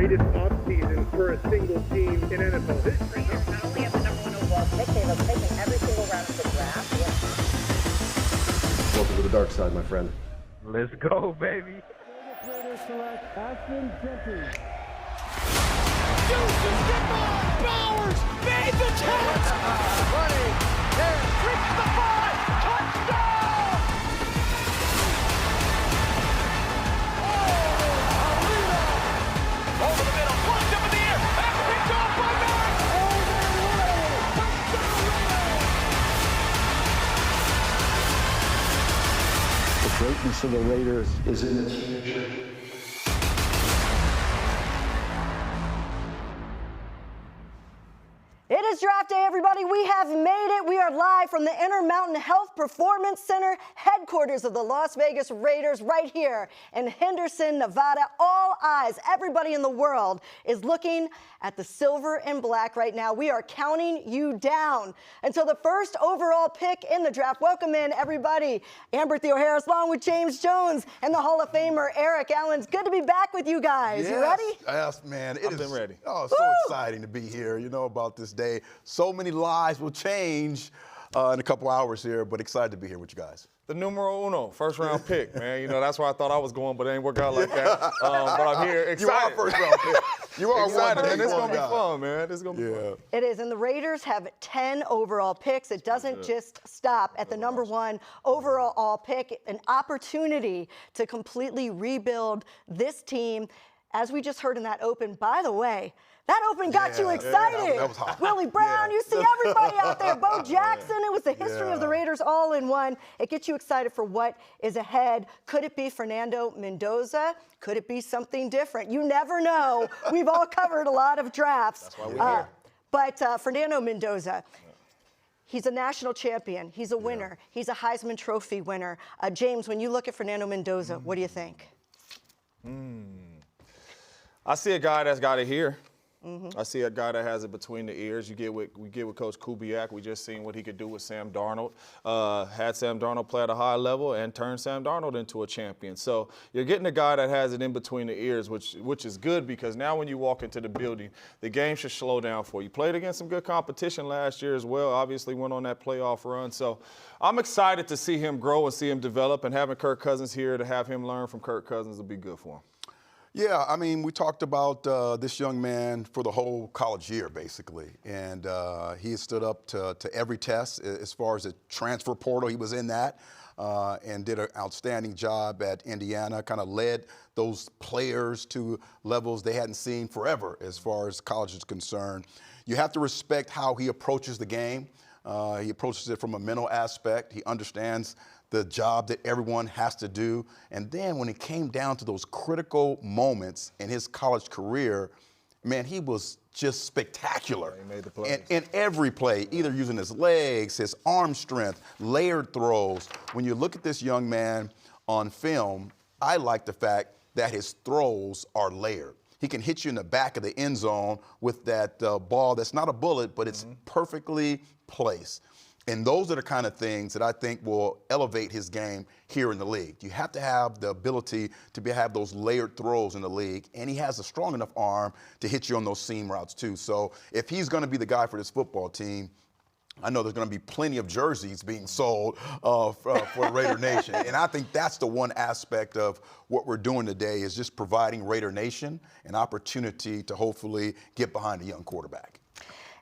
greatest offseason for a single team in NFL history. Raiders not only have the number 1 overall pick, they have a pick in every single round of the draft. Yeah. Welcome to the dark side, my friend. Let's go, baby. Raiders select Ashton Jenkins. Bowers made the catch! Running, there, reached the 5, touchdown! Oh, over the middle, flipped up in the air, and picked off by Murray! The greatness of the Raiders is in its future. It is draft day, everybody. We have made it. We are live from the Intermountain Health Performance Center, headquarters of the Las Vegas Raiders, right here in Henderson, Nevada. All eyes, everybody in the world is looking at the silver and black right now. We are counting you down until the first overall pick in the draft. Welcome in, everybody. Amber Theoharis, along with James Jones and the Hall of Famer Eric Allen. It's good to be back with you guys. Yes. You ready? Yes, man. I've been ready. Oh, so exciting to be here, about this day. So many lives will change in a couple hours here, but excited to be here with you guys. The numero uno, first round pick, man. That's where I thought I was going, but it ain't work out like that. But I'm here excited. You are first round pick. You are excited, one. man. It's going to be fun, man. It's going to be fun. It is, and the Raiders have 10 overall picks. It doesn't just stop at the number 1 overall pick, an opportunity to completely rebuild this team. As we just heard in that open, by the way, that open got you excited. That was hot. Willie Brown, you see everybody out there. Bo Jackson, it was the history of the Raiders all in one. It gets you excited for what is ahead. Could it be Fernando Mendoza? Could it be something different? You never know. We've all covered a lot of drafts. That's why we're here. But Fernando Mendoza, he's a national champion. He's a winner. He's a Heisman Trophy winner. James, when you look at Fernando Mendoza, what do you think? I see a guy that's got it here. I see a guy that has it between the ears. We get with Coach Kubiak. We just seen what he could do with Sam Darnold. Had Sam Darnold play at a high level and turned Sam Darnold into a champion. So you're getting a guy that has it in between the ears, which is good because now when you walk into the building, the game should slow down for you. Played against some good competition last year as well. Obviously went on that playoff run. So I'm excited to see him grow and see him develop, and having Kirk Cousins here to have him learn from Kirk Cousins will be good for him. Yeah, I mean, we talked about this young man for the whole college year, basically. And he has stood up to every test as far as the transfer portal. He was in that and did an outstanding job at Indiana, kind of led those players to levels they hadn't seen forever as far as college is concerned. You have to respect how he approaches the game. He approaches it from a mental aspect. He understands the job that everyone has to do. And then when it came down to those critical moments in his college career, man, he was just spectacular. He made the plays. In every play, either using his legs, his arm strength, layered throws. When you look at this young man on film, I like the fact that his throws are layered. He can hit you in the back of the end zone with that ball that's not a bullet, but it's perfectly placed. And those are the kind of things that I think will elevate his game here in the league. You have to have the ability to have those layered throws in the league, and he has a strong enough arm to hit you on those seam routes too. So if he's going to be the guy for this football team, I know there's going to be plenty of jerseys being sold for Raider Nation. And I think that's the one aspect of what we're doing today is just providing Raider Nation an opportunity to hopefully get behind a young quarterback.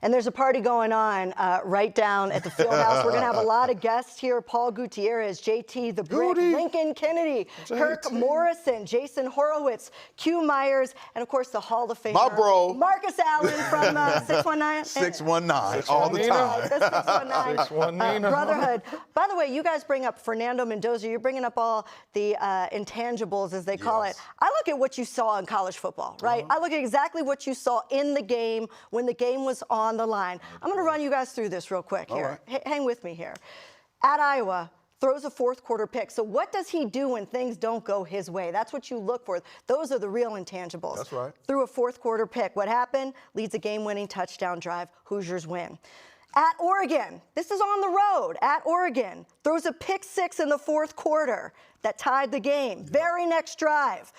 And there's a party going on right down at the field house. We're going to have a lot of guests here. Paul Gutierrez, JT the Brick, Lincoln Kennedy, Kirk Morrison, Jason Horowitz, Q Myers, and, of course, the Hall of Famer. My bro. Marcus Allen from 619. 619 all the time. The 619 Brotherhood. By the way, you guys bring up Fernando Mendoza. You're bringing up all the intangibles, as they call it. I look at what you saw in college football, right? I look at exactly what you saw in the game when the game was on the line. I'm going to run you guys through this real quick here. Hang with me here. At Iowa, throws a fourth quarter pick. So what does he do when things don't go his way? That's what you look for. Those are the real intangibles. That's right. Threw a fourth quarter pick. What happened? Leads a game-winning touchdown drive. Hoosiers win. At Oregon, this is on the road. At Oregon, throws a pick six in the fourth quarter that tied the game. Very next drive.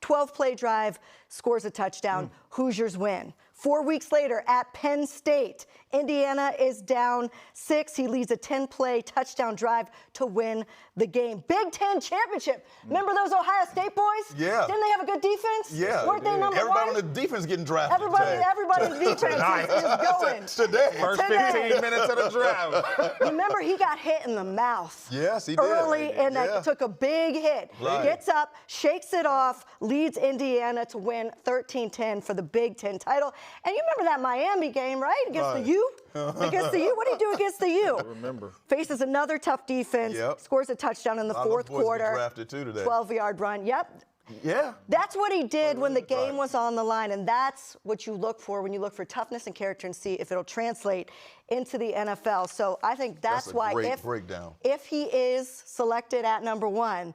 12-play drive, scores a touchdown. Hoosiers win. 4 weeks later at Penn State, Indiana is down 6. He leads a 10-play touchdown drive to win the game. Big Ten championship. Remember those Ohio State boys? Yeah. Didn't they have a good defense? Yeah. Weren't they number Everybody one? on the defense getting drafted. Everybody's defense is going. Today. First 15 minutes of the drive. Remember, he got hit in the mouth. Yes, he did. Early, and Yeah. took a big hit. Right. Gets up, shakes it off, leads Indiana to win 13-10 for the Big Ten title. And you remember that Miami game, right? Against the U? Against the U? What do you do against the U? I remember. Faces another tough defense, Yep. scores a touchdown in the fourth boys get quarter. drafted too today. 12-yard run. Yep. Yeah. That's what he did when the game Right. was on the line, and that's what you look for when you look for toughness and character and see if it'll translate into the NFL. So I think that's a why great breakdown. if he is selected at number one,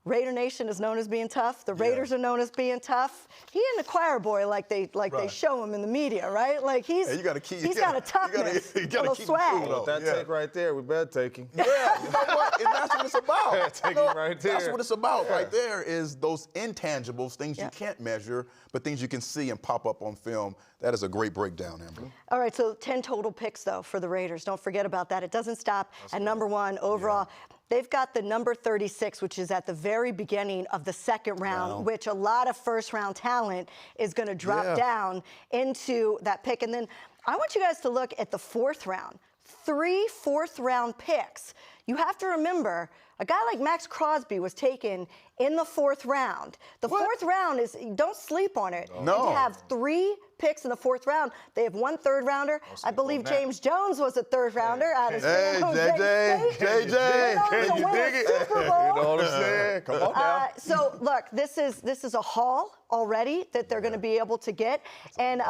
Raider Nation is known as being tough. The Raiders are known as being tough. He ain't a choir boy like they show him in the media, right? Like he's Hey, you gotta keep, he's got a toughness, you gotta a little keep swag. it cool, That Yeah. take right there, we better take him. Yeah, you know what? And that's what it's about. Take You know, him right there. That's what it's about right there is those intangibles, things Yeah. you can't measure, but things you can see and pop up on film. That is a great breakdown, Amber. All right, so 10 total picks, though, for the Raiders. Don't forget about that. It doesn't stop at number one overall. They've got the number 36, which is at the very beginning of the second round, which a lot of first-round talent is going to drop down into that pick. And then I want you guys to look at the fourth round. 3 fourth-round picks. You have to remember, a guy like Max Crosby was taken in the fourth round. The fourth round is, don't sleep on it. No. And to have 3 picks in the fourth round, they have 1 third-rounder. I believe James Jones was a third-rounder out of Hey, San Jose State. JJ, Can you dig it? Super Bowl. You know what I'm saying? Come on now. So look, this is a haul already that they're going to be able to get. And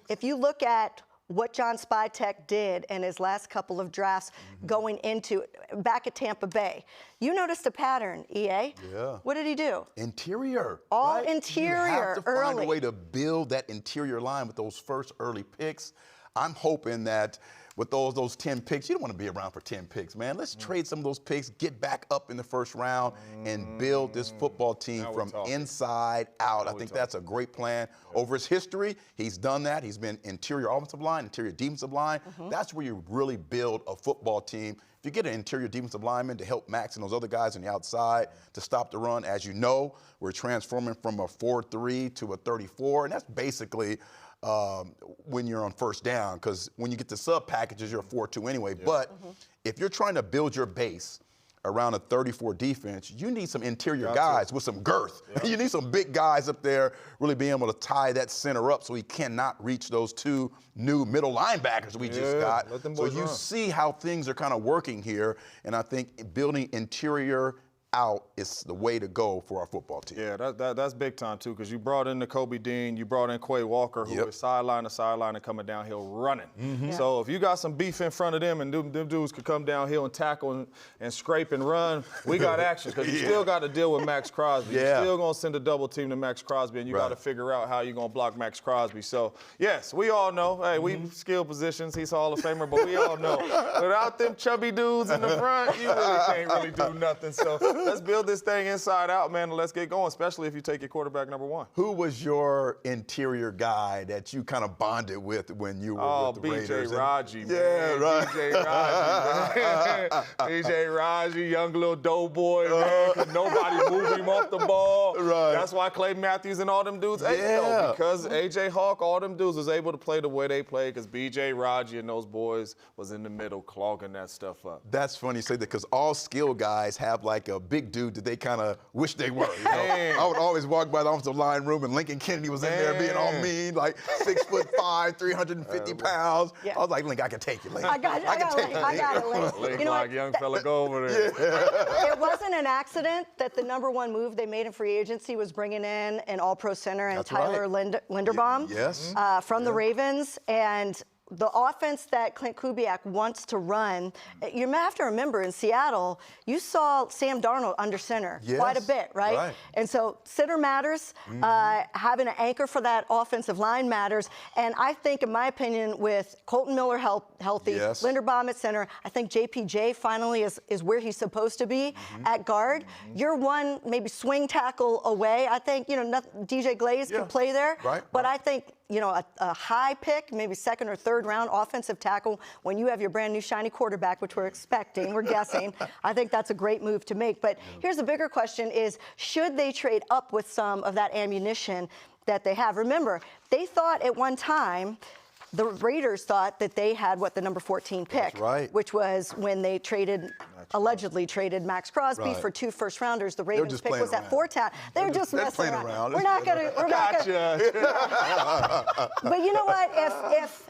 if you look at what John Spytek did in his last couple of drafts going into back at Tampa Bay, you noticed a pattern, EA. Yeah. What did he do? Interior. All right? interior You have to find early. a way to build that interior line with those first early picks. I'm hoping that with those 10 picks, you don't want to be around for 10 picks, man. Let's trade some of those picks, get back up in the first round, and build this football team Now we're from talking. inside out. I think that's a great plan. Over his history, he's done that. He's been interior offensive line, interior defensive line. That's where you really build a football team. If you get an interior defensive lineman to help Max and those other guys on the outside to stop the run, as you know, we're transforming from a 4-3 to a 34, and that's basically when you're on first down, because when you get the sub packages, you're a 4-2 anyway. But if you're trying to build your base around a 34 defense, you need some interior guys with some girth. You need some big guys up there really being able to tie that center up so he cannot reach those 2 new middle linebackers we just got. let them So boys you run. see how things are kind of working here, and I think building interior out is the way to go for our football team. Yeah, that's big time, too, because you brought in the Kobe Dean, you brought in Quay Walker, who is sideline to sideline and coming downhill running. So if you got some beef in front of them and them dudes could come downhill and tackle and scrape and run, we got action, because you still got to deal with Max Crosby. You're still going to send a double team to Max Crosby, and you got to figure out how you're going to block Max Crosby. So, yes, we all know, hey, we skill positions, he's Hall of Famer, but we all know, without them chubby dudes in the front, you really can't really do nothing. So let's build this thing inside out, man, and let's get going, especially if you take your quarterback number 1. Who was your interior guy that you kind of bonded with when you were with the Raiders? B.J. Raji, man. Yeah, right. B.J. Raji, man. B.J. Raji, young little doughboy, man, because nobody moved him off the ball. Right. That's why Clay Matthews and all them dudes ate, though, because A.J. Hawk, all them dudes was able to play the way they played because B.J. Raji and those boys was in the middle clogging that stuff up. That's funny you say that, because all skill guys have like a big dude that they kind of wish they were. You know? I would always walk by the offensive line room and Lincoln Kennedy was in there being all mean, like 6'5", 350 pounds. I was like, Link, I can take you, Link. I got it, Link. Link You know like what? young fella, go over there. It wasn't an accident that the number 1 move they made in free agency was bringing in an all-pro center and That's Tyler right. Linderbaum Yes. from the Ravens. And the offense that Clint Kubiak wants to run, you have to remember in Seattle, you saw Sam Darnold under center quite a bit, right? And so center matters. Having an anchor for that offensive line matters. And I think, in my opinion, with Colton Miller healthy, Linderbaum at center, I think JPJ finally is where he's supposed to be at guard. You're one maybe swing tackle away. I think, DJ Glaze can play there. But I think, a high pick, maybe second or third round offensive tackle, when you have your brand new shiny quarterback, which we're expecting, we're guessing, I think that's a great move to make. But here's the bigger question is, should they trade up with some of that ammunition that they have? Remember, they thought at one time, the Raiders thought that they had the number 14 pick, which was when they allegedly traded Max Crosby for 2 first-rounders. The Ravens pick was at 4 10. They're just messing around. We're not gonna. But you know what? If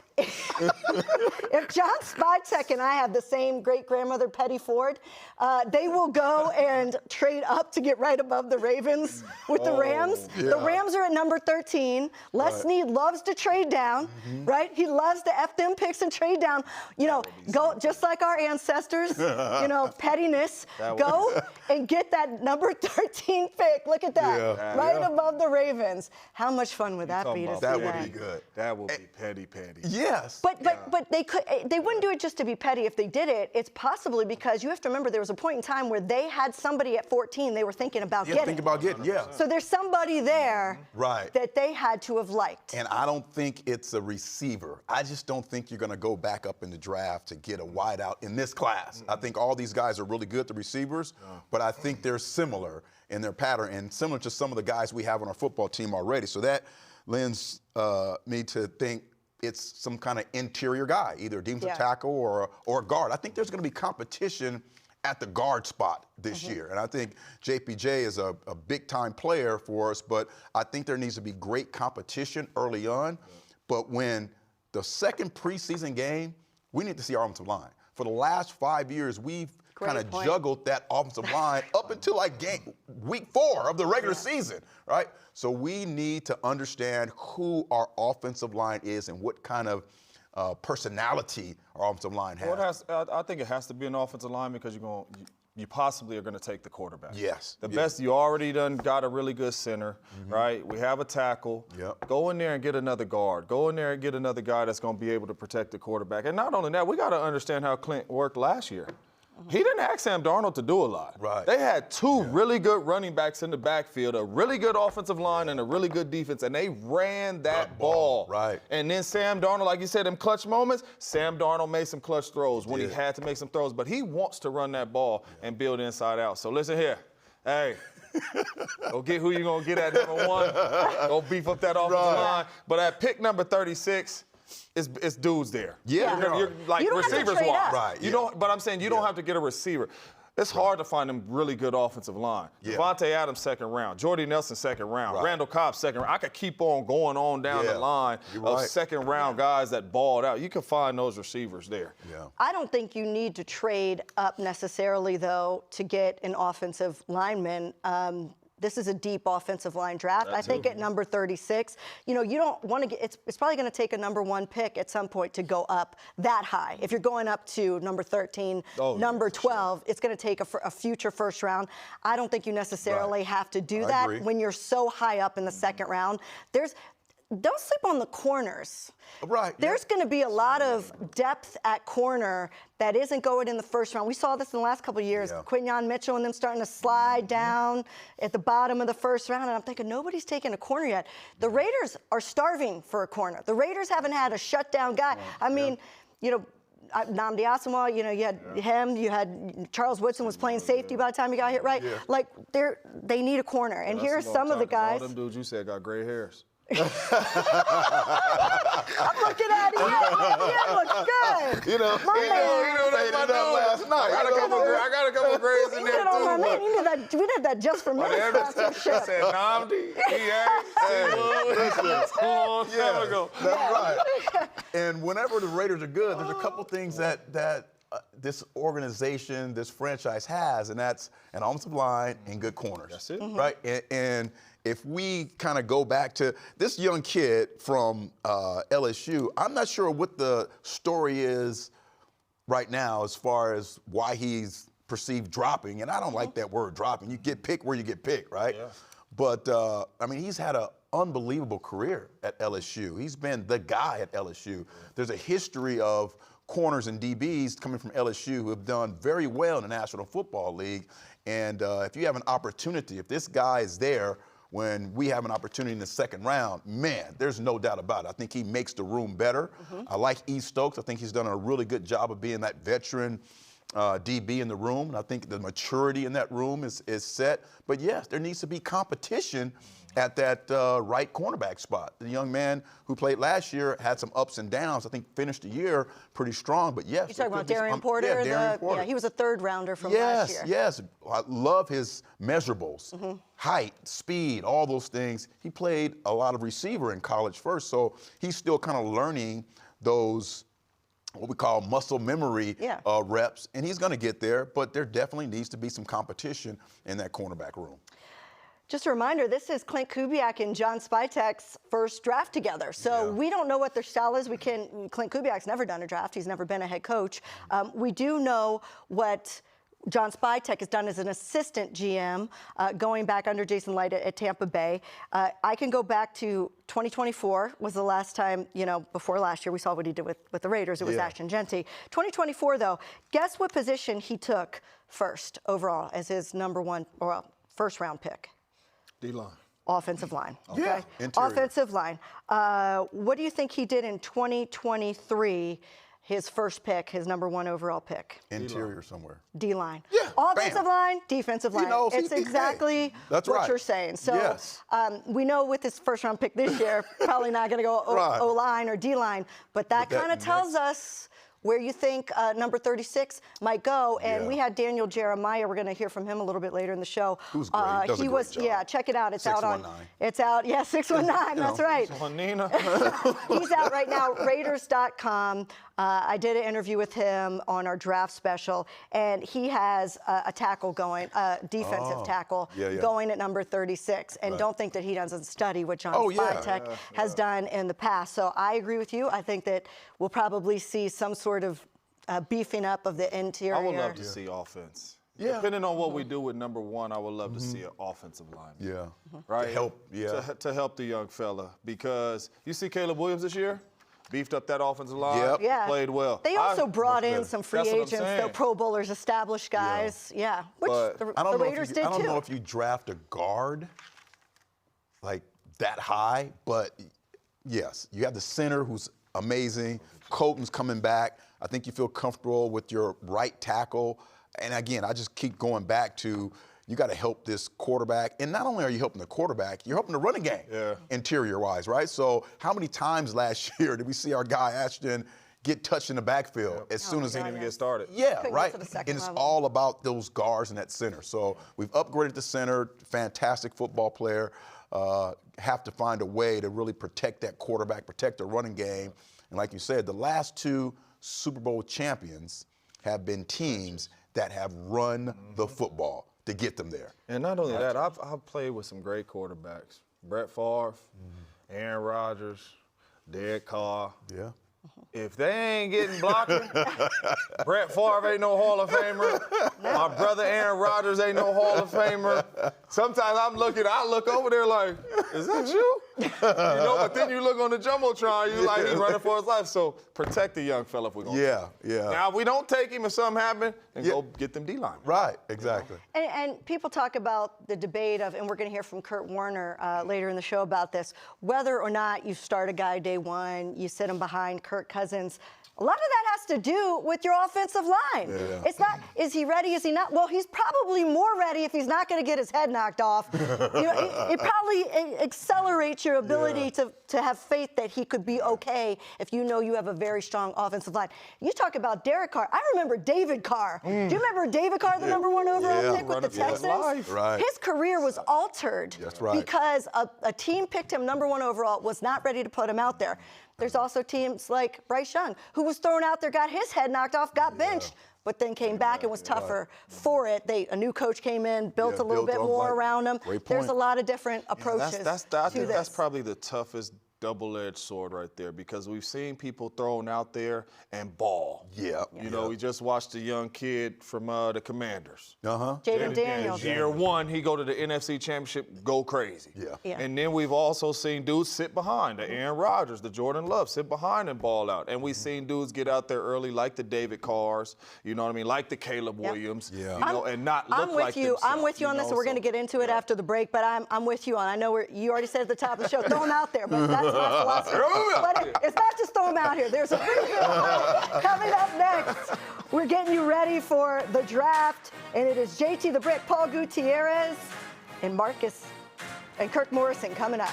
John Spytek and I have the same great-grandmother, Petty Ford, they will go and trade up to get right above the Ravens with the Rams. The Rams are at number 13. Les Snead loves to trade down, right? He loves to F them picks and trade down. Go just like our ancestors, pettiness. Go and get that number 13 pick. Look at that, right above the Ravens. How much fun would that be to see that? That would be good. That would be petty. Yes. But they wouldn't do it just to be petty. If they did it, it's possibly because you have to remember there was a point in time where they had somebody at 14 they were thinking about getting. So there's somebody there that they had to have liked. And I don't think it's a receiver. I just don't think you're going to go back up in the draft to get a wideout in this class. I think all these guys are really good, the receivers, but I think they're similar in their pattern and similar to some of the guys we have on our football team already. So that lends me to think it's some kind of interior guy, either a defensive tackle or a guard. I think there's going to be competition at the guard spot this year. And I think JPJ is a big-time player for us, but I think there needs to be great competition early on. But when the second preseason game, we need to see our offensive line. For the last 5 years, we've kind of juggled that offensive line up until week 4 of the regular season, right? So we need to understand who our offensive line is and what kind of personality our offensive line has. I think it has to be an offensive line because you possibly are going to take the quarterback. Yes. The best, you already done got a really good center, right? We have a tackle. Go in there and get another guard. Go in there and get another guy that's going to be able to protect the quarterback. And not only that, we got to understand how Clint worked last year. He didn't ask Sam Darnold to do a lot. They had 2 really good running backs in the backfield, a really good offensive line and a really good defense, and they ran that ball. And then Sam Darnold, like you said, in clutch moments, Sam Darnold made some clutch throws when he had to make some throws, but he wants to run that ball and build inside out. So listen here. Hey, go get who you're going to get at number 1. Go beef up that offensive line. But at pick number 36, it's dudes there. You're like receivers wise. But I'm saying you don't have to get a receiver. It's hard to find them really good offensive line. Devontae Adams, 2nd round. Jordy Nelson, 2nd round. Randall Cobb, 2nd round. I could keep on going on down the line of 2nd round guys that balled out. You can find those receivers there. I don't think you need to trade up necessarily, though, to get an offensive lineman. This is a deep offensive line draft. I think at number 36, you don't want to get, it's probably going to take a number 1 pick at some point to go up that high. If you're going up to number 13, number 12, it's going to take a future first round. I don't think you necessarily have to do that when you're so high up in the 2nd round. Don't sleep on the corners. There's going to be a lot of depth at corner that isn't going in the 1st round. We saw this in the last couple of years. Quinyon Mitchell and them starting to slide down at the bottom of the 1st round. And I'm thinking, nobody's taking a corner yet. The Raiders are starving for a corner. The Raiders haven't had a shutdown guy. I mean, Nnamdi Asomugha, you had him, you had Charles Woodson was playing safety by the time he got hit Like, they need a corner. And here's some of the guys. All them dudes you said got gray hairs. I'm looking at him. He looks good. My man. Last night. I got a couple of grades in there, too. We did that just for me. I said Nnamdi, That's right. And whenever the Raiders are good, there's a couple things that this organization, this franchise has, and that's an offensive line and good corners. That's it. Right? And if we kind of go back to this young kid from LSU, I'm not sure what the story is right now as far as why he's perceived dropping. And I don't like that word dropping. You get picked where you get picked, right? Yeah. But, I mean, he's had an unbelievable career at LSU. He's been the guy at LSU. There's a history of corners and DBs coming from LSU who have done very well in the National Football League. And if you have an opportunity, if this guy is there when we have an opportunity in the second round, man, there's no doubt about it. I think he makes the room better. I like E. Stokes. I think he's done a really good job of being that veteran DB in the room. And I think the maturity in that room is set. But yes, there needs to be competition at that right cornerback spot. The young man who played last year had some ups and downs. I think finished the year pretty strong. But yes, You're talking about Darian Porter? Yeah, Darian Porter. Yeah, he was a third rounder from last year. Yes, I love his measurables, height, speed, all those things. He played a lot of receiver in college first, so he's still kind of learning those what we call muscle memory reps, and he's going to get there, but there definitely needs to be some competition in that cornerback room. Just a reminder, this is Clint Kubiak and John Spytek's first draft together. So we don't know what their style is. Clint Kubiak's never done a draft. He's never been a head coach. We do know what John Spytek has done as an assistant GM, going back under Jason Light at Tampa Bay. I can go back to 2024 was the last time, before last year, we saw what he did with the Raiders. It was Ashton Genty. 2024, though, guess what position he took first overall as his number one or first round pick? D-line. Offensive line. Okay. Yeah, interior. Offensive line. What do you think he did in 2023? His first pick, his number one overall pick. Interior somewhere. D-line. Yeah, Offensive bam. line, defensive line. It's exactly that's what right. you're saying. So Yes. We know with this first round pick this year, probably not going to go Right. O-line or D-line, but that kind of tells us where you think number 36 might go. And we had Daniel Jeremiah. We're going to hear from him a little bit later in the show. Who's great. He does a great job. Check it out. It's out on. 619. It's out. Yeah, 619. That's right. Nina. He's out right now, Raiders.com. I did an interview with him on our draft special, and he has a tackle going, a defensive tackle going at number 36. And don't think that he doesn't study what John Spytek has done in the past. So I agree with you. I think that we'll probably see some sort of beefing up of the interior. I would love to see offense. Yeah. Depending on what we do with number one, I would love to see an offensive line. Yeah. Right? To help, To help the young fella. Because you see Caleb Williams this year? Beefed up that offensive line. Yep. Yeah. Played well. They also brought in some free That's what I'm agents, saying. though, Pro Bowlers, established guys. Yeah. Which But the I don't know Raiders if did I don't too. know if you draft a guard like that high, but yes, you have the center who's amazing. Colton's coming back. I think you feel comfortable with your right tackle. And again, I just keep going back to you got to help this quarterback. And not only are you helping the quarterback, you're helping the running game interior-wise, right? So how many times last year did we see our guy Ashton get touched in the backfield as soon as he Didn't even get started. Yeah, Couldn't get right. to the And second it's level. all about those guards in that center. So we've upgraded the center, fantastic football player. Have to find a way to really protect that quarterback, protect the running game. And like you said, the last two Super Bowl champions have been teams that have run the football to get them there. And not only that, I've played with some great quarterbacks. Brett Favre, Aaron Rodgers, Derek Carr. Yeah. If they ain't getting blocking, Brett Favre ain't no Hall of Famer. My brother Aaron Rodgers ain't no Hall of Famer. Sometimes I look over there like, is that you? But then you look on the Jumbotron, you like, he's running for his life. So protect the young fella if we're going to. Yeah. Now, if we don't take him if something happens, then go get them D-line. Right, exactly. And people talk about the debate of, and we're going to hear from Kurt Warner later in the show about this, whether or not you start a guy day one, you sit him behind Kirk Cousins. A lot of that has to do with your offensive line. Yeah. It's not, is he ready, is he not? Well, he's probably more ready if he's not going to get his head knocked off. It probably accelerates your ability to have faith that he could be okay if you know you have a very strong offensive line. You talk about Derek Carr. I remember David Carr. Do you remember David Carr, the number one overall pick with the Texans? Right. His career was altered That's right. because a team picked him number one overall, was not ready to put him out there. There's also teams like Bryce Young, who was thrown out there, got his head knocked off, got benched, but then came back and was tougher for it. A new coach came in, built a little bit more around him. There's a lot of different approaches I think to that's this. probably the toughest double-edged sword right there, because we've seen people thrown out there and ball. Yeah. You know, we just watched a young kid from the Commanders. Jaden Daniels. Year one, he go to the NFC Championship, go crazy. Yeah. And then we've also seen dudes sit behind, the Aaron Rodgers, the Jordan Love, sit behind and ball out. And we've seen dudes get out there early, like the David Carrs, you know what I mean, like the Caleb Williams, you know, and not look like themselves. I'm with you on this, and we're going to get into it after the break, but I'm with you on. I know you already said at the top of the show, throw them out there, but that's my philosophy. But it's not just throw them out here. There's a preview coming up next. We're getting you ready for the draft, and it is JT the Brick, Paul Gutierrez, and Marcus and Kirk Morrison coming up.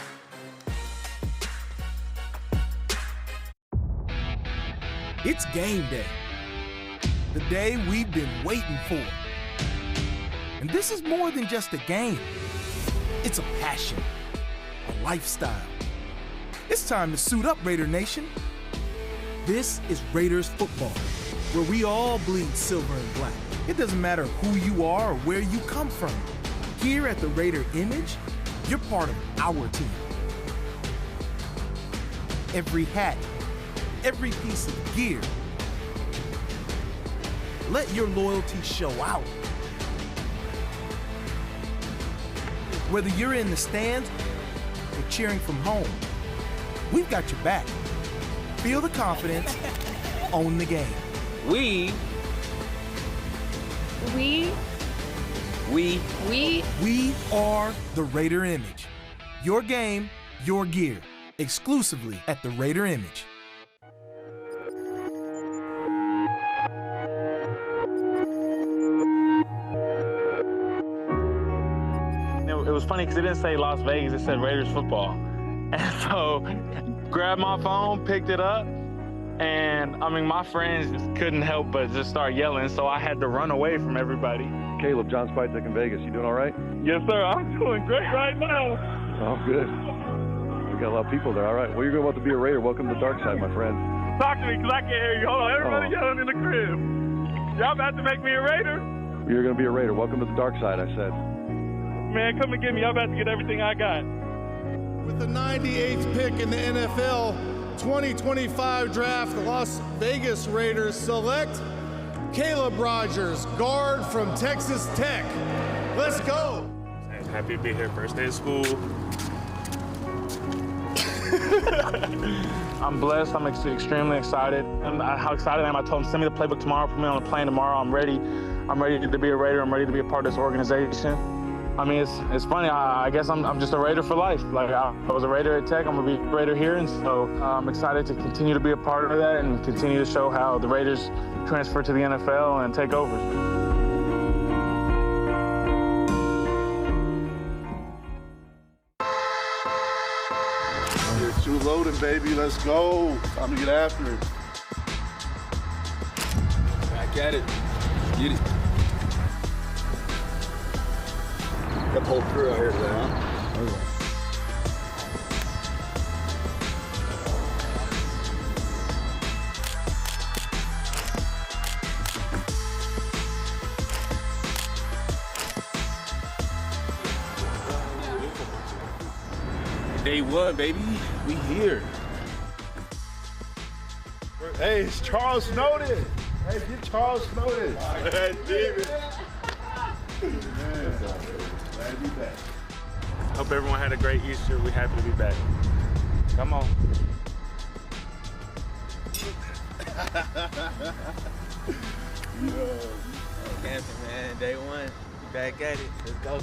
It's game day. The day we've been waiting for. And this is more than just a game. It's a passion, a lifestyle. It's time to suit up, Raider Nation. This is Raiders football, where we all bleed silver and black. It doesn't matter who you are or where you come from. Here at the Raider Image, you're part of our team. Every hat, every piece of gear. Let your loyalty show out. Whether you're in the stands or cheering from home, we've got your back. Feel the confidence, own the game. We are the Raider Image. Your game, your gear. Exclusively at the Raider Image. It was funny because it didn't say Las Vegas, it said Raiders football. And so, grabbed my phone, picked it up, and I mean, my friends just couldn't help but just start yelling, so I had to run away from everybody. Caleb, John Spytek in Vegas. You doing all right? Yes, sir. I'm doing great right now. Oh, good. We got a lot of people there. All right. Well, you're about to be a Raider. Welcome to the dark side, my friend. Talk to me, because I can't hear you. Hold on. Everybody yelling in the crib. Y'all about to make me a Raider? You're going to be a Raider. Welcome to the dark side, I said. Man, come and get me. Y'all about to get everything I got. With the 98th pick in the NFL 2025 draft, the Las Vegas Raiders select Caleb Rogers, guard from Texas Tech. Let's go. I'm happy to be here, first day of school. I'm blessed. I'm extremely excited. And how excited I am. I told him, send me the playbook tomorrow, put me on the plane tomorrow. I'm ready. I'm ready to be a Raider. I'm ready to be a part of this organization. I mean, it's funny. I guess I'm just a Raider for life. Like, I was a Raider at Tech. I'm going to be a Raider here. And so I'm excited to continue to be a part of that and continue to show how the Raiders transfer to the NFL and take over. It's too loaded, baby. Let's go. Time to get after it. Back at it. Get it. Got the whole crew out here today, huh? Day one, baby. We here. Hey, it's Charles Snowden. Hey, get Charles Snowden. Hey, David. Man, glad to be back. Hope everyone had a great Easter. We're happy to be back. Come on. Camping, man. Day one. Back at it. Let's go.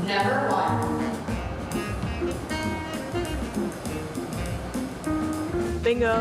Number 1. Bingo.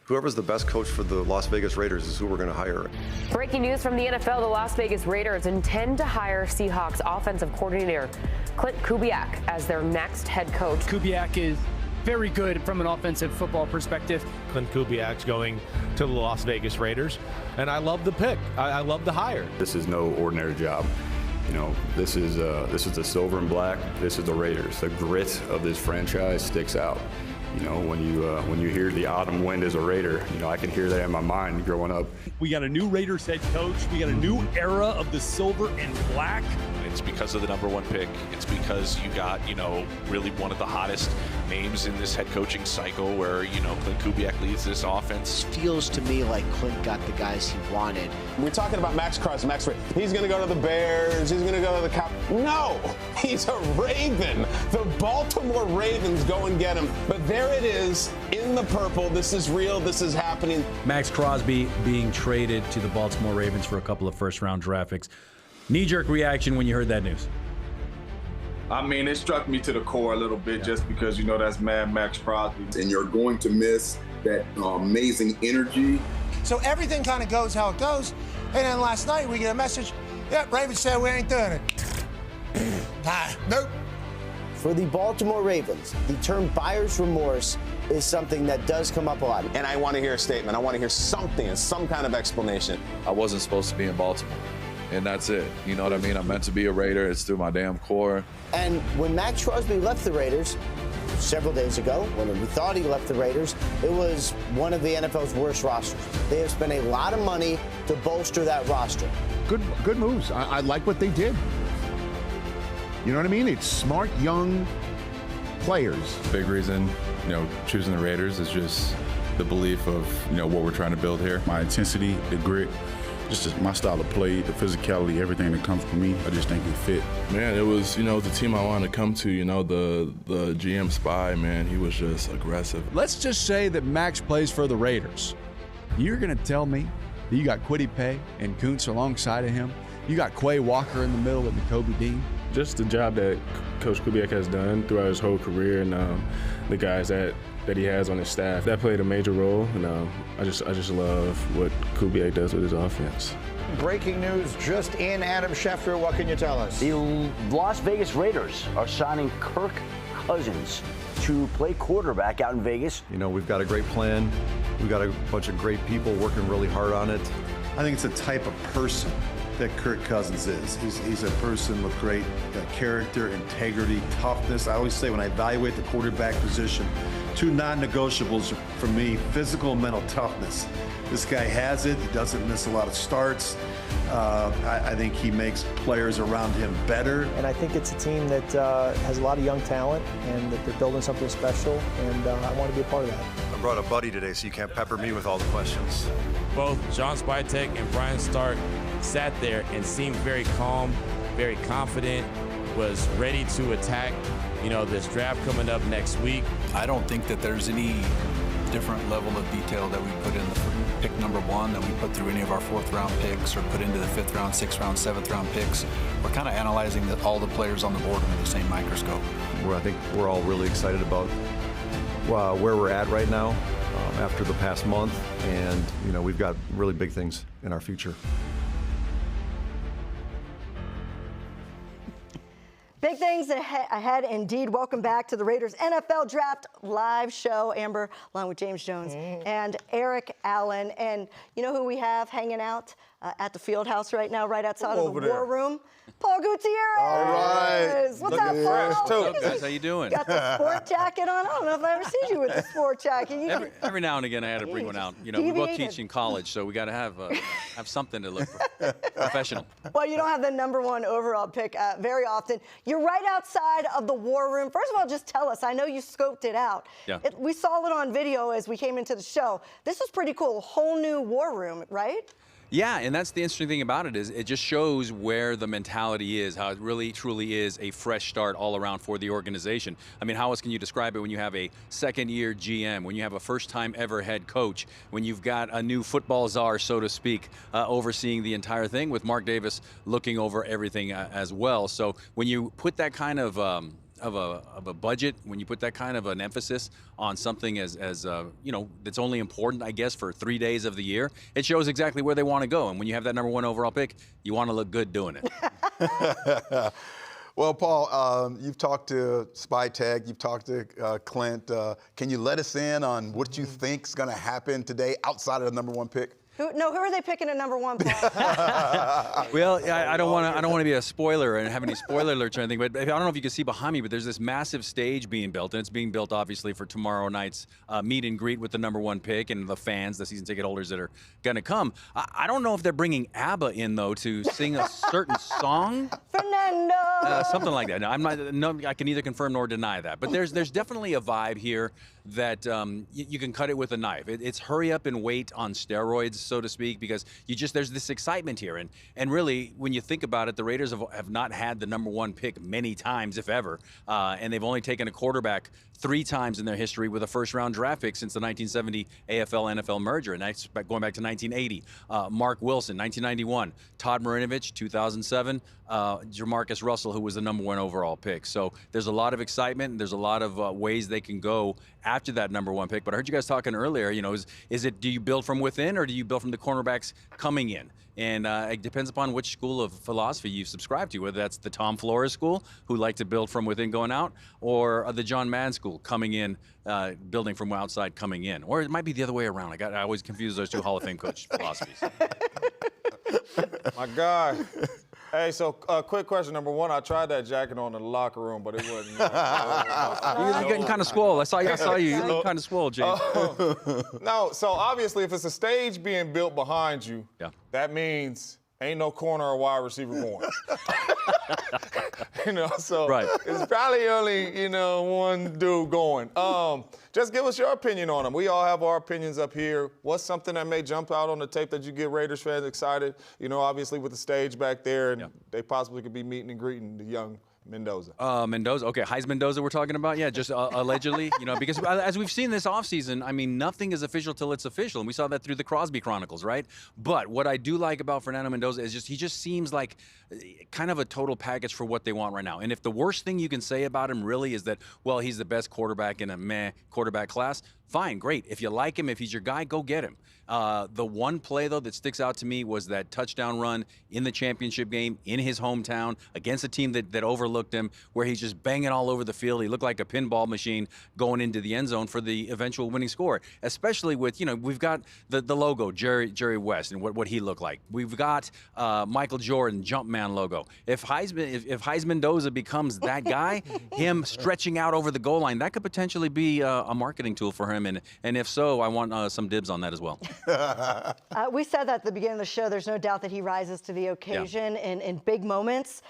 Whoever's the best coach for the Las Vegas Raiders is who we're going to hire. Breaking news from the NFL, the Las Vegas Raiders intend to hire Seahawks offensive coordinator Kirk Cousins as their next head coach. Kubiak is very good from an offensive football perspective. Clint Kubiak's going to the Las Vegas Raiders, and I love the pick. I love the hire. This is no ordinary job. You know, this is the silver and black. This is the Raiders. The grit of this franchise sticks out. You know, when you hear the autumn wind as a Raider, you know, I can hear that in my mind growing up. We got a new Raiders head coach. We got a new era of the silver and black. It's because of the #1 pick. It's because you got, you know, really one of the hottest names in this head coaching cycle where, you know, Clint Kubiak leads this offense. Feels to me like Clint got the guys he wanted. We're talking about Max Crosby. He's going to go to the Bears. He's going to go to the Cowboys. No, he's a Raven. The Baltimore Ravens go and get him. But there it is in the purple. This is real. This is happening. Max Crosby being traded to the Baltimore Ravens for a couple of first-round draft picks. Knee-jerk reaction when you heard that news? I mean, it struck me to the core a little bit just because, you know, that's Mad Max Crosby. And you're going to miss that amazing energy. So everything kind of goes how it goes. And then last night we get a message, yep, Ravens said we ain't doing it. Nope. For the Baltimore Ravens, the term buyer's remorse is something that does come up a lot. And I want to hear a statement. I want to hear something, some kind of explanation. I wasn't supposed to be in Baltimore. And that's it. You know what I mean? I'm meant to be a Raider. It's through my damn core. And when Max Crosby left the Raiders several days ago, when we thought he left the Raiders, it was one of the NFL's worst rosters. They have spent a lot of money to bolster that roster. Good moves. I like what they did. You know what I mean? It's smart, young players. Big reason, you know, choosing the Raiders is just the belief of, you know, what we're trying to build here. My intensity, the grit, just my style of play, the physicality, everything that comes from me, I just think we fit. Man, it was, you know, the team I wanted to come to. You know, the GM Spy, man, he was just aggressive. Let's just say that Max plays for the Raiders. You're going to tell me that you got Kwity Paye and Kuntz alongside of him? You got Quay Walker in the middle with Nakobe Dean? Just the job that Coach Kubiak has done throughout his whole career, and the guys that he has on his staff, that played a major role. And I just love what Kubiak does with his offense. Breaking news just in, Adam Schefter, what can you tell us? The Las Vegas Raiders are signing Kirk Cousins to play quarterback out in Vegas. You know, we've got a great plan. We've got a bunch of great people working really hard on it. I think it's a type of person that Kirk Cousins is. He's a person with great character, integrity, toughness. I always say when I evaluate the quarterback position, two non-negotiables for me, physical and mental toughness. This guy has it. He doesn't miss a lot of starts. I think he makes players around him better. And I think it's a team that has a lot of young talent and that they're building something special, and I want to be a part of that. I brought a buddy today, so you can't pepper me with all the questions. Both John Spytek and Brian Stark sat there and seemed very calm, very confident, was ready to attack, you know, this draft coming up next week. I don't think that there's any different level of detail that we put in the pick #1 that we put through any of our 4th round picks or put into the 5th round, 6th round, 7th round picks. We're kind of analyzing all the players on the board under the same microscope. I think we're all really excited about where we're at right now after the past month, and you know, we've got really big things in our future. Big things ahead indeed. Welcome back to the Raiders NFL Draft live show. Amber, along with James Jones and Eric Allen. And you know who we have hanging out at the field house right now, right outside of the war room? Paul Gutierrez. All right. What's up, Paul? What's up, guys? How you doing? Got the sport jacket on. I don't know if I ever seen you with the sport jacket. Every now and again, I had to bring one out. You know, we both teach in college, so we got to have something to look professional. Well, you don't have the #1 overall pick very often. You're right outside of the war room. First of all, just tell us. I know you scoped it out. Yeah. We saw it on video as we came into the show. This is pretty cool. A whole new war room, right? Yeah, and that's the interesting thing about it is it just shows where the mentality is, how it really truly is a fresh start all around for the organization. I mean, how else can you describe it when you have a second-year GM, when you have a first-time ever head coach, when you've got a new football czar, so to speak, overseeing the entire thing with Mark Davis looking over everything as well. So when you put that kind of a budget, when you put that kind of an emphasis on something as that's only important, I guess, for 3 days of the year, it shows exactly where they want to go. And when you have that #1 overall pick, you want to look good doing it. Well, Paul, you've talked to Spytek, you've talked to Clint. Can you let us in on what you think's going to happen today outside of the #1 pick? Who are they picking at #1, Paul? Well, I don't want to be a spoiler and have any spoiler alerts or anything, but I don't know if you can see behind me, but there's this massive stage being built, and it's being built obviously for tomorrow night's meet and greet with the #1 pick and the fans, the season ticket holders that are going to come. I don't know if they're bringing ABBA in though to sing a certain song. Fernando. Something like that. No, I'm not. No, I can neither confirm nor deny that. But there's definitely a vibe here that you can cut it with a knife. It's hurry up and wait on steroids, so to speak, because there's this excitement here, and really when you think about it, the Raiders have not had the #1 pick many times, if ever, and they've only taken a quarterback 3 times in their history with a first-round draft pick since the 1970 AFL-NFL merger, and that's going back to 1980. Mark Wilson, 1991. Todd Marinovich, 2007. Jamarcus Russell, who was the #1 overall pick. So there's a lot of excitement, and there's a lot of ways they can go after that #1 pick. But I heard you guys talking earlier, is it, do you build from within or do you build from the cornerbacks coming in? And it depends upon which school of philosophy you subscribe to, whether that's the Tom Flores school, who like to build from within going out, or the John Madden school, coming in, building from outside coming in. Or it might be the other way around. I always confuse those two Hall of Fame coach philosophies. My God. Hey, so quick question. #1, I tried that jacket on in the locker room, but it wasn't. You're getting kind of swole. I saw you. You look kind of swole, James. No, so obviously if it's a stage being built behind you, that means ain't no corner or wide receiver going. So right. It's probably only, one dude going. Just give us your opinion on them. We all have our opinions up here. What's something that may jump out on the tape that you get Raiders fans excited? Obviously with the stage back there, and they possibly could be meeting and greeting the young Mendoza. Mendoza. Okay, Heisman Mendoza we're talking about? Yeah, just allegedly, because as we've seen this offseason, I mean, nothing is official till it's official, and we saw that through the Crosby Chronicles, right? But what I do like about Fernando Mendoza is he just seems like kind of a total package for what they want right now. And if the worst thing you can say about him really is that, well, he's the best quarterback in a meh quarterback class, fine, great. If you like him, if he's your guy, go get him. The one play, though, that sticks out to me was that touchdown run in the championship game in his hometown against a team that overlooked him, where he's just banging all over the field. He looked like a pinball machine going into the end zone for the eventual winning score, especially with, we've got the logo, Jerry West, and what he looked like. We've got Michael Jordan, Jumpman logo. If Heisman Mendoza becomes that guy, him stretching out over the goal line, that could potentially be a marketing tool for him. And if so, I want some dibs on that as well. We said that at the beginning of the show. There's no doubt that he rises to the occasion in big moments.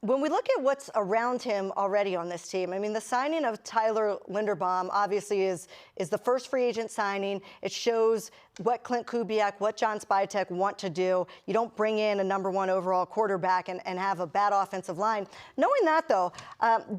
When we look at what's around him already on this team, I mean, the signing of Tyler Linderbaum obviously is the first free agent signing. It shows what Clint Kubiak, what John Spytek want to do. You don't bring in a #1 overall quarterback and have a bad offensive line. Knowing that, though,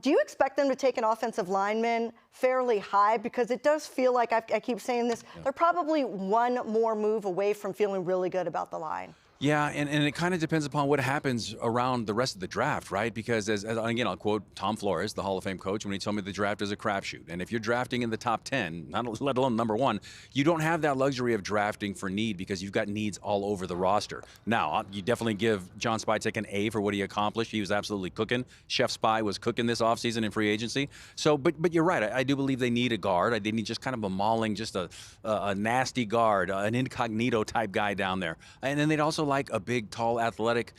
do you expect them to take an offensive lineman fairly high? Because it does feel like, I keep saying this, they're probably one more move away from feeling really good about the line. Yeah, and it kind of depends upon what happens around the rest of the draft, right? Because, as again, I'll quote Tom Flores, the Hall of Fame coach, when he told me the draft is a crapshoot. And if you're drafting in the top 10, let alone #1, you don't have that luxury of drafting for need because you've got needs all over the roster. Now, you definitely give John Spytek an A for what he accomplished. He was absolutely cooking. Chef Spy was cooking this offseason in free agency. So, but you're right. I do believe they need a guard. They need just kind of a mauling, just a nasty guard, an incognito type guy down there. And then they'd also like a big, tall, athletic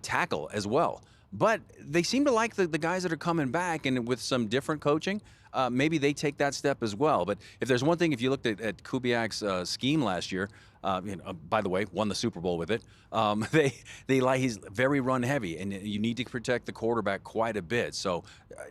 tackle as well. But they seem to like the guys that are coming back, and with some different coaching, maybe they take that step as well. But if there's one thing, if you looked at Kubiak's scheme last year, by the way, won the Super Bowl with it. He's very run heavy, and you need to protect the quarterback quite a bit. So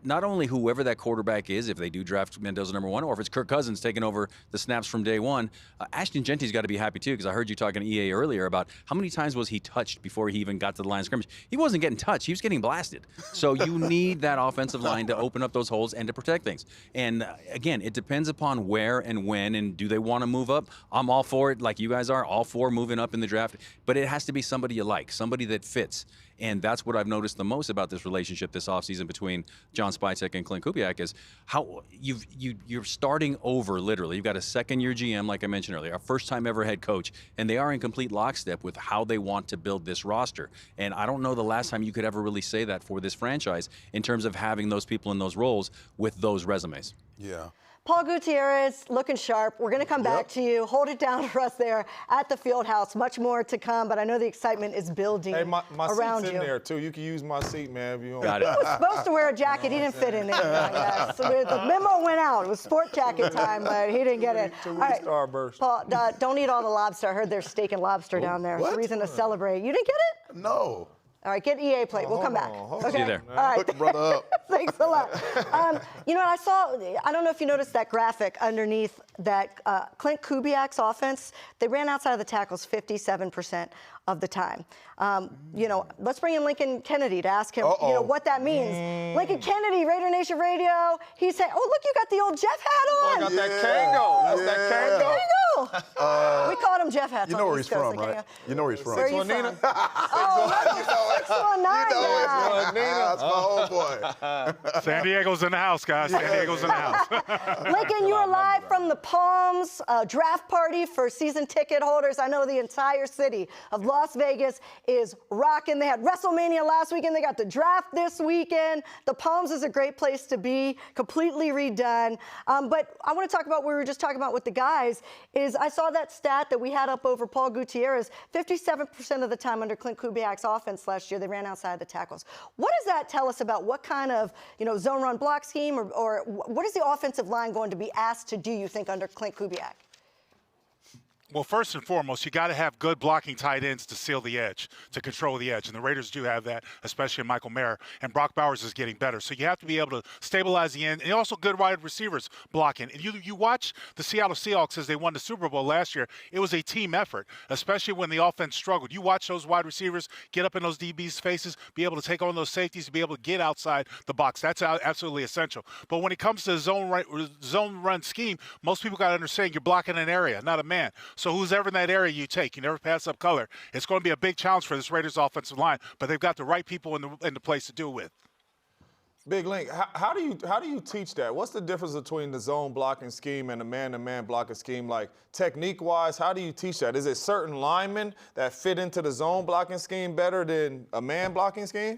not only whoever that quarterback is, if they do draft Mendoza #1, or if it's Kirk Cousins taking over the snaps from day one, Ashton Genty's got to be happy too, because I heard you talking to EA earlier about how many times was he touched before he even got to the line of scrimmage. He wasn't getting touched, he was getting blasted. So you need that offensive line to open up those holes and to protect things. And again, it depends upon where and when, and do they want to move up? I'm all for it, like you guys guys are, all 4 moving up in the draft. But it has to be somebody you like, somebody that fits. And that's what I've noticed the most about this relationship this offseason between John Spytek and Clint Kubiak is how you're starting over, literally. You've got a second-year GM, like I mentioned earlier, a first-time ever head coach, and they are in complete lockstep with how they want to build this roster. And I don't know the last time you could ever really say that for this franchise in terms of having those people in those roles with those resumes. Yeah. Paul Gutierrez, looking sharp. We're going to come back to you. Hold it down for us there at the field house. Much more to come, but I know the excitement is building around you. My seat's in there, too. You can use my seat, man, if you want. Got it. He was supposed to wear a jacket. He didn't fit in there. So the memo went out. It was sport jacket time, but he didn't get it. All right, Starburst. Paul, don't eat all the lobster. I heard there's steak and lobster down there. It's a reason to celebrate. You didn't get it? No. All right, get EA plate. We'll come back. Okay. See you there. All right. Hook the brother up. Thanks a lot. You know, I don't know if you noticed that graphic underneath that Clint Kubiak's offense, they ran outside of the tackles 57% of the time. You know, let's bring in Lincoln Kennedy to ask him, you know, what that means. Lincoln Kennedy, Raider Nation Radio. He said, "Oh, look, you got the old Jeff hat on." I got that Kango. That's that Kango. We called him Jeff hats. You know where he's from, right? You know where he's from. Where are you from? Oh, 619. That's my old boy. San Diego's in the house, guys. San Diego's in the house. Lincoln, you are live from the Palms draft party for season ticket holders. I know the entire city of Las Vegas is rocking. They had WrestleMania last weekend. They got the draft this weekend. The Palms is a great place to be, completely redone. But I want to talk about what we were just talking about with the guys. Is I saw that stat that we had up over Paul Gutierrez. 57% of the time under Clint Kubiak's offense last year, they ran outside the tackles. What does that tell us about what kind of, you know, zone run block scheme or what is the offensive line going to be asked to do, you think, under Clint Kubiak? Well, first and foremost, you got to have good blocking tight ends to seal the edge, to control the edge. And the Raiders do have that, especially in Michael Mayer. And Brock Bowers is getting better. So you have to be able to stabilize the end. And also good wide receivers blocking. And you watch the Seattle Seahawks as they won the Super Bowl last year. It was a team effort, especially when the offense struggled. You watch those wide receivers get up in those DBs' faces, be able to take on those safeties, to be able to get outside the box. That's absolutely essential. But when it comes to zone run scheme, most people got to understand you're blocking an area, not a man. So who's ever in that area you take, you never pass up color. It's going to be a big challenge for this Raiders offensive line, but they've got the right people in the place to do it with. Big Link, how do you teach that? What's the difference between the zone blocking scheme and the man-to-man blocking scheme? Like technique-wise, how do you teach that? Is it certain linemen that fit into the zone blocking scheme better than a man blocking scheme?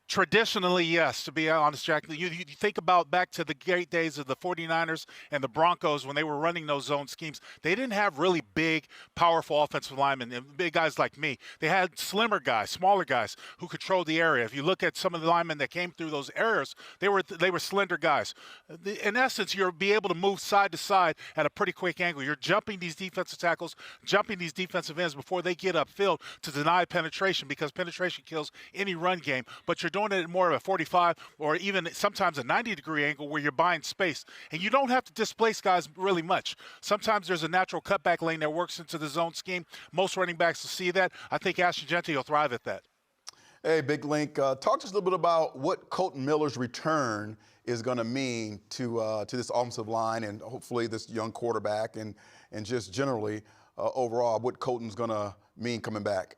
Traditionally, yes, to be honest, Jack. You think about back to the great days of the 49ers and the Broncos when they were running those zone schemes. They didn't have really big, powerful offensive linemen, and big guys like me. They had slimmer guys, smaller guys who controlled the area. If you look at some of the linemen that came through those eras, they were slender guys. In essence, you'll be able to move side to side at a pretty quick angle. You're jumping these defensive tackles, jumping these defensive ends before they get upfield to deny penetration, because penetration kills any run game. But you're doing it at more of a 45 or even sometimes a 90-degree angle where you're buying space. And you don't have to displace guys really much. Sometimes there's a natural cutback lane that works into the zone scheme. Most running backs will see that. I think Ashton Jeanty will thrive at that. Hey, Big Link, talk to us a little bit about what Colton Miller's return is going to mean to this offensive line and hopefully this young quarterback and just generally overall what Colton's going to mean coming back.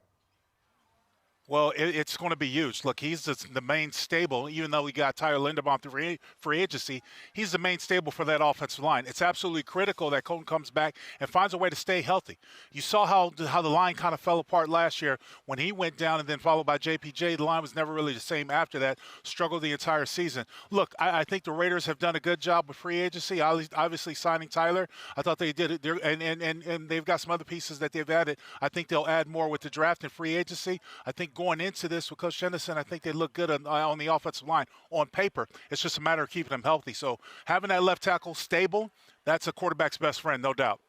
Well, it's going to be huge. Look, he's the main stable, even though we got Tyler Linderbaum through free agency. He's the main stable for that offensive line. It's absolutely critical that Colton comes back and finds a way to stay healthy. You saw how the line kind of fell apart last year when he went down and then followed by JPJ. The line was never really the same after that, struggled the entire season. Look, I think the Raiders have done a good job with free agency, obviously signing Tyler. I thought they did it, and they've got some other pieces that they've added. I think they'll add more with the draft and free agency. I think going into this with Coach Henderson, I think they look good on the offensive line on paper. It's just a matter of keeping them healthy. So having that left tackle stable, that's a quarterback's best friend, no doubt.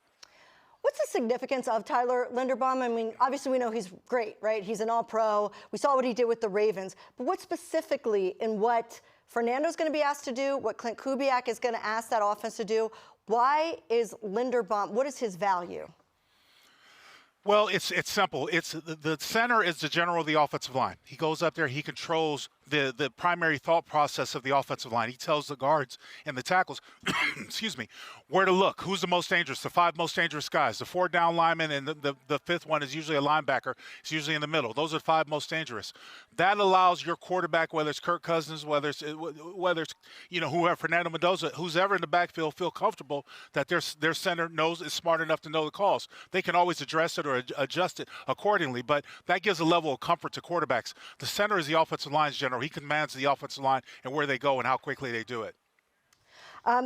What's the significance of Tyler Linderbaum? I mean, obviously we know he's great, right? He's an all-pro. We saw what he did with the Ravens. But what specifically in what Fernando's going to be asked to do, what Clint Kubiak is going to ask that offense to do, why is Linderbaum, what is his value? Well, it's simple. It's the center is the general of the offensive line. He goes up there, he controls the primary thought process of the offensive line. He tells the guards and the tackles, excuse me, where to look. Who's the most dangerous? The 5 most dangerous guys. The 4 down linemen, and the 5th one is usually a linebacker. It's usually in the middle. Those are the 5 most dangerous. That allows your quarterback, whether it's Kirk Cousins, whether it's whoever, Fernando Mendoza, who's ever in the backfield, feel comfortable that their center is smart enough to know the calls. They can always address it or adjust it accordingly, but that gives a level of comfort to quarterbacks. The center is the offensive line's general. He commands the offensive line and where they go and how quickly they do it. I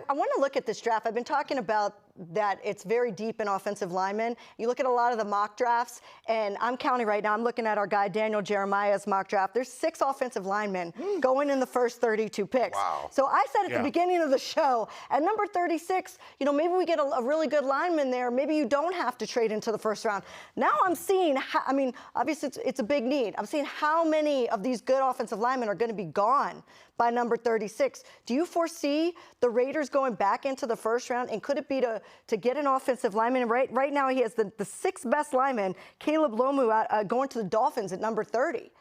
want to look at this draft. I've been talking about that it's very deep in offensive linemen. You look at a lot of the mock drafts, and I'm counting right now. I'm looking at our guy Daniel Jeremiah's mock draft. There's 6 offensive linemen going in the first 32 picks. Wow. So I said at the beginning of the show, at number 36, maybe we get a really good lineman there. Maybe you don't have to trade into the first round. Now I'm seeing, obviously it's a big need. I'm seeing how many of these good offensive linemen are going to be gone by number 36. Do you foresee the Raiders going back into the first round? And could it be to get an offensive lineman? And right now he has the 6th best lineman, Caleb Lomu, going to the Dolphins at number 30.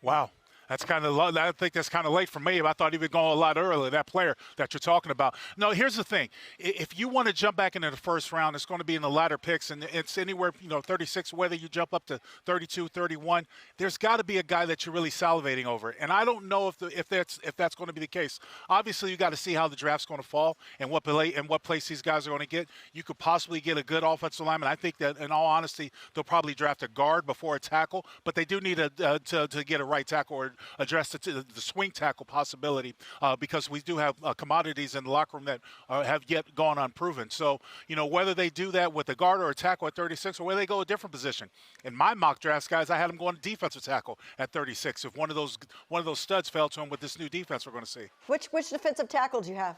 Wow. That's kind of low. I think that's kind of late for me. I thought he would go a lot earlier, that player that you're talking about. No, here's the thing. If you want to jump back into the first round, it's going to be in the latter picks, and it's anywhere, 36, whether you jump up to 32, 31. There's got to be a guy that you're really salivating over. And I don't know if that's going to be the case. Obviously, you got to see how the draft's going to fall and what place these guys are going to get. You could possibly get a good offensive lineman. I think that, in all honesty, they'll probably draft a guard before a tackle, but they do need to get a right tackle or address the swing tackle possibility because we do have commodities in the locker room that have yet gone unproven. So, whether they do that with a guard or a tackle at 36 or whether they go a different position. In my mock drafts, guys, I had them going to defensive tackle at 36 if one of those studs fell to him with this new defense we're going to see. Which defensive tackle do you have?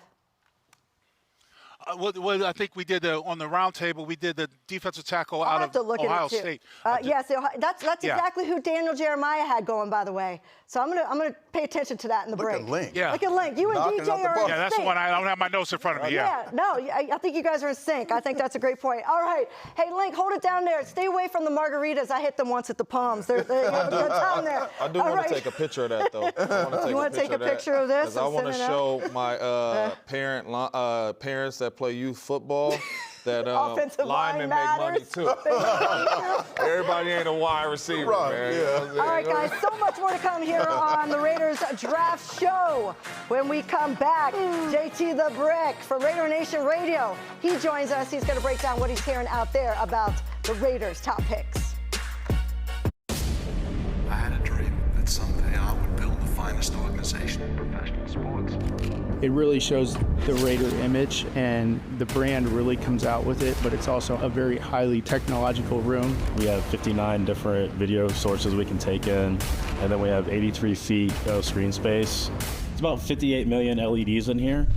Well, I think we did on the roundtable. We did the defensive tackle out of Ohio State. Yes, that's exactly who Daniel Jeremiah had going, by the way. So I'm gonna pay attention to that in the break. Look at Link. Yeah. Look at Link. You and DJ are in sync. That's the one. I don't have my notes in front of me. Yeah. No, I think you guys are in sync. I think that's a great point. All right. Hey, Link, hold it down there. Stay away from the margaritas. I hit them once at the Palms. You have a good time there. I do want to take a picture of that, though. You want to take a picture of this? Because I want to show my parents that play youth football that linemen make money too. Everybody ain't a wide receiver, man. Yeah. All right, guys, so much more to come here on the Raiders Draft Show. When we come back, JT the Brick from Raider Nation Radio. He joins us. He's going to break down what he's hearing out there about the Raiders' top picks. I had a dream that someday I would build the finest organization in professional sports. It really shows the Raider image, and the brand really comes out with it, but it's also a very highly technological room. We have 59 different video sources we can take in, and then we have 83 feet of screen space. It's about 58 million LEDs in here.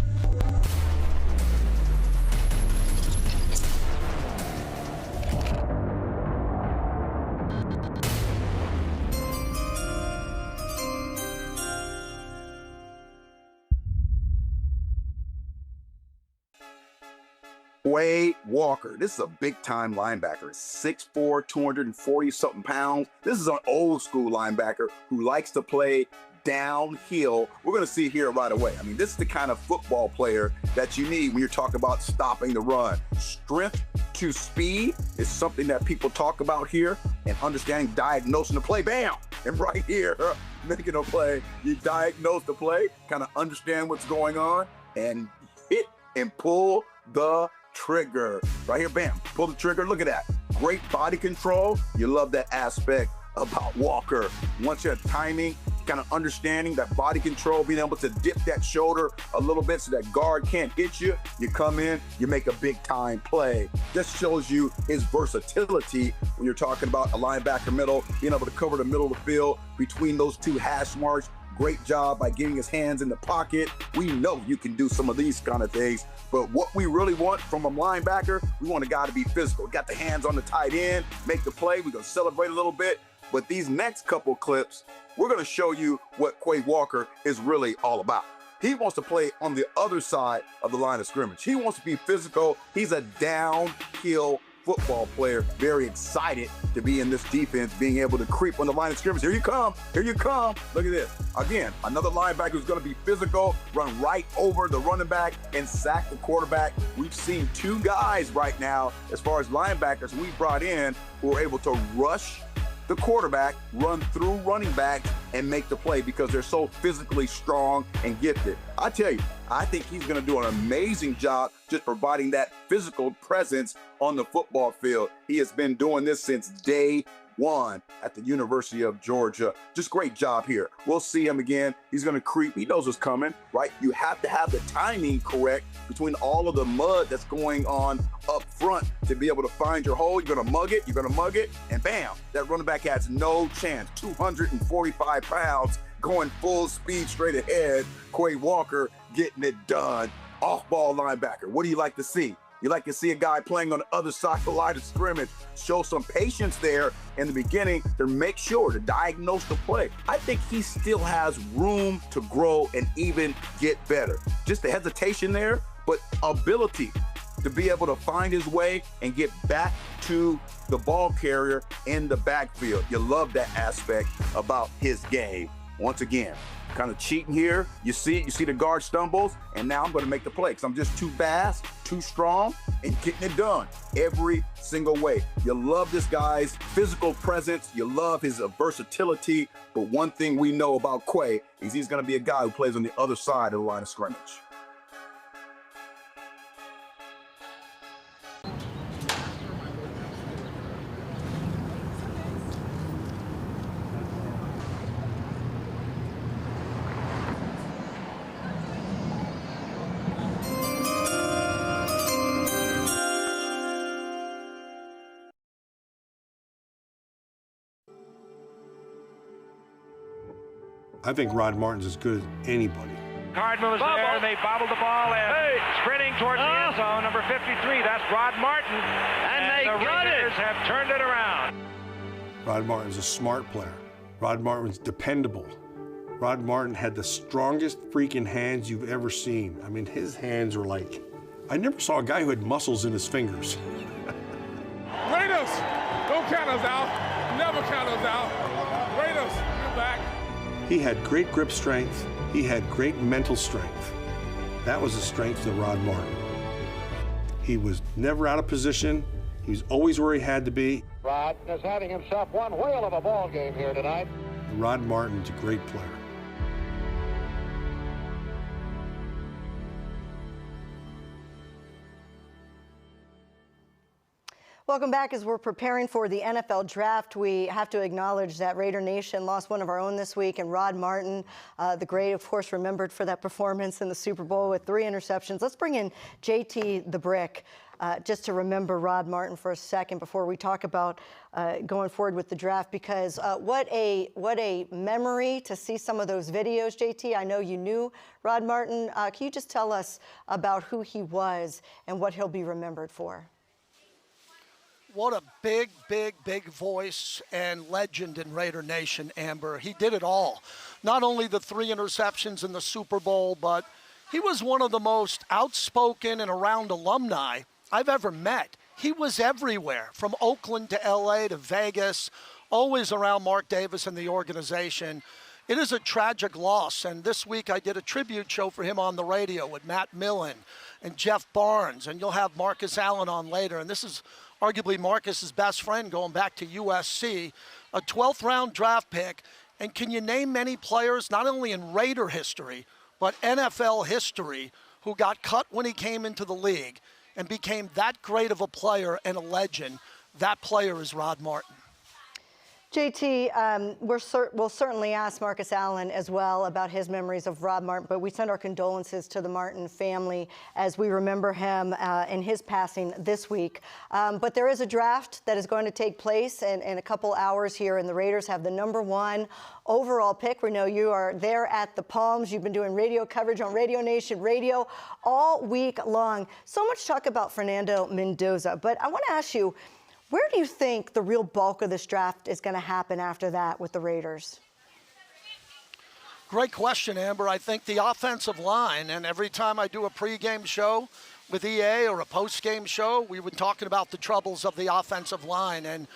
Quay Walker. This is a big-time linebacker. 6'4", 240-something pounds. This is an old-school linebacker who likes to play downhill. We're going to see here right away. I mean, this is the kind of football player that you need when you're talking about stopping the run. Strength to speed is something that people talk about here, and understanding diagnosing the play. Bam! And right here, making a play. You diagnose the play, kind of understand what's going on, and hit and pull the trigger. Right here, bam, pull the trigger. Look at that. Great body control. You love that aspect about Walker. Once you have timing, kind of understanding that body control, being able to dip that shoulder a little bit so that guard can't hit you. You come in, you make a big time play. This shows you his versatility when you're talking about a linebacker middle, being able to cover the middle of the field between those two hash marks. Great job by getting his hands in the pocket. We know you can do some of these kind of things, but what we really want from a linebacker, we want a guy to be physical. Got the hands on the tight end, make the play. We're gonna celebrate a little bit, but these next couple clips, we're gonna show you what Quay Walker is really all about. He wants to play on the other side of the line of scrimmage. He wants to be physical. He's a downhill football player, very excited to be in this defense, being able to creep on the line of scrimmage. Here you come. Here you come. Look at this. Again, another linebacker who's going to be physical, run right over the running back and sack the quarterback. We've seen two guys right now, as far as linebackers we brought in, who are able to rush the quarterback, run through running backs, and make the play because they're so physically strong and gifted. I tell you, I think he's going to do an amazing job just providing that physical presence on the football field. He has been doing this since day one at the University of Georgia. Just great job here. We'll see him again. He's going to creep. He knows what's coming, right? You have to have the timing correct between all of the mud that's going on up front to be able to find your hole. You're going to mug it, and bam, that running back has no chance. 245 pounds going full speed straight ahead. Quay Walker getting it done. Off-ball linebacker. What do you like to see? You like to see a guy playing on the other side of the line of scrimmage, show some patience there in the beginning to make sure to diagnose the play. I think he still has room to grow and even get better. Just the hesitation there, but ability to be able to find his way and get back to the ball carrier in the backfield. You love that aspect about his game. Once again, kind of cheating here. You see the guard stumbles, and now I'm going to make the play because I'm just too fast, too strong, and getting it done every single way. You love this guy's physical presence. You love his versatility. But one thing we know about Quay is he's going to be a guy who plays on the other side of the line of scrimmage. I think Rod Martin's as good as anybody. Cardinals there, they bobbled the ball and sprinting towards the end zone, number 53, that's Rod Martin. And the Raiders have turned it around. Rod Martin's a smart player. Rod Martin's dependable. Rod Martin had the strongest freaking hands you've ever seen. I mean, his hands were like, I never saw a guy who had muscles in his fingers. Raiders, don't count us out. Never count us out. Raiders, you're back. He had great grip strength. He had great mental strength. That was the strength of Rod Martin. He was never out of position. He was always where he had to be. Rod is having himself one whale of a ball game here tonight. Rod Martin's a great player. Welcome back. As we're preparing for the NFL draft, we have to acknowledge that Raider Nation lost one of our own this week, and Rod Martin, the great, of course, remembered for that performance in the Super Bowl with 3 interceptions. Let's bring in JT the Brick just to remember Rod Martin for a second before we talk about going forward with the draft, because what a memory to see some of those videos, JT. I know you knew Rod Martin. Can you just tell us about who he was and what he'll be remembered for? What a big, big, big voice and legend in Raider Nation, Amber. He did it all. Not only the 3 interceptions in the Super Bowl, but he was one of the most outspoken and around alumni I've ever met. He was everywhere, from Oakland to LA to Vegas, always around Mark Davis and the organization. It is a tragic loss, and this week I did a tribute show for him on the radio with Matt Millen and Jeff Barnes, and you'll have Marcus Allen on later, and this is arguably Marcus's best friend going back to USC, a 12th round draft pick. And can you name many players, not only in Raider history, but NFL history, who got cut when he came into the league and became that great of a player and a legend? That player is Rod Martin. JT, we'll certainly ask Marcus Allen as well about his memories of Rod Martin, but we send our condolences to the Martin family as we remember him in his passing this week. But there is a draft that is going to take place in a couple hours here, and the Raiders have the #1 overall pick. We know you are there at the Palms. You've been doing radio coverage on Radio Nation Radio all week long. So much talk about Fernando Mendoza, but I want to ask you, where do you think the real bulk of this draft is going to happen after that with the Raiders? Great question, Amber. I think the offensive line, and every time I do a pregame show, with EA or a post-game show, we were talking about the troubles of the offensive line. And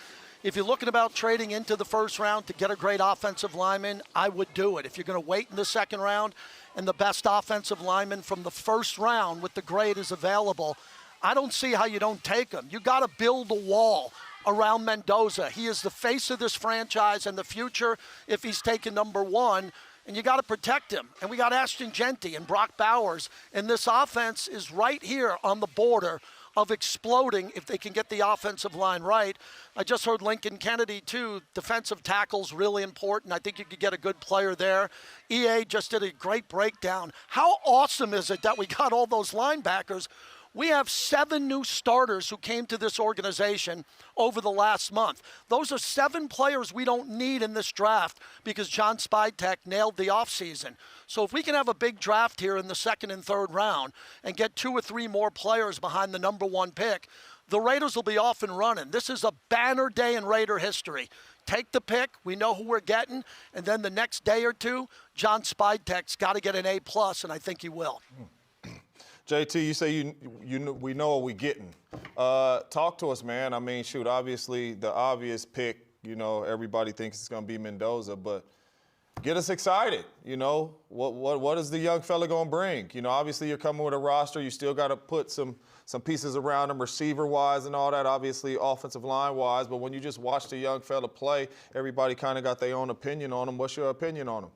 if you're looking about trading into the first round to get a great offensive lineman, I would do it. If you're going to wait in the second round and the best offensive lineman from the first round with the grade is available, I don't see how you don't take him. You got to build a wall around Mendoza. He is the face of this franchise and the future if he's taken number one, and you got to protect him. And we got Ashton Jeanty and Brock Bowers, and this offense is right here on the border of exploding if they can get the offensive line right. I just heard Lincoln Kennedy, too. Defensive tackle's really important. I think you could get a good player there. EA just did a great breakdown. How awesome is it that we got all those linebackers? We have 7 new starters who came to this organization over the last month. Those are 7 players we don't need in this draft because John Spytek nailed the offseason. So if we can have a big draft here in the second and third round and get 2 or 3 more players behind the number 1 pick, the Raiders will be off and running. This is a banner day in Raider history. Take the pick, we know who we're getting, and then the next day or two, John Spytek's got to get an A+, and I think he will. JT, you say we know what we're getting. Talk to us, man. I mean, shoot, obviously the obvious pick, everybody thinks it's going to be Mendoza, but get us excited. What is the young fella going to bring? Obviously you're coming with a roster. You still got to put some pieces around him, receiver-wise and all that, obviously offensive line-wise. But when you just watch the young fella play, everybody kind of got their own opinion on him. What's your opinion on him?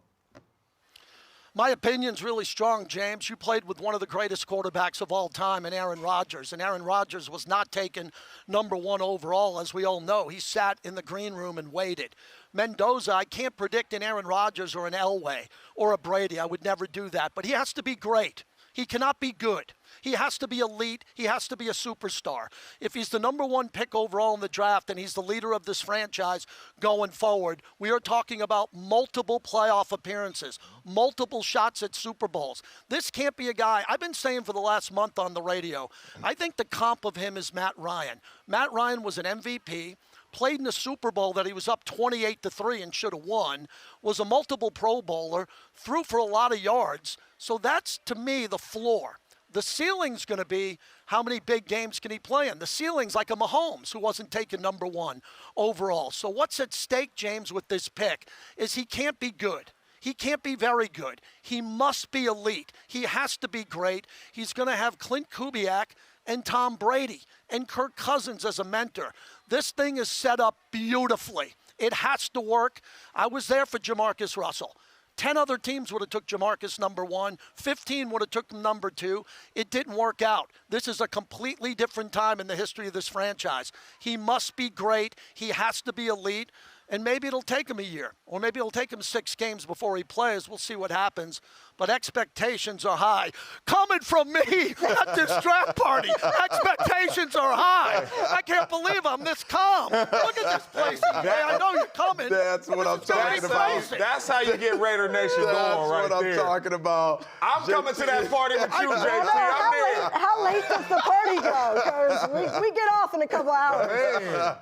My opinion's really strong, James. You played with one of the greatest quarterbacks of all time in Aaron Rodgers, and Aaron Rodgers was not taken number 1 overall, as we all know. He sat in the green room and waited. Mendoza, I can't predict an Aaron Rodgers or an Elway or a Brady. I would never do that, but he has to be great. He cannot be good. He has to be elite. He has to be a superstar. If he's the number 1 pick overall in the draft and he's the leader of this franchise going forward, we are talking about multiple playoff appearances, multiple shots at Super Bowls. This can't be a guy, I've been saying for the last month on the radio, I think the comp of him is Matt Ryan. Matt Ryan was an MVP, played in a Super Bowl that he was up 28-3 and should have won, was a multiple Pro Bowler, threw for a lot of yards. So that's, to me, the floor. The ceiling's going to be how many big games can he play in. The ceiling's like a Mahomes, who wasn't taken number 1 overall. So what's at stake, James, with this pick is he can't be good. He can't be very good. He must be elite. He has to be great. He's going to have Clint Kubiak and Tom Brady and Kirk Cousins as a mentor. This thing is set up beautifully. It has to work. I was there for Jamarcus Russell. 10 other teams would have took Jamarcus number 1. 15 would have took him number 2. It didn't work out. This is a completely different time in the history of this franchise. He must be great. He has to be elite. And maybe it'll take him a year, or maybe it'll take him 6 games before he plays. We'll see what happens. But expectations are high. Coming from me at this draft party, expectations are high. I can't believe I'm this calm. Look at this place. I know you're coming. That's what I'm talking about. That's how you get Raider Nation going right there. That's what I'm talking about. I'm coming to that party with you, JT. I'm there. How late does the party go? Because we get off in a couple hours.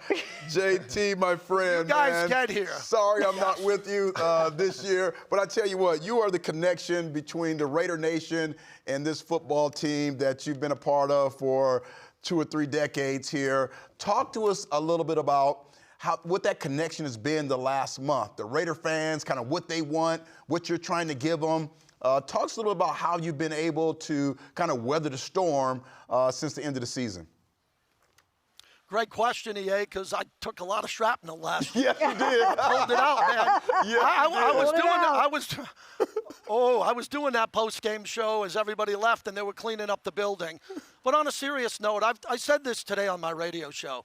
JT, my friend, you guys get here. Sorry I'm not with you this year, but I tell you what, you are the connection between the Raider Nation and this football team that you've been a part of for 2 or 3 decades here. Talk to us a little bit about what that connection has been the last month. The Raider fans, kind of what they want, what you're trying to give them. Talk to us a little bit about how you've been able to kind of weather the storm since the end of the season. Great question, EA, because I took a lot of shrapnel last year. Yes, you did. Pulled it out, man. I was doing that post-game show as everybody left and they were cleaning up the building. But on a serious note, I said this today on my radio show.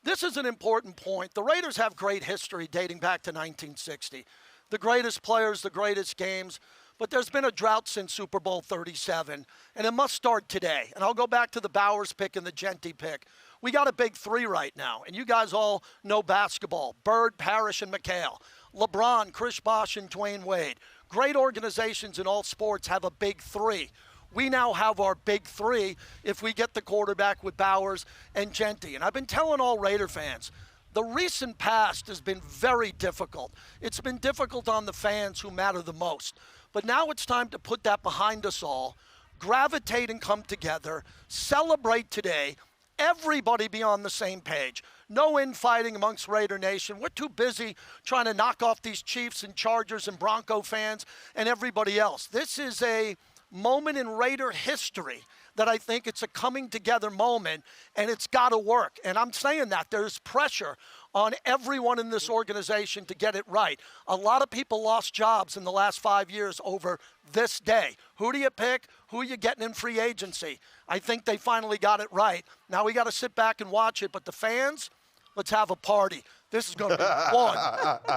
This is an important point. The Raiders have great history dating back to 1960. The greatest players, the greatest games. But there's been a drought since Super Bowl 37, and it must start today. And I'll go back to the Bowers pick and the Jeanty pick. We got a big 3 right now, and you guys all know basketball. Bird, Parrish, and McHale. LeBron, Chris Bosh, and Dwayne Wade. Great organizations in all sports have a big 3. We now have our big 3 if we get the quarterback with Bowers and Jeanty. And I've been telling all Raider fans, the recent past has been very difficult. It's been difficult on the fans who matter the most. But now it's time to put that behind us all, gravitate and come together, celebrate today, everybody be on the same page. No infighting amongst Raider Nation. We're too busy trying to knock off these Chiefs and Chargers and Bronco fans and everybody else. This is a moment in Raider history that I think it's a coming together moment, and it's got to work. And I'm saying that there's pressure on everyone in this organization to get it right. A lot of people lost jobs in the last 5 years over this day. Who do you pick? Who are you getting in free agency? I think they finally got it right. Now we got to sit back and watch it. But the fans, let's have a party. This is going to be one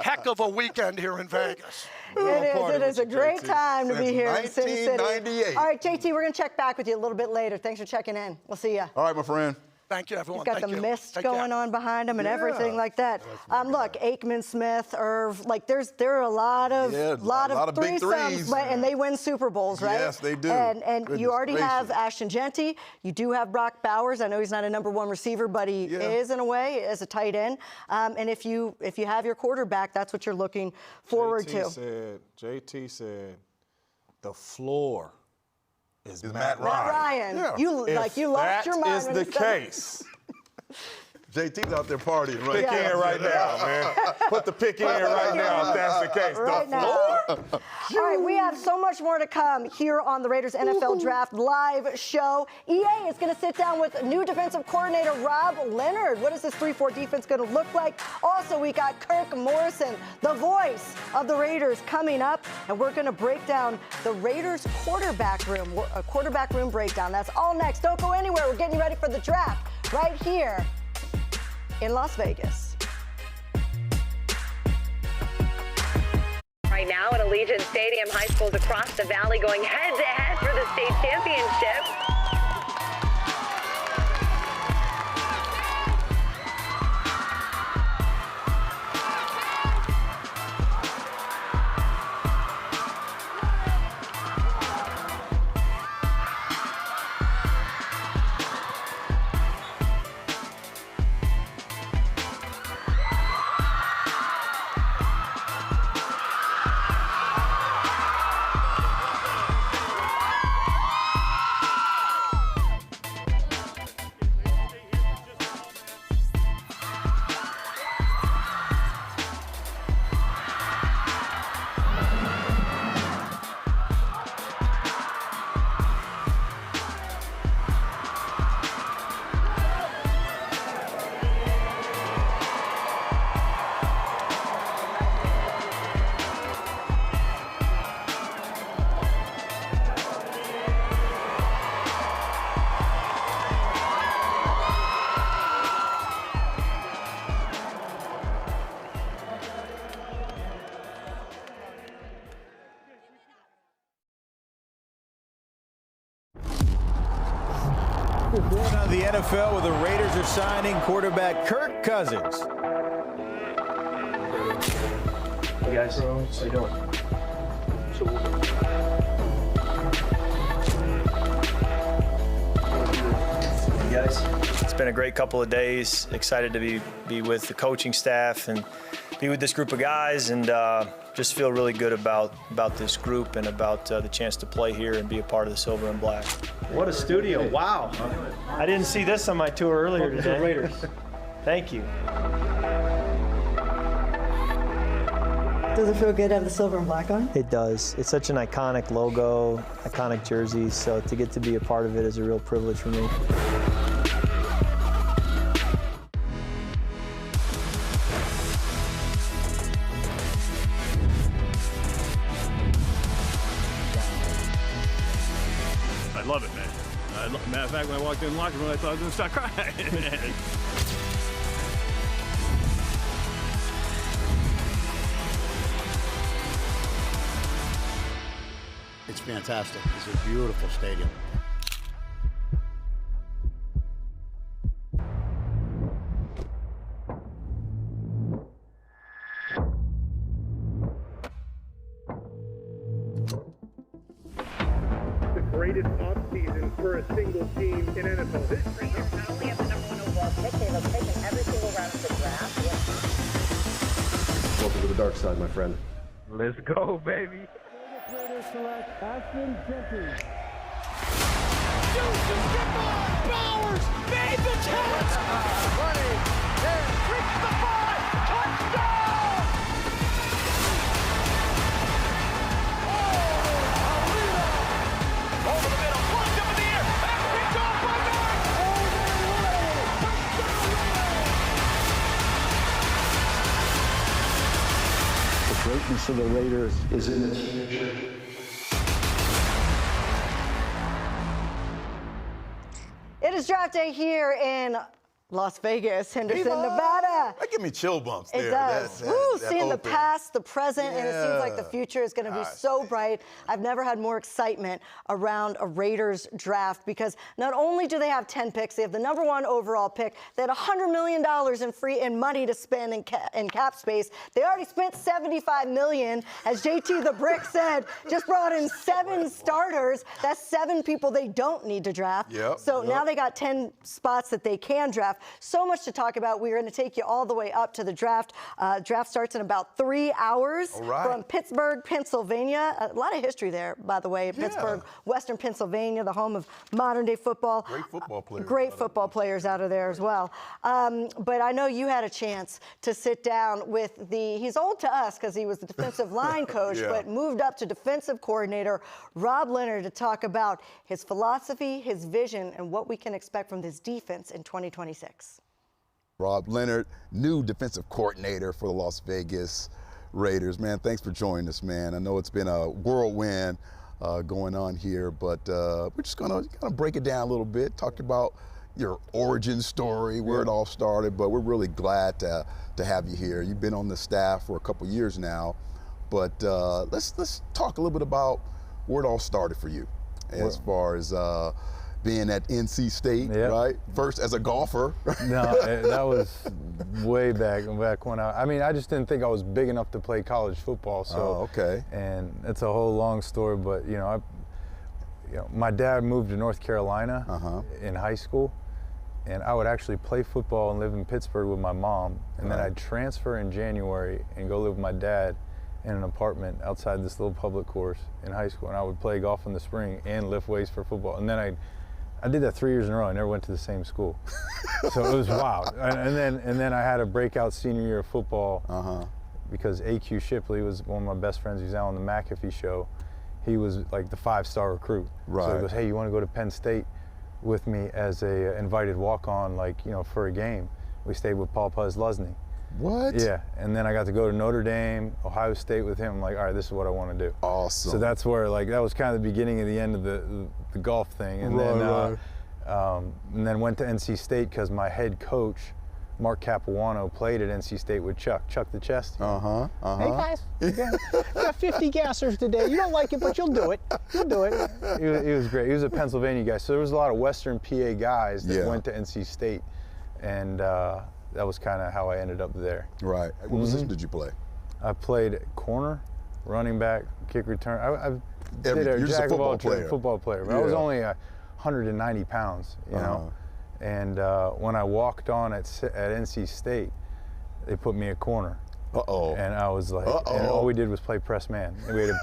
heck of a weekend here in Vegas. It is a great time to be here in Sin City. 1998. All right, JT, we're going to check back with you a little bit later. Thanks for checking in. We'll see you. All right, my friend. Thank you, everyone. He's got the mist going on behind him and everything like that. Look, Aikman, Smith, Irv, like there are a lot of big threes, and they win Super Bowls, right? Yes, they do. And you already have Ashton Genty. You do have Brock Bowers. I know he's not a #1 receiver, but he is in a way as a tight end. And if you have your quarterback, that's what you're looking forward to. JT said, the floor is Matt Ryan. Yeah. You lost your mind. That is the case. JT's out there partying, right? Pick in right now, man. Put the pick in right now if that's the case. Right the floor? All right, we have so much more to come here on the Raiders NFL Draft Live show. EA is going to sit down with new defensive coordinator Rob Leonard. What is this 3-4 defense going to look like? Also, we got Kirk Morrison, the voice of the Raiders, coming up, and we're going to break down the Raiders quarterback room, a quarterback room breakdown. That's all next. Don't go anywhere. We're getting ready for the draft right here in Las Vegas. Right now at Allegiant Stadium, high schools across the valley going head-to-head for the state championship. Going on the NFL where the Raiders are signing quarterback Kirk Cousins. Hey guys, how you doing? Hey guys. It's been a great couple of days. Excited to be with the coaching staff and be with this group of guys, and just feel really good about this group and about the chance to play here and be a part of the Silver and Black. What a studio! Wow. I didn't see this on my tour earlier today. Raiders. Thank you. Does it feel good to have the silver and black on? It does. It's such an iconic logo, iconic jersey, so to get to be a part of it is a real privilege for me. I love it, man. Matter of fact, when I walked in the locker room, I thought I was going to start crying. It's fantastic. It's a beautiful stadium. The greatest offseason for a single team in NFL history. Not only have the #1 overall pick, they have taken every single round of the draft. Welcome to the dark side, my friend. Let's go, baby. Raiders select Ashton Genty. Deuces, get by. Bowers made the catch. Running, there, reached the 5, touchdown! Oh, over the middle, plunged up in the air, and picked off by The greatness of the Raiders is in the teenager. It is draft day here in Las Vegas, Henderson, Nevada. That give me chill bumps It there. does. Seeing the past, the present, and it seems like the Yeah. future is going to be so bright. I've never had more excitement around a Raiders draft because not only do they have 10 picks, they have the #1 overall pick. They had $100 million in money to spend in cap space. They already spent $75 million. As JT the Brick said, just brought in 7 starters. That's 7 people they don't need to draft. So now they got 10 spots that they can draft. So much to talk about. We're going to take you all the way up to the draft. Draft starts in about 3 hours from Pittsburgh, Pennsylvania. A lot of history there, by the way. Pittsburgh, Western Pennsylvania, the home of modern-day football. Great football players. Great football players out of there as well. But I know you had a chance to sit down with he's old to us because he was the defensive line coach, but moved up to defensive coordinator, Rob Leonard, to talk about his philosophy, his vision, and what we can expect from this defense in 2026. Rob Leonard, new defensive coordinator for the Las Vegas Raiders. Man, thanks for joining us, man. I know it's been a whirlwind going on here, but we're just gonna kind of break it down a little bit, talk about your origin story, where it all started, but we're really glad to have you here. You've been on the staff for a couple years now, but let's talk a little bit about where it all started for you as far as being at NC State, right? First as a golfer. No, that was way back when I just didn't think I was big enough to play college football. So, and it's a whole long story, but my dad moved to North Carolina in high school, and I would actually play football and live in Pittsburgh with my mom, and then I'd transfer in January and go live with my dad in an apartment outside this little public course in high school, and I would play golf in the spring and lift weights for football, and then I did that 3 years in a row. I never went to the same school, so it was wild. And then I had a breakout senior year of football because A.Q. Shipley was one of my best friends. He was out on the McAfee show. He was like the 5-star recruit. So he goes, "Hey, you want to go to Penn State with me as a invited walk-on, for a game?" We stayed with Paul Puzlesny. What? Yeah, and then I got to go to Notre Dame, Ohio State with him. I'm like, all right, this is what I want to do. Awesome. So that's where, that was kind of the beginning of the end of the golf thing. And then went to NC State because my head coach, Mark Capuano, played at NC State with Chuck the Chest. Hey guys, you got 50 gassers today. You don't like it, but you'll do it. You'll do it. He was great. He was a Pennsylvania guy. So there was a lot of Western PA guys that went to NC State. And that was kind of how I ended up there. Right. What position did you play? I played corner, running back, kick return. You're just a football player. Football player. But I was only 190 pounds, you know. And when I walked on at NC State, they put me at corner. And I was like, and all we did was play press man. And we had a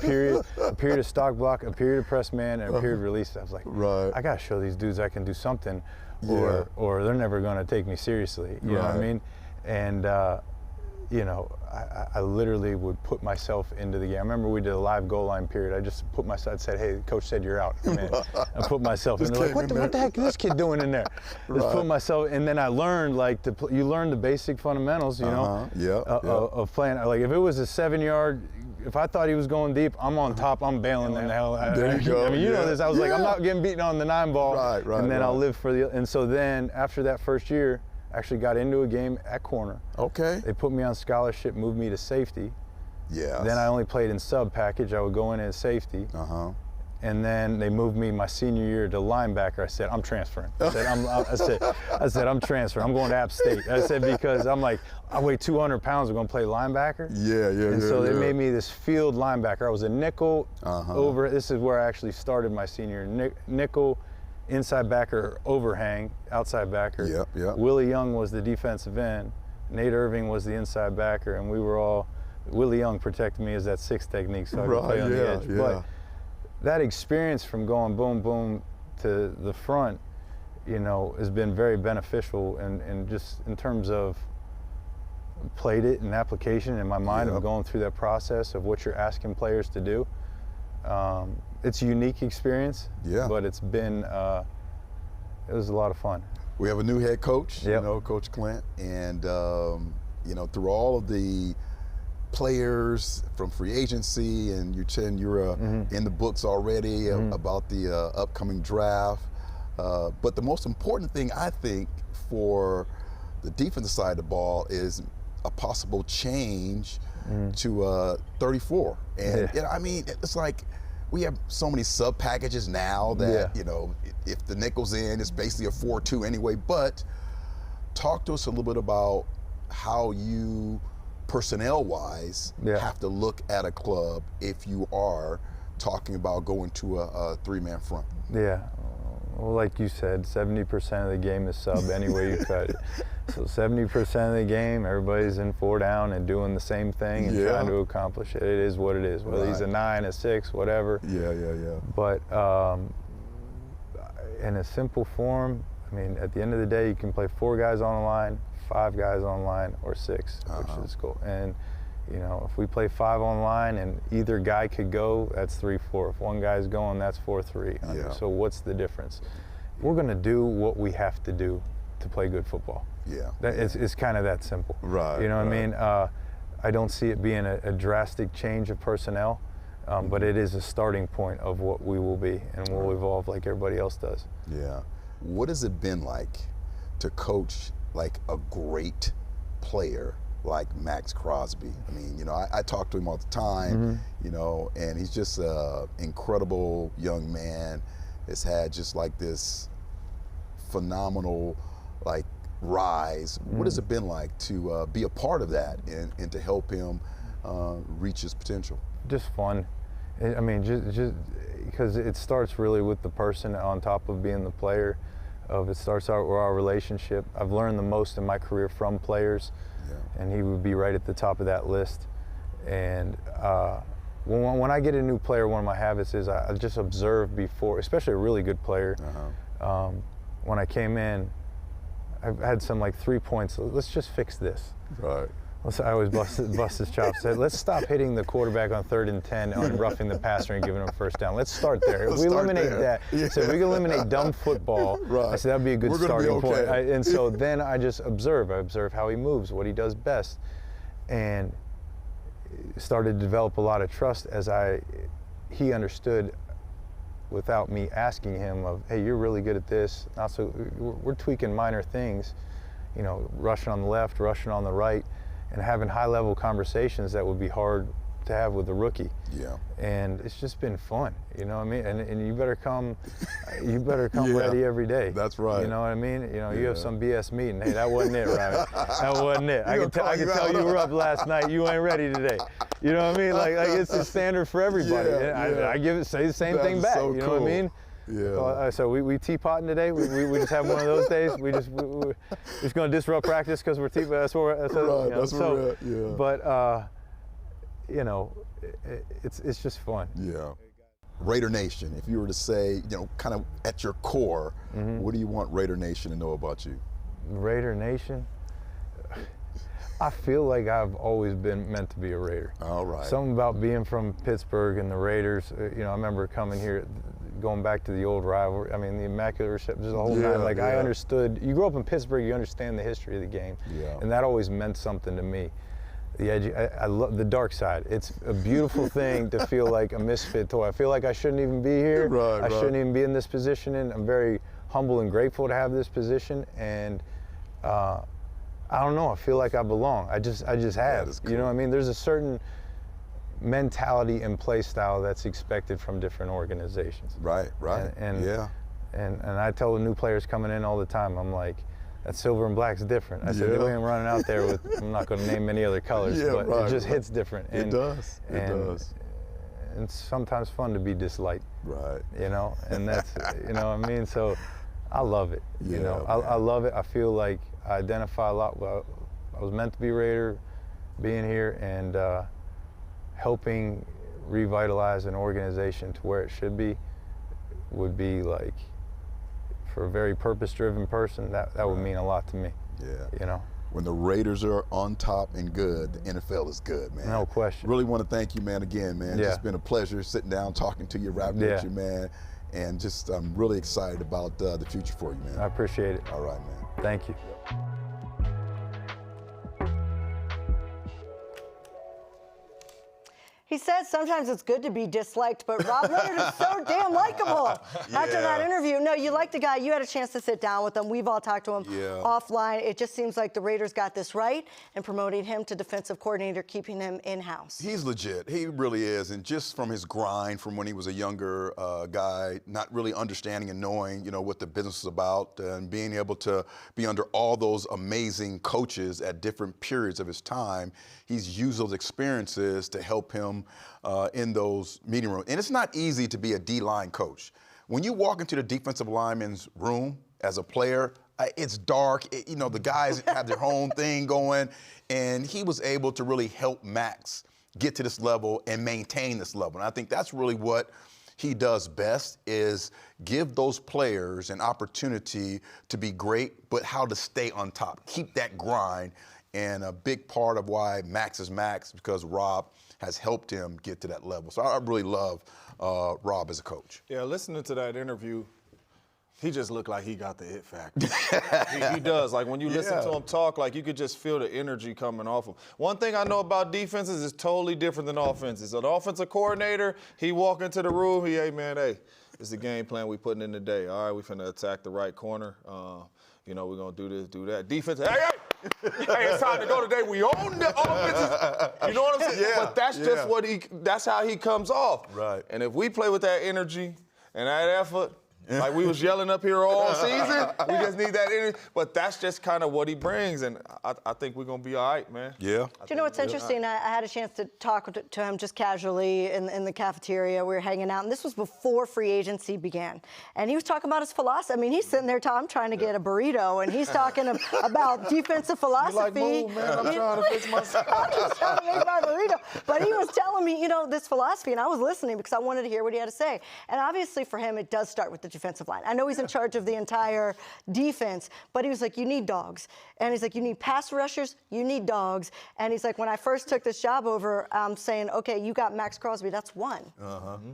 period of stock block, a period of press man, and a period of release. I was like, I got to show these dudes I can do something, or they're never going to take me seriously. You know what I mean? And I literally would put myself into the game. I remember we did a live goal line period. I just put myself, said, "Hey, coach said you're out." Come in. I put myself in. They're like, what the heck is this kid doing in there? Just put myself, and then I learned you learn the basic fundamentals, of playing. Like if it was a 7-yard, if I thought he was going deep, I'm on top, I'm bailing in the hell. There you go. I mean, you know this. I was like, I'm not getting beaten on the 9 ball. And then I'll live for the. And so then after that first year, actually got into a game at corner. They put me on scholarship, moved me to safety. Then I only played in sub package. I would go in as safety. And then they moved me my senior year to linebacker. I said, I'm transferring. I said, I'm transferring. I'm going to App State. I said, because I'm like, I weigh 200 pounds. I'm going to play linebacker. And so they made me this field linebacker. I was a nickel over. This is where I actually started my senior year. Nickel, inside backer, overhang, outside backer. Willie Young was the defensive end. Nate Irving was the inside backer, and we were all, Willie Young protected me as that 6 technique, so I could play on the edge. But that experience from going boom, boom to the front, you know, has been very beneficial, and just in terms of played it in application in my mind of going through that process of what you're asking players to do. It's a unique experience, but it's been, it was a lot of fun. We have a new head coach, Yep. you know, Coach Clint, and you know, through all of the players from free agency, and you're in the books already about the upcoming draft. But the most important thing, I think, for the defensive side of the ball is a possible change to 34. And you know, I mean, it's like we have so many sub packages now that you know, if the nickel's in, it's basically a 4-2 anyway. But talk to us a little bit about how you, personnel-wise, have to look at a club if you are talking about going to a three-man front. Yeah. Well, like you said, 70% of the game is sub any way you cut it. So 70% of the game, everybody's in 4 down and doing the same thing and trying to accomplish it. It is what it is, whether he's a 9, a 6, whatever. But in a simple form, I mean, at the end of the day, you can play 4 guys on the line, 5 guys on the line, or 6, which is cool. And you know, if we play 5 on line and either guy could go, that's 3-4. If one guy's going, that's 4-3. So what's the difference? We're going to do what we have to do to play good football. It's kind of that simple. You know what I mean? I don't see it being a drastic change of personnel, but it is a starting point of what we will be, and we'll evolve like everybody else does. What has it been like to coach like a great player like Max Crosby? I mean, you know, I talk to him all the time, you know, and he's just an incredible young man. Has had just like this phenomenal, like, rise. What has it been like to be a part of that and to help him reach his potential? Just fun. I mean, just because it starts really with the person on top of being the player. It starts out with our relationship. I've learned the most in my career from players, and he would be right at the top of that list. And when I get a new player, one of my habits is I just observe before, especially a really good player. When I came in, I've had some like 3 points. Let's just fix this. I always bust his chops. Said, let's stop hitting the quarterback on 3rd and 10 on roughing the passer and giving him a first down. Let's start there. If we eliminate that, so if we can eliminate dumb football, I said that'd be a good starting point. And so then I just observe. I observe how he moves, what he does best, and started to develop a lot of trust as he understood without me asking him of, hey, you're really good at this. Also, we're tweaking minor things, you know, rushing on the left, rushing on the right, and having high-level conversations that would be hard to have with a rookie. And it's just been fun, you know what I mean? And you better come, ready every day. That's right. You know what I mean? You know, you have some BS meeting. Hey, that wasn't it, Ryan. That wasn't it. I can tell you were up last night. You ain't ready today. You know what I mean? Like it's the standard for everybody. I say the same thing back. You know what I mean? So we teapotting today. We just have one of those days. We're just going to disrupt practice because we're teapotting. That's what we're. But you know, it's just fun. Raider Nation, if you were to say, you know, kind of at your core, what do you want Raider Nation to know about you? Raider Nation? I feel like I've always been meant to be a Raider. Something about being from Pittsburgh and the Raiders. You know, I remember coming here, going back to the old rivalry. I mean, the Immaculate Reception, just the whole time. Like I understood. You grow up in Pittsburgh, you understand the history of the game, and that always meant something to me. I love the dark side. It's a beautiful thing to feel like a misfit toy. I feel like I shouldn't even be here. I shouldn't even be in this position. And I'm very humble and grateful to have this position. And I don't know. I feel like I belong. I just have. Cool. You know what I mean? There's a certain mentality and play style that's expected from different organizations. And I tell the new players coming in all the time, I'm like, that silver and black's different. I said, they ain't running out there with, I'm not going to name any other colors, but it just hits different. And, it does. And it's sometimes fun to be disliked. You know, and that's, you know what I mean? So I love it. You know, I love it. I feel like I identify a lot. Well, I was meant to be a Raider, being here and helping revitalize an organization to where it should be would be like for a very purpose-driven person, that would mean a lot to me. Yeah. You know. When the Raiders are on top and good, the NFL is good, man. No question. Really want to thank you, man, again, man. Yeah. It's just been a pleasure sitting down, talking to you, rapping with you, man. And just, I'm really excited about the future for you, man. I appreciate it. All right, man. Thank you. He says sometimes it's good to be disliked, but Rob Leonard is so damn likable. After that interview, no, you like the guy. You had a chance to sit down with him. We've all talked to him offline. It just seems like the Raiders got this right and promoting him to defensive coordinator, keeping him in-house. He's legit. He really is. And just from his grind from when he was a younger guy, not really understanding and knowing, you know, what the business is about and being able to be under all those amazing coaches at different periods of his time, he's used those experiences to help him in those meeting rooms. And it's not easy to be a D-line coach. When you walk into the defensive lineman's room as a player, it's dark. You know, the guys have their own thing going. And he was able to really help Max get to this level and maintain this level. And I think that's really what he does best, is give those players an opportunity to be great, but how to stay on top, keep that grind. And a big part of why Max is Max, because Rob has helped him get to that level. So I really love Rob as a coach. Yeah, listening to that interview, he just looked like he got the it factor. he does. Like, when you listen to him talk, like, you could just feel the energy coming off him. One thing I know about defenses is totally different than offenses. An offensive coordinator, he walk into the room, hey, man, hey, this is the game plan we putting in today. All right, we finna attack the right corner. You know, we're going to do this, do that. Defense, hey, it's time to go today. We own the offenses. You know what I'm saying? Yeah, but that's just that's how he comes off. Right. And if we play with that energy and that effort, like we was yelling up here all season, we just need that energy. But that's just kind of what he brings, and I think we're going to be all right, man. Yeah. Do you know what's interesting? I had a chance to talk to him just casually in the cafeteria. We were hanging out, and this was before free agency began. And he was talking about his philosophy. I mean, he's sitting there, I'm trying to get a burrito, and he's talking about defensive philosophy. You like move, man. I'm trying to fix myself. I'm just trying to make my burrito. But he was telling me, you know, this philosophy, and I was listening because I wanted to hear what he had to say. And obviously for him, it does start with the defensive line. I know he's in charge of the entire defense, but he was like, you need dogs. And he's like, you need pass rushers, you need dogs. And he's like, when I first took this job over, I'm saying, okay, you got Max Crosby, that's one.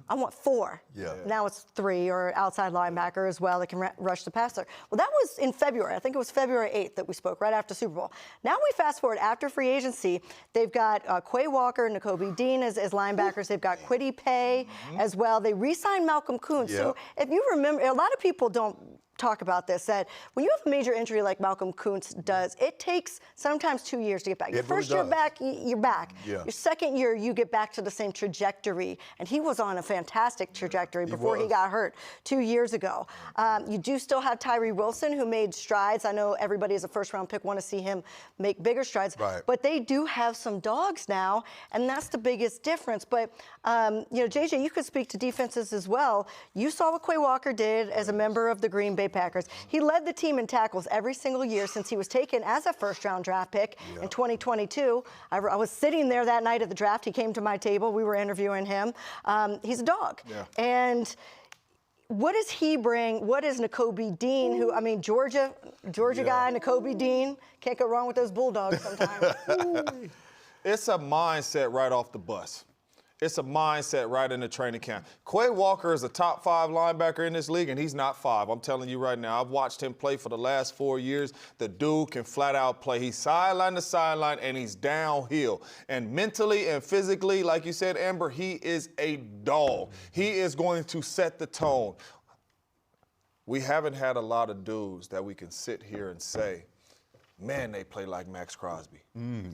I want 4. Yeah. Now it's 3, or outside linebacker as well that can rush the passer. Well, that was in February. I think it was February 8th that we spoke, right after Super Bowl. Now we fast forward after free agency. They've got Quay Walker, Nakobe Dean as linebackers. They've got Kwity Paye as well. They re-signed Malcolm Kuntz. So if you remember, a lot of people don't talk about this, that when you have a major injury like Malcolm Kuntz does, it takes sometimes 2 years to get back. Your first year back, you're back. Yeah. Your second year, you get back to the same trajectory. And he was on a fantastic trajectory before he got hurt 2 years ago. You do still have Tyree Wilson, who made strides. I know everybody as a first-round pick want to see him make bigger strides. Right. But they do have some dogs now, and that's the biggest difference. But, you know, JJ, you could speak to defenses as well. You saw what Quay Walker did as a member of the Green Bay Packers. He led the team in tackles every single year since he was taken as a first-round draft pick in 2022. I was sitting there that night of the draft. He came to my table. We were interviewing him. He's a dog. And what does he bring? What is Nakobe Dean, who, I mean, Georgia guy, Nakobe Dean. Can't go wrong with those Bulldogs sometimes. It's a mindset right off the bus. It's a mindset right in the training camp. Quay Walker is a top 5 linebacker in this league, and he's not 5. I'm telling you right now. I've watched him play for the last 4 years. The dude can flat out play. He's sideline to sideline, and he's downhill. And mentally and physically, like you said, Amber, he is a dog. He is going to set the tone. We haven't had a lot of dudes that we can sit here and say, man, they play like Max Crosby.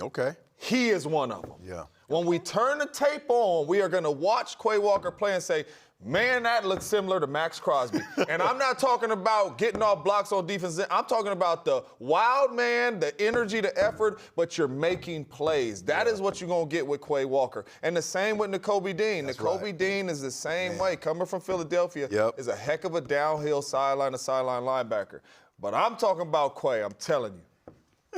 Okay. He is one of them. Yeah. When we turn the tape on, we are going to watch Quay Walker play and say, man, that looks similar to Max Crosby. And I'm not talking about getting off blocks on defense. I'm talking about the wild man, the energy, the effort, but you're making plays. That is what you're going to get with Quay Walker. And the same with Nakobe Dean. Nakobe Dean is the same way. Coming from Philadelphia is a heck of a downhill sideline to sideline linebacker. But I'm talking about Quay, I'm telling you.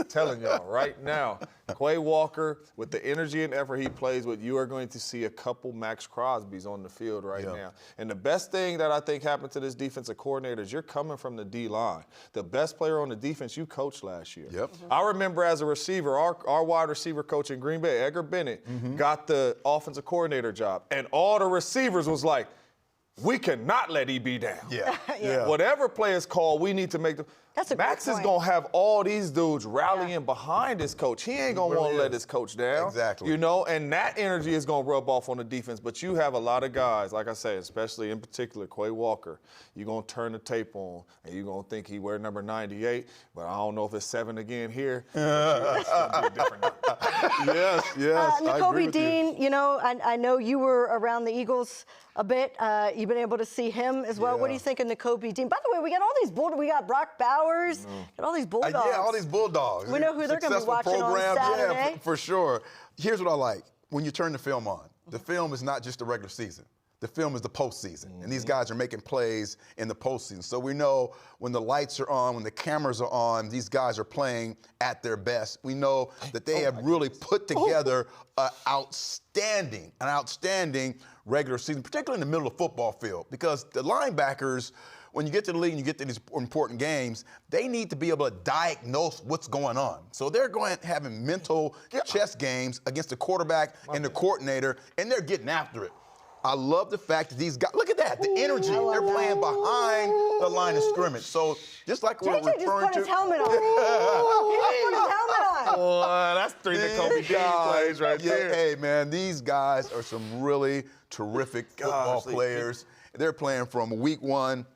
telling y'all right now, Quay Walker, with the energy and effort he plays with, you are going to see a couple Max Crosbys on the field right now. And the best thing that I think happened to this defensive coordinator is you're coming from the D-line. The best player on the defense you coached last year. I remember as a receiver, our wide receiver coach in Green Bay, Edgar Bennett, got the offensive coordinator job. And all the receivers was like, we cannot let EB down. Whatever play is called, we need to make the. Max is going to have all these dudes rallying behind his coach. He ain't going to want to let his coach down. You know, and that energy is going to rub off on the defense. But you have a lot of guys, like I say, especially in particular, Quay Walker. You're going to turn the tape on, and you're going to think he wear number 98, but I don't know if it's 7 again here. It's going to be a different number. Nakobe Dean, you know, I know you were around the Eagles a bit. You've been able to see him as well. What do you think of Nakobe Dean? By the way, we got all these Bulldogs. We got Brock Bowers. Got all these Bulldogs. All these Bulldogs. We know who they're going to be watching on Saturday. Yeah, for sure. Here's what I like. When you turn the film on, the film is not just the regular season. The film is the postseason. And these guys are making plays in the postseason. So we know when the lights are on, when the cameras are on, these guys are playing at their best. We know that they have really put together an outstanding regular season, particularly in the middle of the football field, because the linebackers, when you get to the league and you get to these important games, they need to be able to diagnose what's going on. So they're having mental chess games against the quarterback and the coordinator, and they're getting after it. I love the fact that these guys, look at that, the energy. They're playing behind the line of scrimmage. So just like we're referring to. JJ just put his helmet on. He just put his helmet on. Well, that's 3 Nakobe Dean plays right there. Hey, man, these guys are some really terrific football players. They're playing from week 1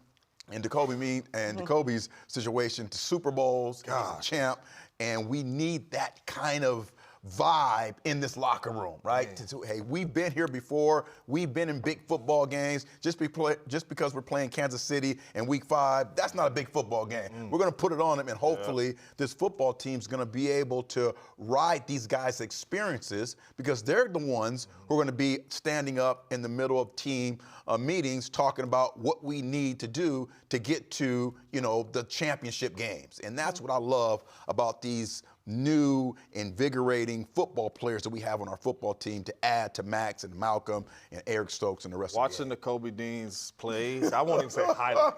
in Jacoby's situation to Super Bowls, champ, and we need that kind of vibe in this locker room, right? Hey, we've been here before. We've been in big football games. Just because we're playing Kansas City in week 5, that's not a big football game. We're going to put it on them, and hopefully this football team's going to be able to ride these guys' experiences, because they're the ones who are going to be standing up in the middle of team meetings talking about what we need to do to get to, you know, the championship games. And that's what I love about these new, invigorating football players that we have on our football team to add to Max and Malcolm and Eric Stokes and the rest of the Watching Nakobe Dean's plays, I won't even say highlights.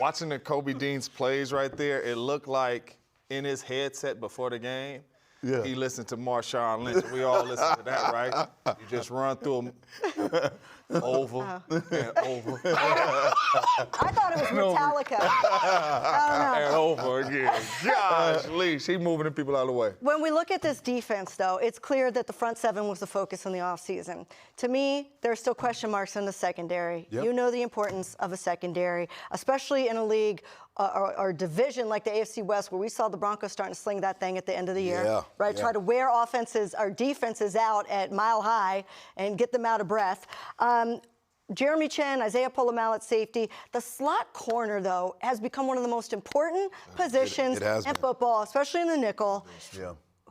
Watching Nakobe Dean's plays right there, it looked like in his headset before the game, he listened to Marshawn Lynch. We all listen to that, right? You just run through them over and over. I thought it was Metallica. And over again. Gosh, Lee, she's moving the people out of the way. When we look at this defense, though, it's clear that the front 7 was the focus in the offseason. To me, there are still question marks in the secondary. You know the importance of a secondary, especially in a league or division like the AFC West, where we saw the Broncos starting to sling that thing at the end of the year, right? Try to wear defenses out at mile high and get them out of breath. Jeremy Chin, Isaiah Pola-Mal at safety. The slot corner, though, has become one of the most important positions in football, especially in the nickel.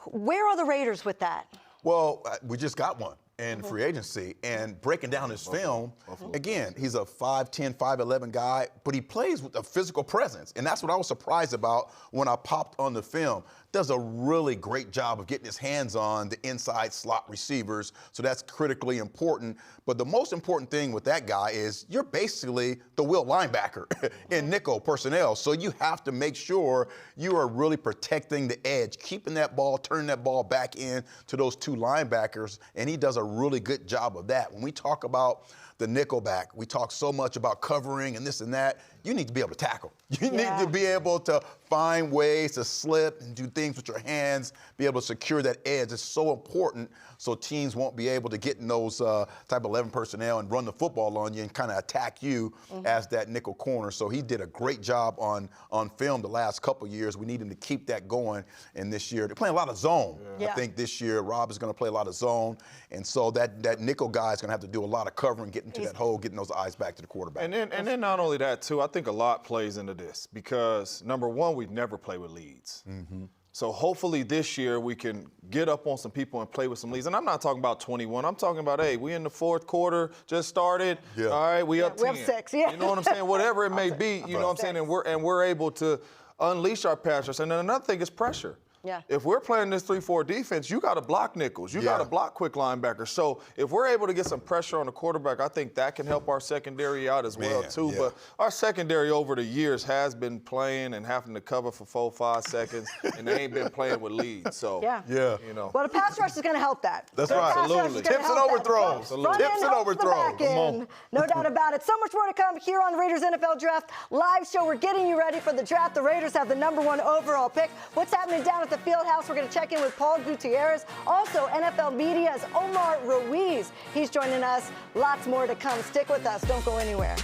Where are the Raiders with that? Well, we just got one in free agency, and breaking down his film, again, he's a 5'10", 5'11" guy, but he plays with a physical presence, and that's what I was surprised about when I popped on the film. Does a really great job of getting his hands on the inside slot receivers, so that's critically important. But the most important thing with that guy is you're basically the will linebacker in nickel personnel, so you have to make sure you are really protecting the edge, keeping that ball, turning that ball back in to those 2 linebackers, and he does a really good job of that. When we talk about the nickelback, we talk so much about covering and this and that. You need to be able to tackle. You need to be able to find ways to slip and do things with your hands, be able to secure that edge. It's so important so teams won't be able to get in those type of 11 personnel and run the football on you and kind of attack you as that nickel corner. So he did a great job on film the last couple years. We need him to keep that going in this year. They're playing a lot of zone. I think this year Rob is going to play a lot of zone. And so that nickel guy is going to have to do a lot lot of covering, getting to that hole, getting those eyes back to the quarterback. And then not only that, too, I think a lot plays into this because, number one, we never play with leads. Mm-hmm. So hopefully this year we can get up on some people and play with some leads. And I'm not talking about 21. I'm talking about, hey, we in the fourth quarter, just started. Yeah. All right, we up 10. We have 6, yeah. You know what I'm saying? Whatever it may be, you know what I'm saying? And we're able to unleash our pass rush. And then another thing is pressure. Yeah. If we're playing this 3-4 defense, you got to block nickels. You got to block quick linebackers. So if we're able to get some pressure on the quarterback, I think that can help our secondary out as well, too. But our secondary over the years has been playing and having to cover for 4-5 seconds, and they ain't been playing with leads. So, you know. Well, the pass rush is going to help that. That's right. Absolutely. Tips and overthrows. Tips and overthrows. Come on. No doubt about it. So much more to come here on the Raiders NFL Draft Live Show. We're getting you ready for the draft. The Raiders have the #1 overall pick. What's happening down at the field house? We're going to check in with Paul Gutierrez. Also, NFL Media's Omar Ruiz. He's joining us. Lots more to come. Stick with us. Don't go anywhere.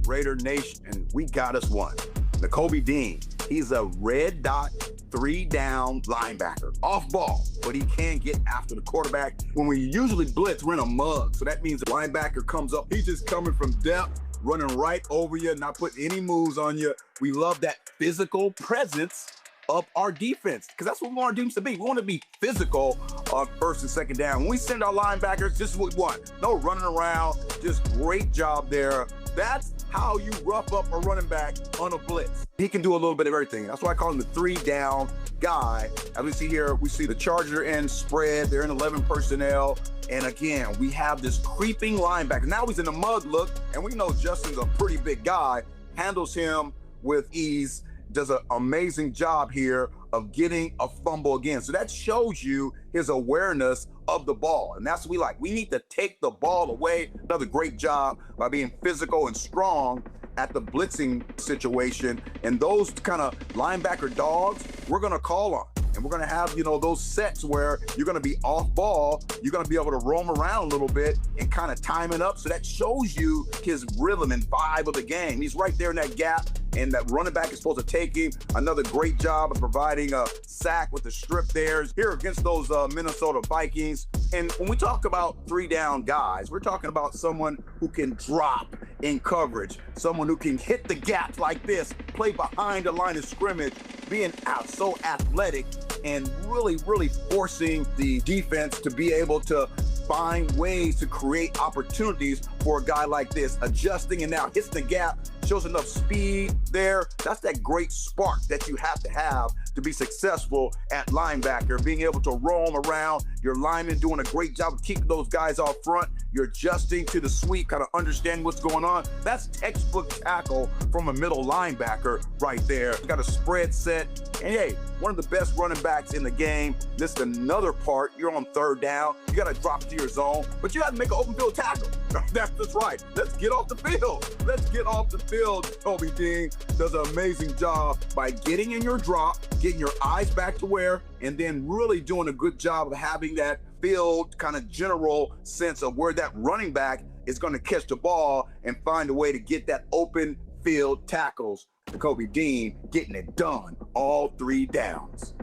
Raider Nation, and we got us one. Nakobe Dean, he's a red dot, 3-down linebacker. Off ball, but he can get after the quarterback. When we usually blitz, we're in a mug. So that means the linebacker comes up. He's just coming from depth, running right over you, not putting any moves on you. We love that physical presence of our defense, because that's what we want our teams to be. We want to be physical on first and second down. When we send our linebackers, this is what we want. No running around, just great job there. That's how you rough up a running back on a blitz. He can do a little bit of everything. That's why I call him the 3-down guy. As we see here, we see the Charger end spread. They're in 11 personnel. And again, we have this creeping linebacker. Now he's in a mud look, and we know Justin's a pretty big guy, handles him with ease, does an amazing job here of getting a fumble again. So that shows you his awareness of the ball. And that's what we like. We need to take the ball away. Another great job by being physical and strong at the blitzing situation. And those kind of linebacker dogs, we're going to call on. And we're going to have, you know, those sets where you're going to be off ball. You're going to be able to roam around a little bit and kind of time it up. So that shows you his rhythm and vibe of the game. He's right there in that gap, and that running back is supposed to take him. Another great job of providing a sack with the strip there here against those Minnesota Vikings. And when we talk about 3-down guys, we're talking about someone who can drop in coverage, someone who can hit the gaps like this, play behind the line of scrimmage, being out so athletic and really, really forcing the defense to be able to find ways to create opportunities for a guy like this, adjusting and now hits the gap, shows enough speed there. That's that great spark that you have to be successful at linebacker, being able to roam around, your lineman doing a great job of keeping those guys off front, you're adjusting to the sweep, kind of understanding what's going on. That's textbook tackle from a middle linebacker right there. Got a spread set, and hey, one of the best running backs in the game. This is another part. You're on 3rd down. You got to drop to your zone, but you got to make an open field tackle. That's right. Let's get off the field. Let's get off the field. Toby Dean does an amazing job by getting in your drop, getting your eyes back to where, and then really doing a good job of having that field kind of general sense of where that running back is going to catch the ball and find a way to get that open field tackles. Nakobe Dean getting it done, all 3 downs.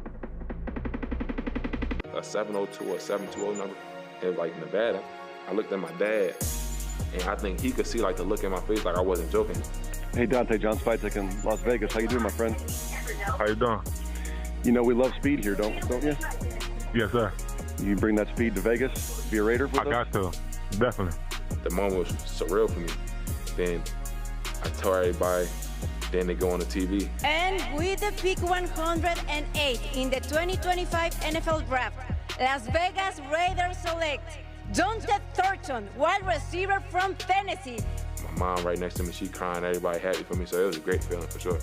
A 702 or 720 number in like Nevada. I looked at my dad, and I think he could see like the look in my face, like I wasn't joking. Hey Dante, John Spytek in Las Vegas. How you doing, my friend? How you doing? You know we love speed here, don't you? Yes, sir. You bring that speed to Vegas? Be a Raider for us? I got to, definitely. The moment was surreal for me. Then I told everybody, then they go on the TV. And with the pick 108 in the 2025 NFL Draft, Las Vegas Raiders select Dante Thornton, wide receiver from Tennessee. My mom right next to me, she crying, everybody happy for me, so it was a great feeling for sure.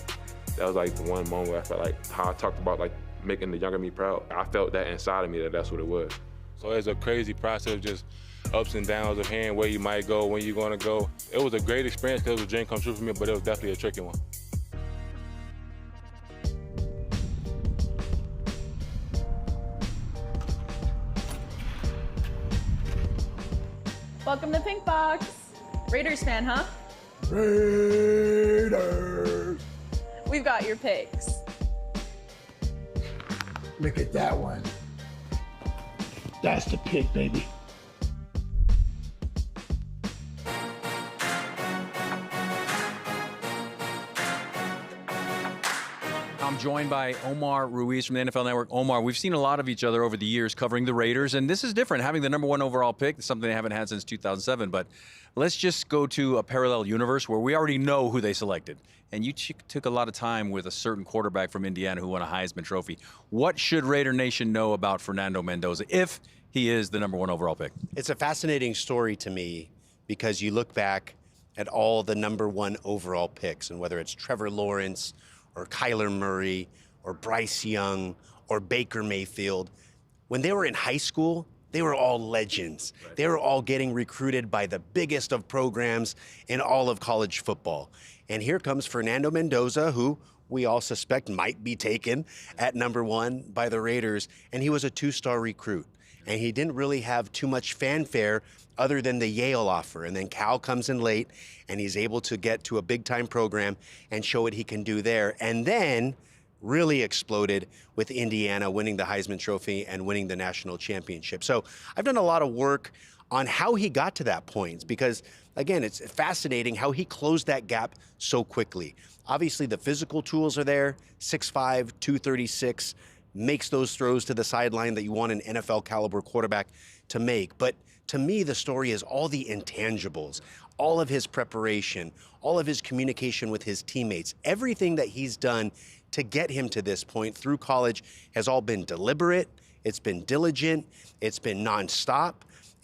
That was like the one moment where I felt like how I talked about like making the younger me proud. I felt that inside of me that's what it was. So it's a crazy process, just ups and downs of hearing where you might go, when you're gonna go. It was a great experience because it was a dream come true for me, but it was definitely a tricky one. Welcome to Pink Box. Raiders fan, huh? Raiders. We've got your picks. Look at that one. That's the pick, baby. I'm joined by Omar Ruiz from the NFL Network. Omar, we've seen a lot of each other over the years covering the Raiders, and this is different, having the #1 overall pick. It's something they haven't had since 2007, but let's just go to a parallel universe where we already know who they selected. And you took a lot of time with a certain quarterback from Indiana who won a Heisman Trophy. What should Raider Nation know about Fernando Mendoza if he is the #1 overall pick? It's a fascinating story to me because you look back at all the #1 overall picks, and whether it's Trevor Lawrence or Kyler Murray or Bryce Young or Baker Mayfield, when they were in high school, they were all legends. Right. They were all getting recruited by the biggest of programs in all of college football. And here comes Fernando Mendoza, who we all suspect might be taken at #1 by the Raiders, and he was a 2-star recruit. And he didn't really have too much fanfare other than the Yale offer. And then Cal comes in late, and he's able to get to a big-time program and show what he can do there. And then really exploded with Indiana winning the Heisman Trophy and winning the national championship. So I've done a lot of work on how he got to that point because, again, it's fascinating how he closed that gap so quickly. Obviously, the physical tools are there, 6'5", 236, makes those throws to the sideline that you want an NFL caliber quarterback to make. But to me, the story is all the intangibles, all of his preparation, all of his communication with his teammates, everything that he's done to get him to this point through college has all been deliberate, it's been diligent, it's been nonstop.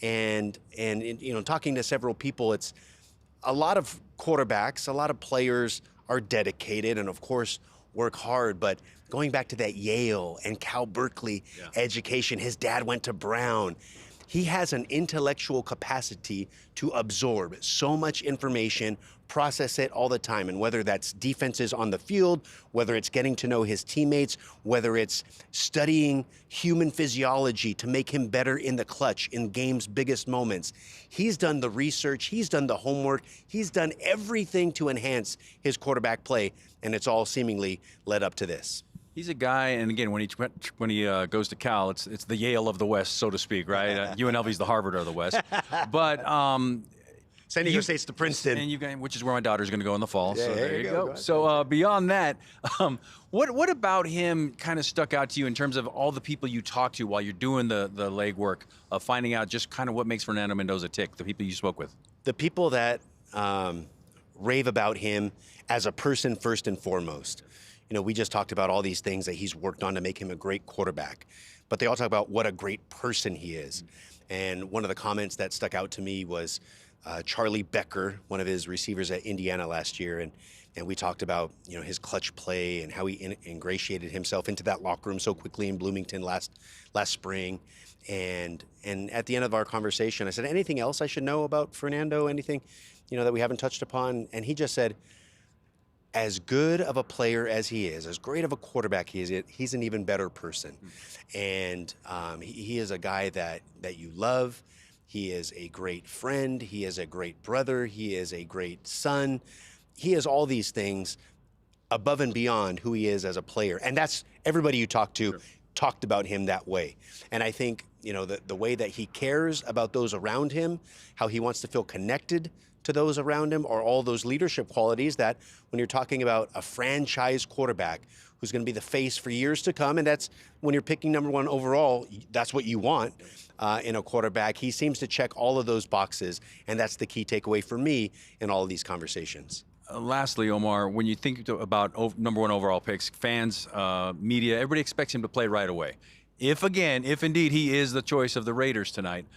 And you know, talking to several people, it's a lot of quarterbacks, a lot of players are dedicated and of course work hard, but going back to that Yale and Cal Berkeley education, his dad went to Brown. He has an intellectual capacity to absorb so much information, process it all the time. And whether that's defenses on the field, whether it's getting to know his teammates, whether it's studying human physiology to make him better in the clutch, in game's biggest moments. He's done the research, he's done the homework, he's done everything to enhance his quarterback play, and it's all seemingly led up to this. He's a guy, and again, when he goes to Cal, it's the Yale of the West, so to speak, right? UNLV's the Harvard of the West. But San Diego State's the Princeton, and which is where my daughter's going to go in the fall. Yeah, so there you go. So beyond that, what about him kind of stuck out to you in terms of all the people you talked to while you're doing the legwork of finding out just kind of what makes Fernando Mendoza tick? The people you spoke with, the people that rave about him as a person first and foremost. You know, we just talked about all these things that he's worked on to make him a great quarterback, but they all talk about what a great person he is. And one of the comments that stuck out to me was Charlie Becker, one of his receivers at Indiana last year, and we talked about, you know, his clutch play and how he ingratiated himself into that locker room so quickly in Bloomington last spring. And at the end of our conversation, I said, anything else I should know about Fernando? Anything, you know, that we haven't touched upon? And he just said, as good of a player as he is, as great of a quarterback he is, he's an even better person. And he is a guy that you love. He is a great friend. He is a great brother. He is a great son. He is all these things above and beyond who he is as a player. And that's everybody you talk to talked about him that way. And I think, you know, the way that he cares about those around him, how he wants to feel connected to those around him, are all those leadership qualities that when you're talking about a franchise quarterback who's going to be the face for years to come, and that's when you're picking #1 overall, that's what you want in a quarterback. He seems to check all of those boxes, and that's the key takeaway for me in all of these conversations. Lastly, Omar, when you think about #1 overall picks, fans, media, everybody expects him to play right away. If indeed he is the choice of the Raiders tonight,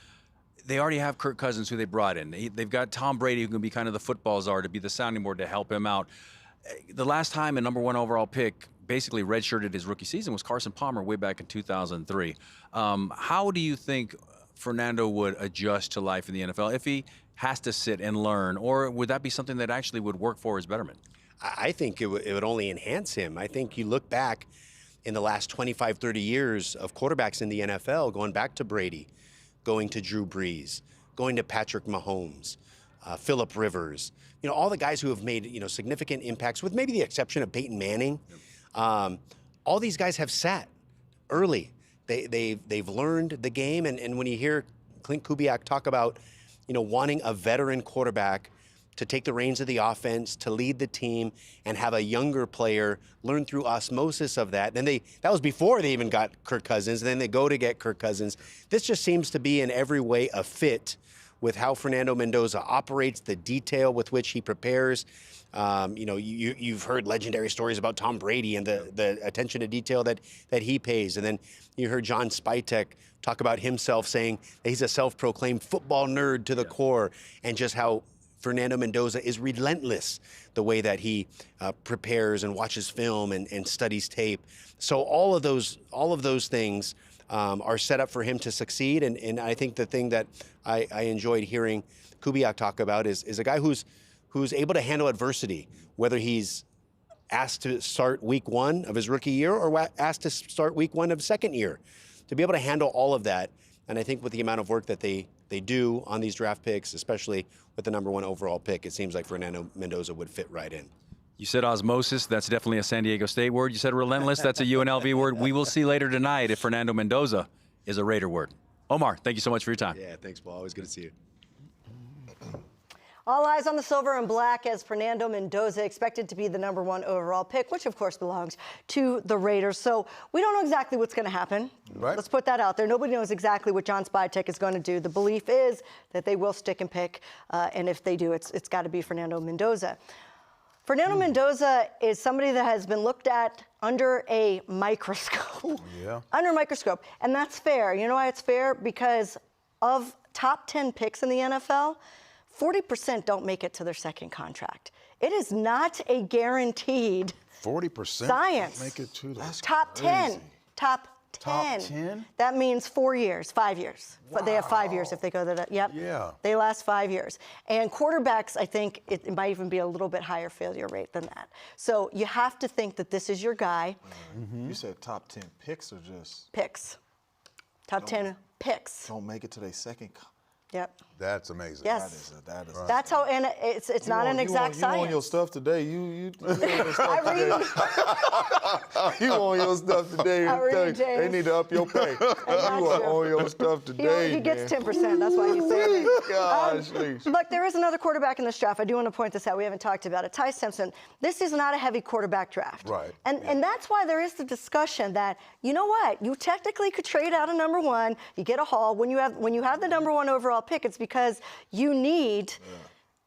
they already have Kirk Cousins, who they brought in. They've got Tom Brady, who can be kind of the football czar, to be the sounding board to help him out. The last time a #1 overall pick basically redshirted his rookie season was Carson Palmer way back in 2003. How do you think Fernando would adjust to life in the NFL if he has to sit and learn, or would that be something that actually would work for his betterment? I think it would only enhance him. I think you look back in the last 25, 30 years of quarterbacks in the NFL, going back to Brady, going to Drew Brees, going to Patrick Mahomes, Phillip Rivers, you know, all the guys who have made, you know, significant impacts, with maybe the exception of Peyton Manning. All these guys have sat early. They've learned the game, and when you hear Clint Kubiak talk about, you know, wanting a veteran quarterback to take the reins of the offense, to lead the team, and have a younger player learn through osmosis of that. Then that was before they even got Kirk Cousins, and then they go to get Kirk Cousins. This just seems to be in every way a fit with how Fernando Mendoza operates, the detail with which he prepares. You've heard legendary stories about Tom Brady and the attention to detail that he pays. And then you heard John Spytek talk about himself saying that he's a self-proclaimed football nerd to the core, and just how Fernando Mendoza is relentless the way that he prepares and watches film and studies tape. So all of those things are set up for him to succeed. And I think the thing that I enjoyed hearing Kubiak talk about is a guy who's able to handle adversity, whether he's asked to start week 1 of his rookie year or asked to start week 1 of second year, to be able to handle all of that. And I think with the amount of work that they do on these draft picks, especially with the number 1 overall pick, it seems like Fernando Mendoza would fit right in. You said osmosis. That's definitely a San Diego State word. You said relentless. That's a UNLV word. We will see later tonight if Fernando Mendoza is a Raider word. Omar, thank you so much for your time. Yeah, thanks, Paul. Always good to see you. All eyes on the silver and black as Fernando Mendoza expected to be the number 1 overall pick, which of course belongs to the Raiders. So we don't know exactly what's going to happen. Right. Let's put that out there. Nobody knows exactly what John Spytek is going to do. The belief is that they will stick and pick, and if they do, it's got to be Fernando Mendoza. Fernando Mendoza is somebody that has been looked at under a microscope. Yeah. Under a microscope, and that's fair. You know why it's fair? Because of top 10 picks in the NFL, 40% don't make it to their second contract. It is not a guaranteed 40% science. Make it to the top 10. Top 10. Top 10? That means 4 years, 5 years. Wow. They have 5 years if they go to that. Yep. Yeah. They last 5 years. And quarterbacks, I think it might even be a little bit higher failure rate than that. So you have to think that this is your guy. Mm-hmm. You said top 10 picks or just? Picks. Top 10 picks. Don't make it to their second. Yep. That's amazing. Yes. That is. That's how, and it's not an exact science. You on your stuff today. You on your stuff I today. You on your stuff today. I read, James. They need to up your pay. You are on your stuff today. He gets 10%. That's why you say it. Gosh, look, there is another quarterback in this draft. I do want to point this out. We haven't talked about it. Ty Simpson. This is not a heavy quarterback draft. Right. And that's why there is the discussion that, you know what, you technically could trade out a number 1. You get a haul. When you have the number 1 overall pick, it's because you need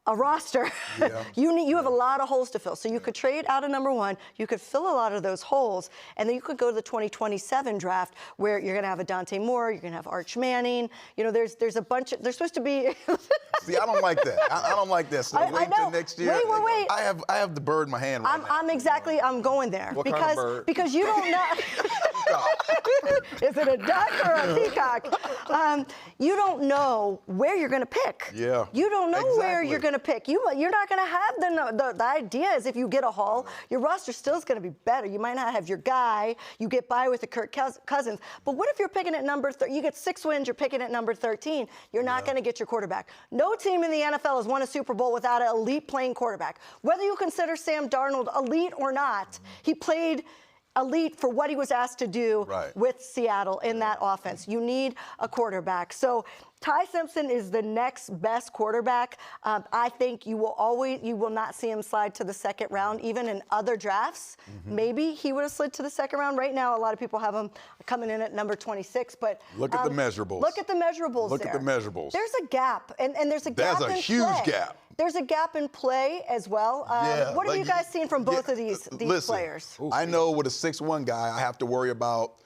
a roster. Yeah. you have a lot of holes to fill. So you could trade out a number 1. You could fill a lot of those holes, and then you could go to the 2027 draft where you're going to have a Dante Moore. You're going to have Arch Manning. You know, there's a bunch of. There's supposed to be. See, I don't like that. I don't like that. So wait till next year. Wait. I have the bird in my hand right now. I'm going there. What kind of bird? Because you don't know. Is it a duck or a peacock? You don't know where you're going to pick. Yeah. You don't know where you're going to pick. You're not going to have the idea is if you get a haul, your roster still is going to be better. You might not have your guy. You get by with the Kirk Cousins. But what if you're picking at number 13? You get 6 wins. You're picking at number 13. You're not going to get your quarterback. No team in the NFL has won a Super Bowl without an elite playing quarterback. Whether you consider Sam Darnold elite or not, he played elite for what he was asked to do with Seattle in that offense. You need a quarterback. So Ty Simpson is the next best quarterback. I think you will not see him slide to the second round, even in other drafts. Mm-hmm. Maybe he would have slid to the second round. Right now, a lot of people have him coming in at number 26. But look at the measurables. Look at the measurables. Look at the measurables. There's a gap, and there's a gap. There's a huge gap. There's a gap in play as well. What have you guys seen from both of these players? I know with a 6'1" guy, I have to worry about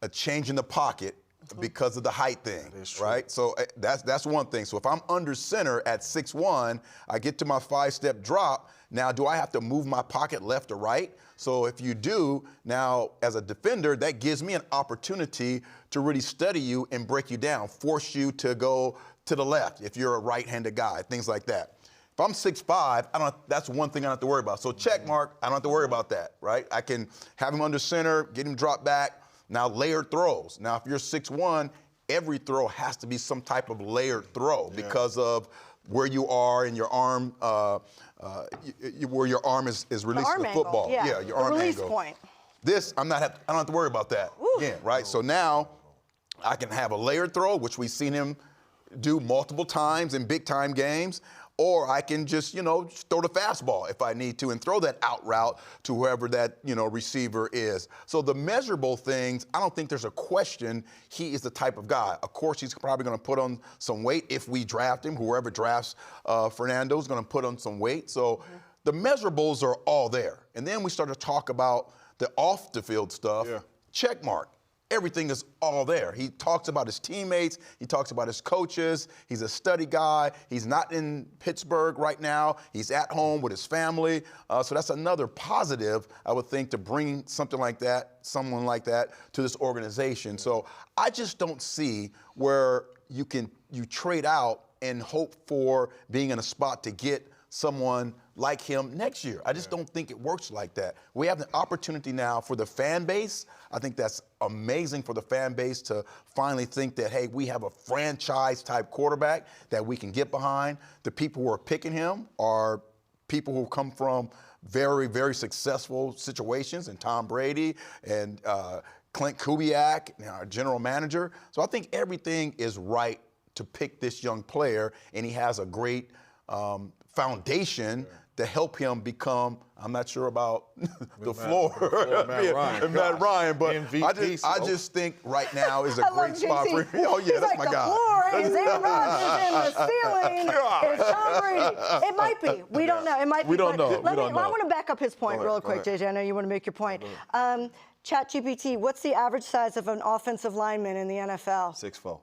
a change in the pocket because of the height thing, right? So that's one thing. So if I'm under center at 6'1", I get to my 5-step drop. Now, do I have to move my pocket left or right? So if you do, now as a defender, that gives me an opportunity to really study you and break you down, force you to go to the left if you're a right-handed guy, things like that. If I'm 6'5", that's one thing I don't have to worry about. So check mark, I don't have to worry about that, right? I can have him under center, get him dropped back. Now layered throws. Now if you're 6'1", every throw has to be some type of layered throw because of where you are in your arm, where your arm is releasing the football. Yeah, your arm release angle. Point. This, I don't have to worry about that again, right? So now I can have a layered throw, which we've seen him do multiple times in big-time games, or I can just, just throw the fastball if I need to and throw that out route to whoever that, receiver is. So the measurable things, I don't think there's a question he is the type of guy. Of course, he's probably going to put on some weight if we draft him. Whoever drafts Fernando is going to put on some weight. So the measurables are all there. And then we start to talk about the off-the-field stuff. Yeah. Check mark. Everything is all there. He talks about his teammates. He talks about his coaches. He's a study guy. He's not in Pittsburgh right now. He's at home with his family. So that's another positive, I would think, to bring something like that, someone like that, to this organization. So I just don't see where you trade out and hope for being in a spot to get someone like him next year. I just don't think it works like that. We have the opportunity now for the fan base. I think that's amazing for the fan base to finally think that, hey, we have a franchise-type quarterback that we can get behind. The people who are picking him are people who come from very, very successful situations, and Tom Brady and Clint Kubiak, our general manager. So I think everything is right to pick this young player, and he has a great foundation to help him become, I'm not sure about the floor, Matt Ryan, but I just think right now is a great spot for him. Oh, yeah, that's my guy. The floor is Aaron Rodgers and the ceiling is Tom Brady. It might be. We don't know. It might be. We don't know. I want to back up his point real quick, JJ. I know you want to make your point. ChatGPT, what's the average size of an offensive lineman in the NFL? 6'4".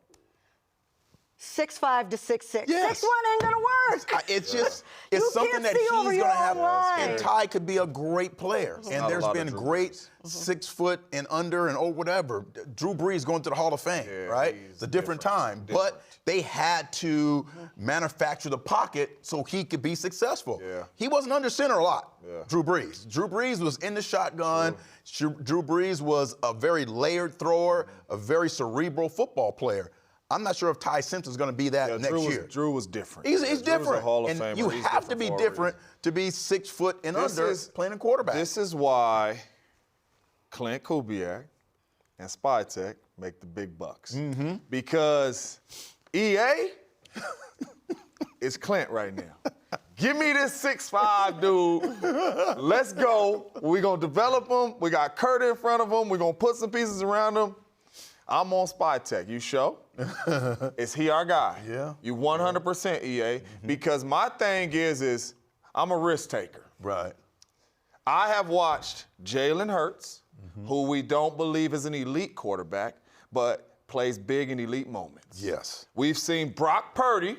6'5" to 6'6". Yes. 6'1" ain't gonna work. It's just, it's something that he's gonna have. And Ty could be a great player. And there's been great 6 foot and under and whatever. Drew Brees going to the Hall of Fame, right? It's a different time. But they had to manufacture the pocket so he could be successful. He wasn't under center a lot, Drew Brees. Drew Brees was in the shotgun. Drew Brees was a very layered thrower, a very cerebral football player. I'm not sure if Ty Simpson's going to be that next year. Drew was different. He's different. Was a Hall of and Famer. you have to be different to be 6 foot and under playing a quarterback. This is why Clint Kubiak and Spytek make the big bucks. Because EA is Clint right now. Give me this 6'5" dude. Let's go. We're going to develop him. We got Kurt in front of him. We're going to put some pieces around him. I'm on Spytek. You show? Is he our guy? Yeah. You 100% EA. Because my thing is I'm a risk taker. Right. I have watched Jalen Hurts, who we don't believe is an elite quarterback, but plays big in elite moments. Yes. We've seen Brock Purdy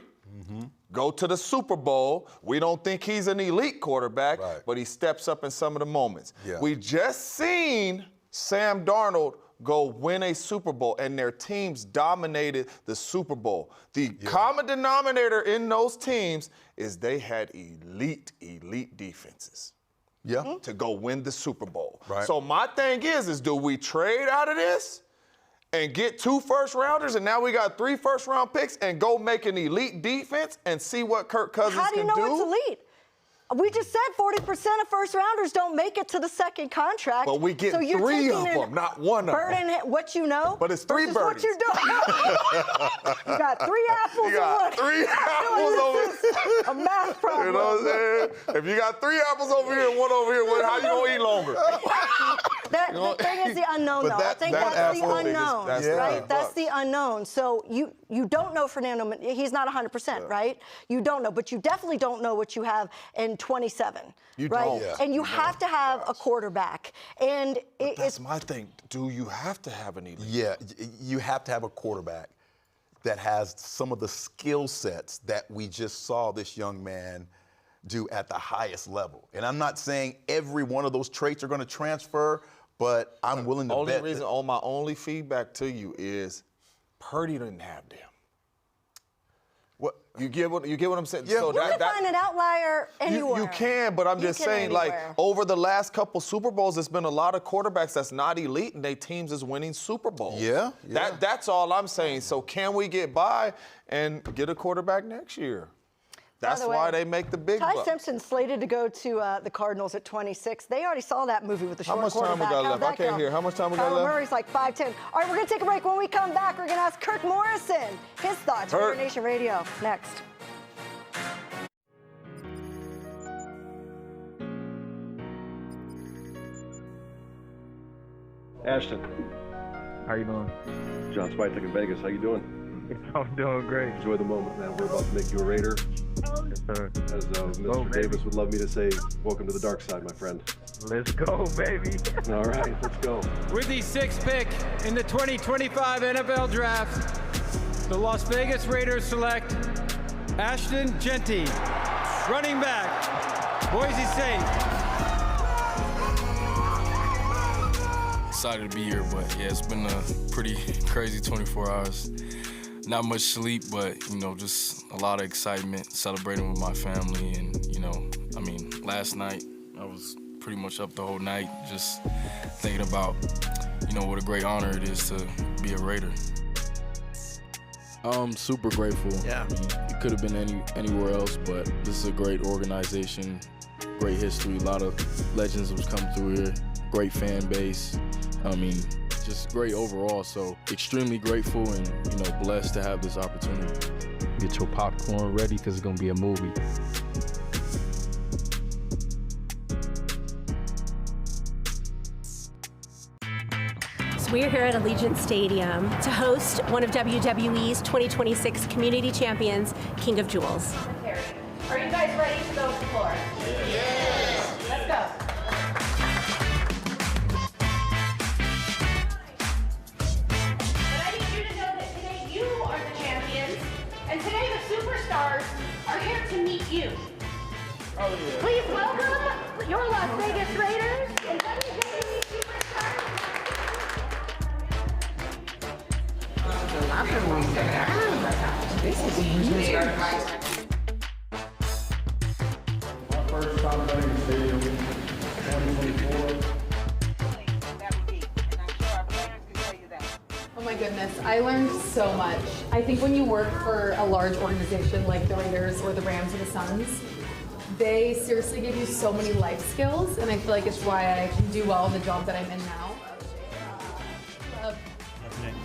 go to the Super Bowl. We don't think he's an elite quarterback, but he steps up in some of the moments. Yeah. We just seen Sam Darnold go win a Super Bowl, and their teams dominated the Super Bowl. The common denominator in those teams is they had elite defenses. To go win the Super Bowl. So my thing is do we trade out of this and get 2 first-rounders, and now we got 3 first-round picks, and go make an elite defense and see what Kirk Cousins can do? How do you know it's elite? We just said 40% of first-rounders don't make it to the second contract. But we get so 3 of them, not 1 of them. Burden what you know. But it's 3 birdies. What you doing. You got 3 apples. You got 3 apples over here. A math problem. You know what I'm saying? If you got 3 apples over here and 1 over here, how you gonna eat longer? The thing is the unknown, though. I think that's the unknown, right? That's the unknown. So you don't know Fernando. He's not 100%, right? You don't know, but you definitely don't know what you have in 27, right? And you have to have a quarterback. And that's my thing. Do you have to have an elite? Yeah, you have to have a quarterback that has some of the skill sets that we just saw this young man do at the highest level. And I'm not saying every one of those traits are going to transfer, but I'm willing to bet. My only feedback to you is Purdy didn't have them. What you get what I'm saying? Yeah, so you can find an outlier anywhere. You can, but I'm just saying, like, over the last couple Super Bowls, there's been a lot of quarterbacks that's not elite, and their teams is winning Super Bowls. That's all I'm saying. So can we get by and get a quarterback next year? That's why they make the big bucks. Ty Simpson slated to go to the Cardinals at 26. They already saw that movie with the short quarterback. How much time we got left? I can't hear. How much time we got left? Murray's like 5'10". All right, we're going to take a break. When we come back, we're going to ask Kirk Morrison his thoughts. Raider Nation Radio next. Ashton. How you doing? John Spitek in Vegas. How you doing? I'm doing great. Enjoy the moment, man. We're about to make you a Raider. Yes, sir. As Mr. Davis would love me to say, welcome to the dark side, my friend. Let's go, baby. All right, let's go. With the 6th pick in the 2025 NFL Draft, the Las Vegas Raiders select Ashton Jeanty, running back, Boise State. Excited to be here, but yeah, it's been a pretty crazy 24 hours. Not much sleep, but, you know, just a lot of excitement, celebrating with my family. And, you know, I mean, last night I was pretty much up the whole night just thinking about, you know, what a great honor it is to be a Raider. I'm super grateful. Yeah. I mean, it could have been anywhere else, but this is a great organization, great history, a lot of legends have come through here, great fan base. I mean, just great overall, so extremely grateful and, you know, blessed to have this opportunity. Get your popcorn ready because it's going to be a movie. So we're here at Allegiant Stadium to host one of WWE's 2026 Community Champions, King of Jewels. Are you guys ready to go to the floor? Yes. Let's go. And today the superstars are here to meet you. Oh, yeah. Please welcome your Las Vegas Raiders and WWE superstars. The locker room. This is huge. My first time playing the stadium, 2024. Oh my goodness, I learned so much. I think when you work for a large organization like the Raiders or the Rams or the Suns, they seriously give you so many life skills, and I feel like it's why I can do well in the job that I'm in now.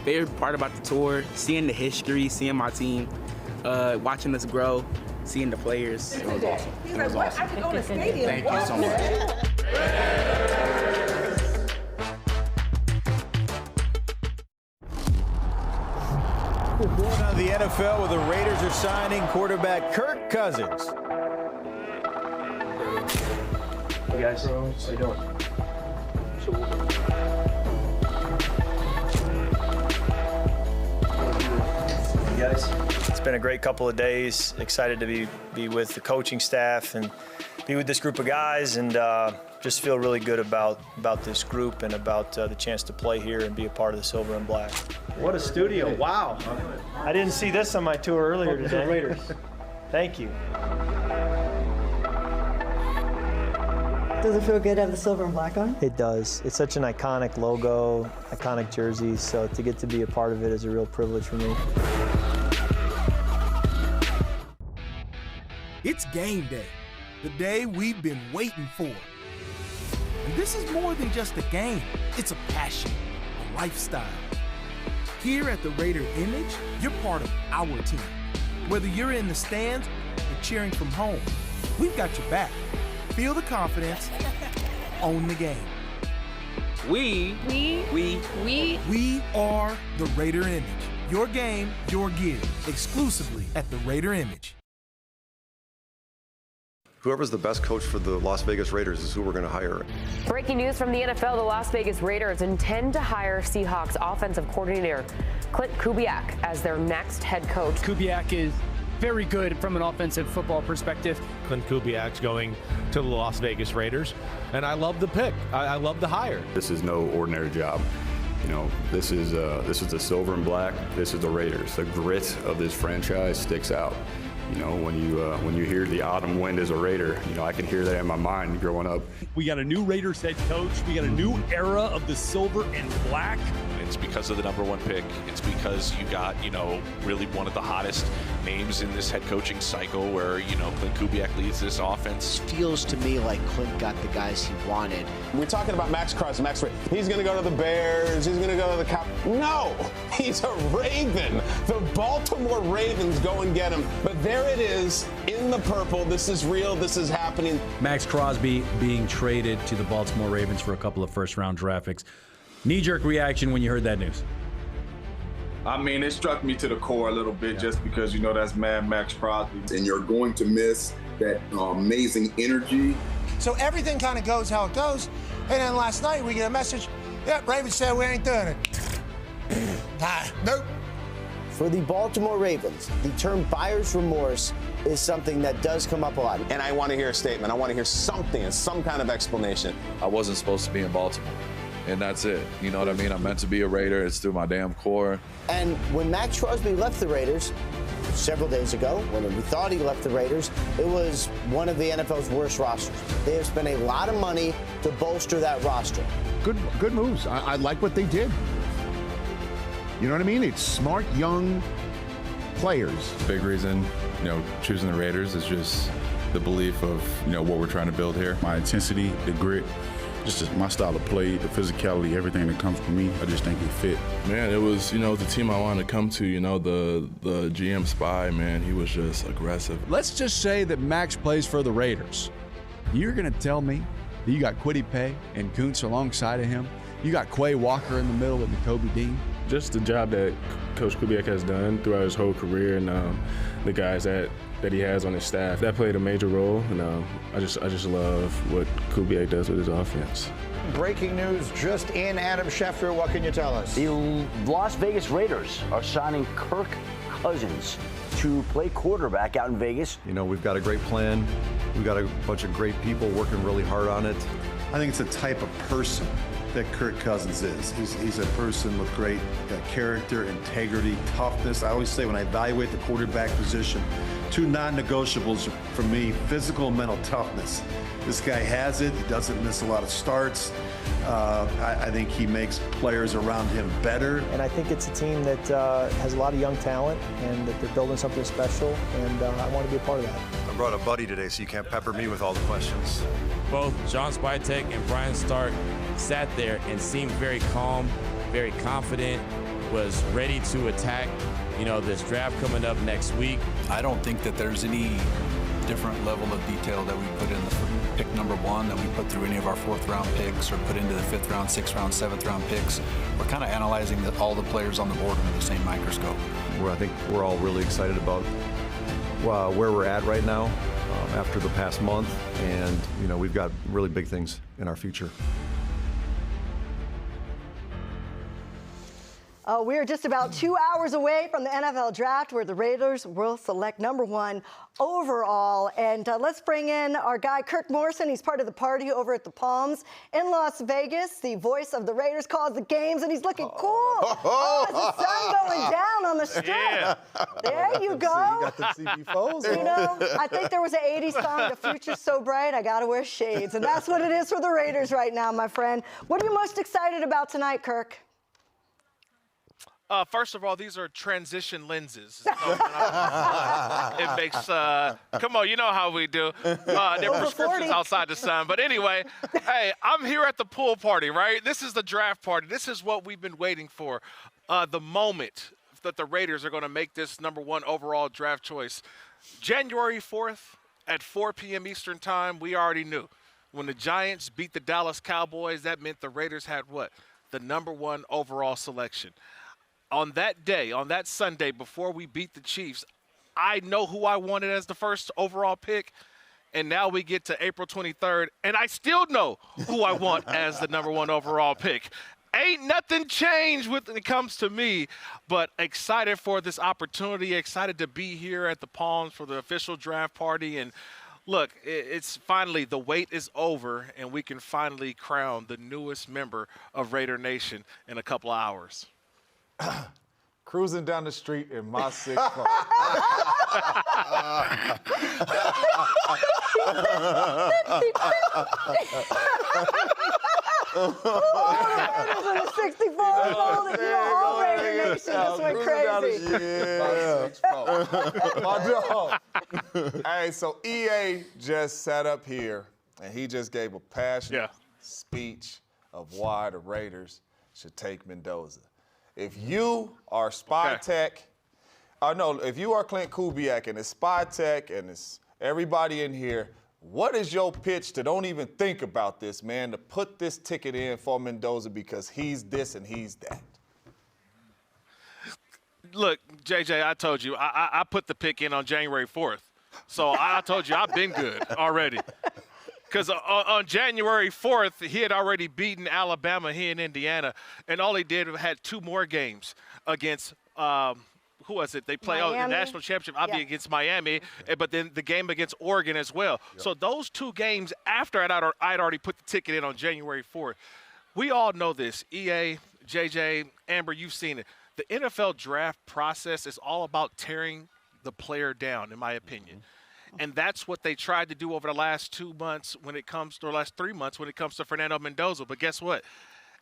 Favorite part about the tour, seeing the history, seeing my team, watching us grow, seeing the players. It was awesome. It was awesome. Thank you so much. Going on the NFL where the Raiders are signing quarterback Kirk Cousins. Hey guys, how you doing? Hey guys. It's been a great couple of days. Excited to be with the coaching staff and be with this group of guys, and just feel really good about this group and about the chance to play here and be a part of the Silver and Black. What a studio. Wow. I didn't see this on my tour earlier today. Raiders. Thank you. Does it feel good to have the silver and black on? It does. It's such an iconic logo, iconic jersey, so to get to be a part of it is a real privilege for me. It's game day, the day we've been waiting for. And this is more than just a game. It's a passion, a lifestyle. Here at the Raider Image, you're part of our team. Whether you're in the stands or cheering from home, we've got your back. Feel the confidence, own the game. We are the Raider Image. Your game, your gear, exclusively at the Raider Image. Whoever's the best coach for the Las Vegas Raiders is who we're going to hire. Breaking news from the NFL, the Las Vegas Raiders intend to hire Seahawks offensive coordinator Clint Kubiak as their next head coach. Kubiak is very good from an offensive football perspective. Clint Kubiak's going to the Las Vegas Raiders, and I love the pick. I love the hire. This is no ordinary job. You know, this is the silver and black. This is the Raiders. The grit of this franchise sticks out. You know, when you hear the autumn wind as a Raider, you know, I can hear that in my mind growing up. We got a new Raiders head coach. We got a new era of the silver and black. It's because of the #1 pick. It's because you got, you know, really one of the hottest names in this head coaching cycle where, you know, Clint Kubiak leads this offense. Feels to me like Clint got the guys he wanted. We're talking about Max Crosby. He's going to go to the Bears. He's going to go to the Cowboys. No, he's a Raven. The Baltimore Ravens go and get him. But there it is in the purple. This is real. This is happening. Max Crosby being traded to the Baltimore Ravens for a couple of first-round draft picks. knee-jerk reaction when you heard that news? I mean, it struck me to the core a little bit just because, you know, that's Mad Max Crosby. And you're going to miss that amazing energy. So everything kind of goes how it goes. And then last night we get a message, yep, Ravens said we ain't doing it. Nope. For the Baltimore Ravens, the term buyer's remorse is something that does come up a lot. And I want to hear a statement. I want to hear something, some kind of explanation. I wasn't supposed to be in Baltimore, and that's it. You know what I mean? I'm meant to be a Raider. It's through my damn core. And when Max Crosby left the Raiders several days ago, when we thought he left the Raiders, it was one of the NFL's worst rosters. They have spent a lot of money to bolster that roster. Good moves. I like what they did. You know what I mean? It's smart, young players. Big reason, you know, choosing the Raiders is just the belief of, you know, what we're trying to build here. My intensity, the grit, just my style of play, the physicality, everything that comes from me, I just think it fit. Man, it was, you know, the team I wanted to come to. You know, the GM Spy, man, he was just aggressive. Let's just say that Max plays for the Raiders. You're going to tell me that you got Kwity Paye and Kuntz alongside of him? You got Quay Walker in the middle with Nakobe Dean? Just the job that Coach Kubiak has done throughout his whole career, and the guys that he has on his staff, that played a major role. And I just love what Kubiak does with his offense. Breaking news just in, Adam Schefter, what can you tell us? The Las Vegas Raiders are signing Kirk Cousins to play quarterback out in Vegas. You know, we've got a great plan. We've got a bunch of great people working really hard on it. I think it's a type of person that Kirk Cousins is. He's a person with great character, integrity, toughness. I always say when I evaluate the quarterback position, two non-negotiables for me, physical and mental toughness. This guy has it. He doesn't miss a lot of starts. I think he makes players around him better. And I think it's a team that has a lot of young talent and that they're building something special, and I want to be a part of that. I brought a buddy today, so you can't pepper me with all the questions. Both John Spytek and Brian Stark sat there and seemed very calm, very confident, was ready to attack, you know, this draft coming up next week. I don't think that there's any different level of detail that we put in the pick number one that we put through any of our 4th round picks or put into the 5th round, 6th round, 7th round picks. We're kind of analyzing all the players on the board under the same microscope. I think we're all really excited about where we're at right now after the past month, and you know, we've got really big things in our future. We are just about 2 hours away from the NFL draft, where the Raiders will select number 1 overall. And let's bring in our guy, Kirk Morrison. He's part of the party over at the Palms in Las Vegas. The voice of the Raiders calls the games, and he's looking cool. Oh, it's the sun going down on the strip. Yeah. There you go. You got the CB foes. You know, I think there was an 80s song, The Future's So Bright, I Gotta Wear Shades. And that's what it is for the Raiders right now, my friend. What are you most excited about tonight, Kirk? First of all, these are transition lenses. So, it makes, come on, you know how we do. They're prescriptions outside the sun. But anyway, hey, I'm here at the pool party, right? This is the draft party. This is what we've been waiting for. The moment that the Raiders are going to make this number 1 overall draft choice. January 4th at 4 p.m. Eastern time, we already knew. When the Giants beat the Dallas Cowboys, that meant the Raiders had what? The number 1 overall selection. On that day, on that Sunday, before we beat the Chiefs, I know who I wanted as the first overall pick, and now we get to April 23rd, and I still know who I want as the number 1 overall pick. Ain't nothing changed when it comes to me, but excited for this opportunity, excited to be here at the Palms for the official draft party. And look, it's finally, the wait is over, and we can finally crown the newest member of Raider Nation in a couple of hours. Cruising down the street in my 6'4". Raiders in the 64 all Raider Nation just went crazy. Yeah. My dog. Hey, so EA just sat up here, and he just gave a passionate speech of why the Raiders should take Mendoza. If you are Spytek, if you are Clint Kubiak and it's Spytek and it's everybody in here, What is your pitch to don't even think about this, man, to put this ticket in for Mendoza because he's this and he's that? Look, JJ, I told you, I put the pick in on January 4th. So I told you I've been good already. Because on January 4th, he had already beaten Alabama here in Indiana, and all he did was had 2 more games against who was it? They play the national championship, obviously against Miami, but then the game against Oregon as well. Yep. So those 2 games after I'd already put the ticket in on January 4th. We all know this. EA, JJ, Amber, you've seen it. The NFL draft process is all about tearing the player down, in my opinion. Mm-hmm. And that's what they tried to do over the last 2 months when it comes to, or last 3 months when it comes to Fernando Mendoza. But guess what?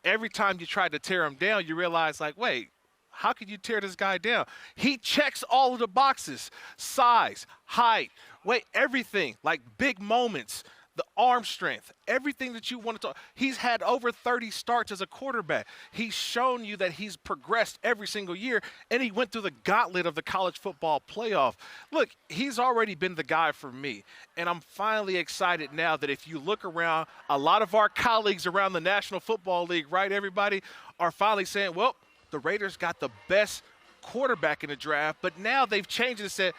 Every time you try to tear him down, you realize, like, wait, how could you tear this guy down? He checks all of the boxes: size, height, weight, everything, like big moments, the arm strength, everything that you want to talk. He's had over 30 starts as a quarterback. He's shown you that he's progressed every single year, and he went through the gauntlet of the college football playoff. Look, he's already been the guy for me, and I'm finally excited now that if you look around, a lot of our colleagues around the National Football League, right, everybody, are finally saying, well, the Raiders got the best quarterback in the draft, but now they've changed it and said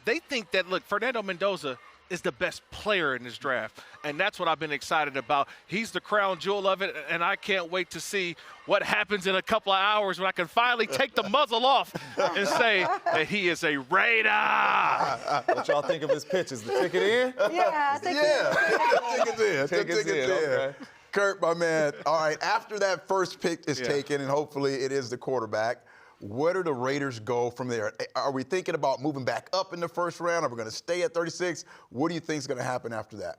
they think that, look, Fernando Mendoza is the best player in this draft, and that's what I've been excited about. He's the crown jewel of it, and I can't wait to see what happens in a couple of hours when I can finally take the muzzle off and say that he is a Raider. What y'all think of his pitch? Is the ticket in? Yeah, I think Ticket's in. Ticket's in. Okay. Kirk, my man, all right, after that first pick is taken, and hopefully it is the quarterback, where do the Raiders go from there? Are we thinking about moving back up in the first round? Are we going to stay at 36? What do you think is going to happen after that?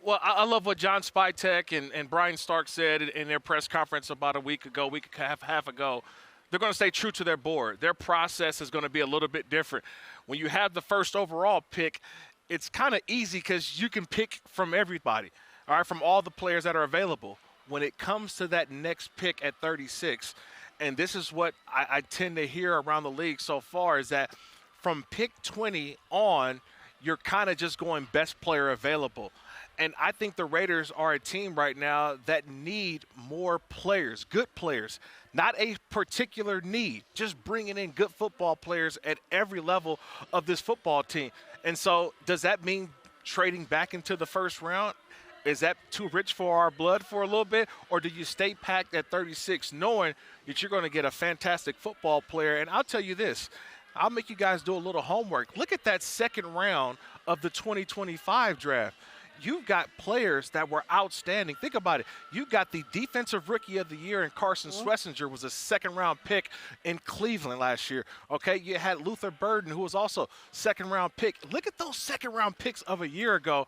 Well, I love what John Spytek and Brian Stark said in their press conference about a week and a half ago. They're going to stay true to their board. Their process is going to be a little bit different. When you have the first overall pick, it's kind of easy because you can pick from everybody, all right, from all the players that are available. When it comes to that next pick at 36, and this is what I tend to hear around the league so far, is that from pick 20 on, you're kind of just going best player available. And I think the Raiders are a team right now that need more players, good players, not a particular need, just bringing in good football players at every level of this football team. And so does that mean trading back into the first round? Is that too rich for our blood for a little bit? Or do you stay packed at 36 knowing that you're going to get a fantastic football player? And I'll tell you this, I'll make you guys do a little homework. Look at that second round of the 2025 draft. You've got players that were outstanding. Think about it. You got the defensive rookie of the year in Carson Schlesinger, was a second-round pick in Cleveland last year. Okay, you had Luther Burden, who was also second-round pick. Look at those second-round picks of a year ago.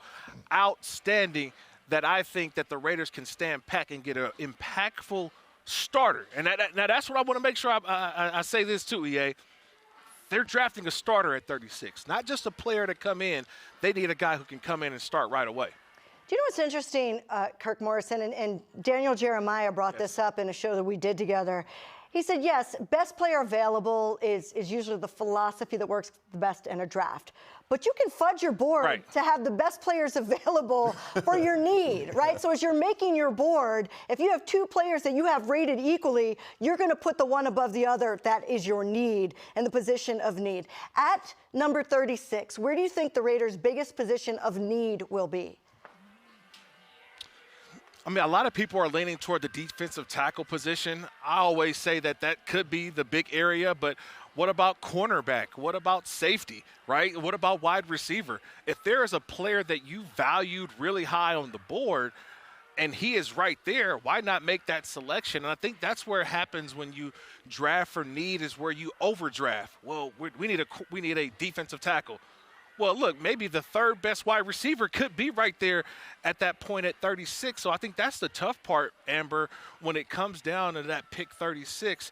Outstanding, that I think that the Raiders can stand pat and get an impactful starter. And now that's what I want to make sure I say this too, EA. They're drafting a starter at 36, not just a player to come in. They need a guy who can come in and start right away. Do you know what's interesting, Kirk Morrison, and Daniel Jeremiah brought this up in a show that we did together. He said, yes, best player available is usually the philosophy that works the best in a draft. But you can fudge your board to have the best players available for your need, right? So as you're making your board, if you have 2 players that you have rated equally, you're going to put the one above the other that is your need and the position of need. At number 36, where do you think the Raiders' biggest position of need will be? I mean, a lot of people are leaning toward the defensive tackle position. I always say that could be the big area, but what about cornerback? What about safety, right? What about wide receiver? If there is a player that you valued really high on the board and he is right there, why not make that selection? And I think that's where it happens when you draft for need, is where you overdraft. Well, we need a defensive tackle. Well, look, maybe the third best wide receiver could be right there at that point at 36. So I think that's the tough part, Amber, when it comes down to that pick 36.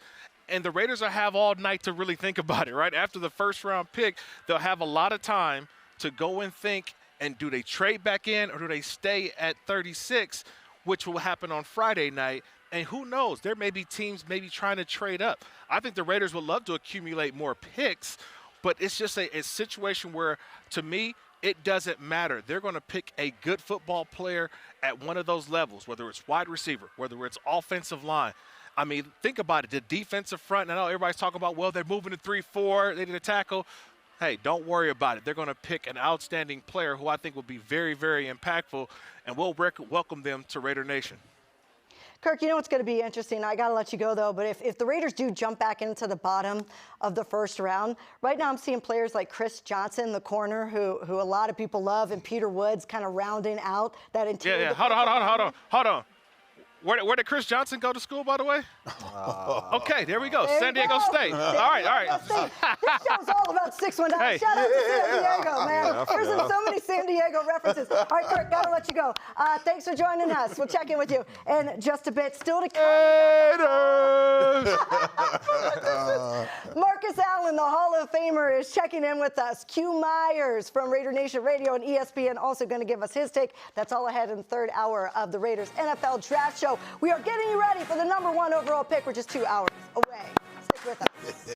And the Raiders will have all night to really think about it, right? After the first round pick, they'll have a lot of time to go and think, and do they trade back in or do they stay at 36, which will happen on Friday night. And who knows, there may be teams maybe trying to trade up. I think the Raiders would love to accumulate more picks, but it's just a situation where, to me, it doesn't matter. They're going to pick a good football player at one of those levels, whether it's wide receiver, whether it's offensive line. I mean, think about it. The defensive front, and I know everybody's talking about, well, they're moving to 3-4, they need a tackle. Hey, don't worry about it. They're going to pick an outstanding player who I think will be very, very impactful, and we'll welcome them to Raider Nation. Kirk, you know what's going to be interesting? I got to let you go, though, but if the Raiders do jump back into the bottom of the first round, right now I'm seeing players like Chris Johnson, the corner, who a lot of people love, and Peter Woods kind of rounding out that interior. Yeah. Hold on. Where did Chris Johnson go to school, by the way? Okay, there we go. San Diego State. All right. This show's all about 619. Hey. Shout out to San Diego, man. There's been so many San Diego references. All right, Kirk, got to let you go. Thanks for joining us. We'll check in with you in just a bit. Still to come. Marcus Allen, the Hall of Famer, is checking in with us. Q Myers from Raider Nation Radio and ESPN also going to give us his take. That's all ahead in the third hour of the Raiders NFL Draft Show. We are getting you ready for the #1 overall pick. We're just 2 hours away. Stick with us.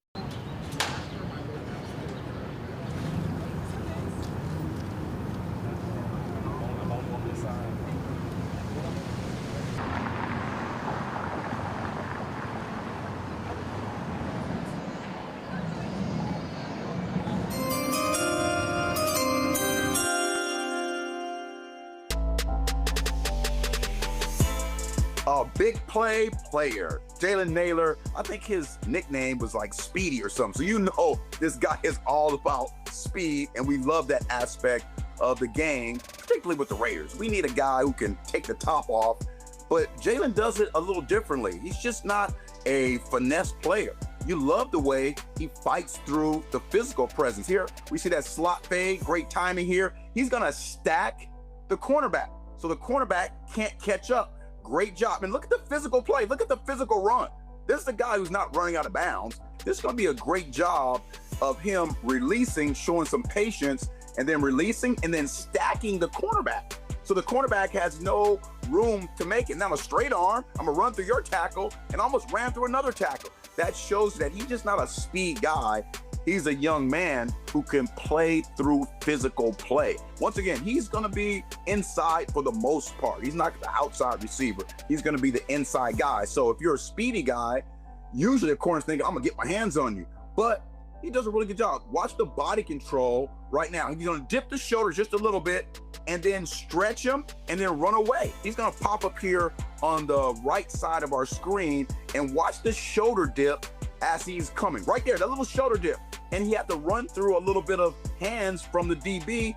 Big play player. Jalen Naylor, I think his nickname was like Speedy or something. So you know this guy is all about speed, and we love that aspect of the game, particularly with the Raiders. We need a guy who can take the top off, but Jalen does it a little differently. He's just not a finesse player. You love the way he fights through the physical presence. Here, we see that slot fade, great timing here. He's gonna stack the cornerback, so the cornerback can't catch up. Great job. And look at the physical play. Look at the physical run. This is a guy who's not running out of bounds. This is going to be a great job of him releasing, showing some patience, and then releasing and then stacking the cornerback. So the cornerback has no room to make it. Now a straight arm, I'm going to run through your tackle, and almost ran through another tackle. That shows that he's just not a speed guy. He's a young man who can play through physical play. Once again, he's going to be inside for the most part. He's not the outside receiver. He's going to be the inside guy. So if you're a speedy guy, usually the corner's thinking, I'm going to get my hands on you. But he does a really good job. Watch the body control right now. He's going to dip the shoulders just a little bit and then stretch him and then run away. He's going to pop up here on the right side of our screen and watch the shoulder dip as he's coming. Right there, that little shoulder dip. And he had to run through a little bit of hands from the DB,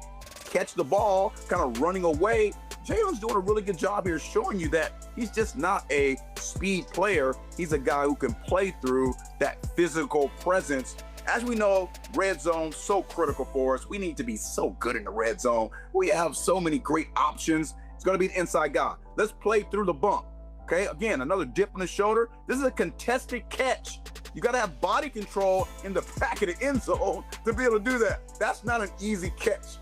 catch the ball, kind of running away. Jalen's doing a really good job here showing you that he's just not a speed player. He's a guy who can play through that physical presence. As we know, red zone, so critical for us. We need to be so good in the red zone. We have so many great options. It's going to be the inside guy. Let's play through the bump. Okay, again, another dip in the shoulder. This is a contested catch. You got to have body control in the back of the end zone to be able to do that. That's not an easy catch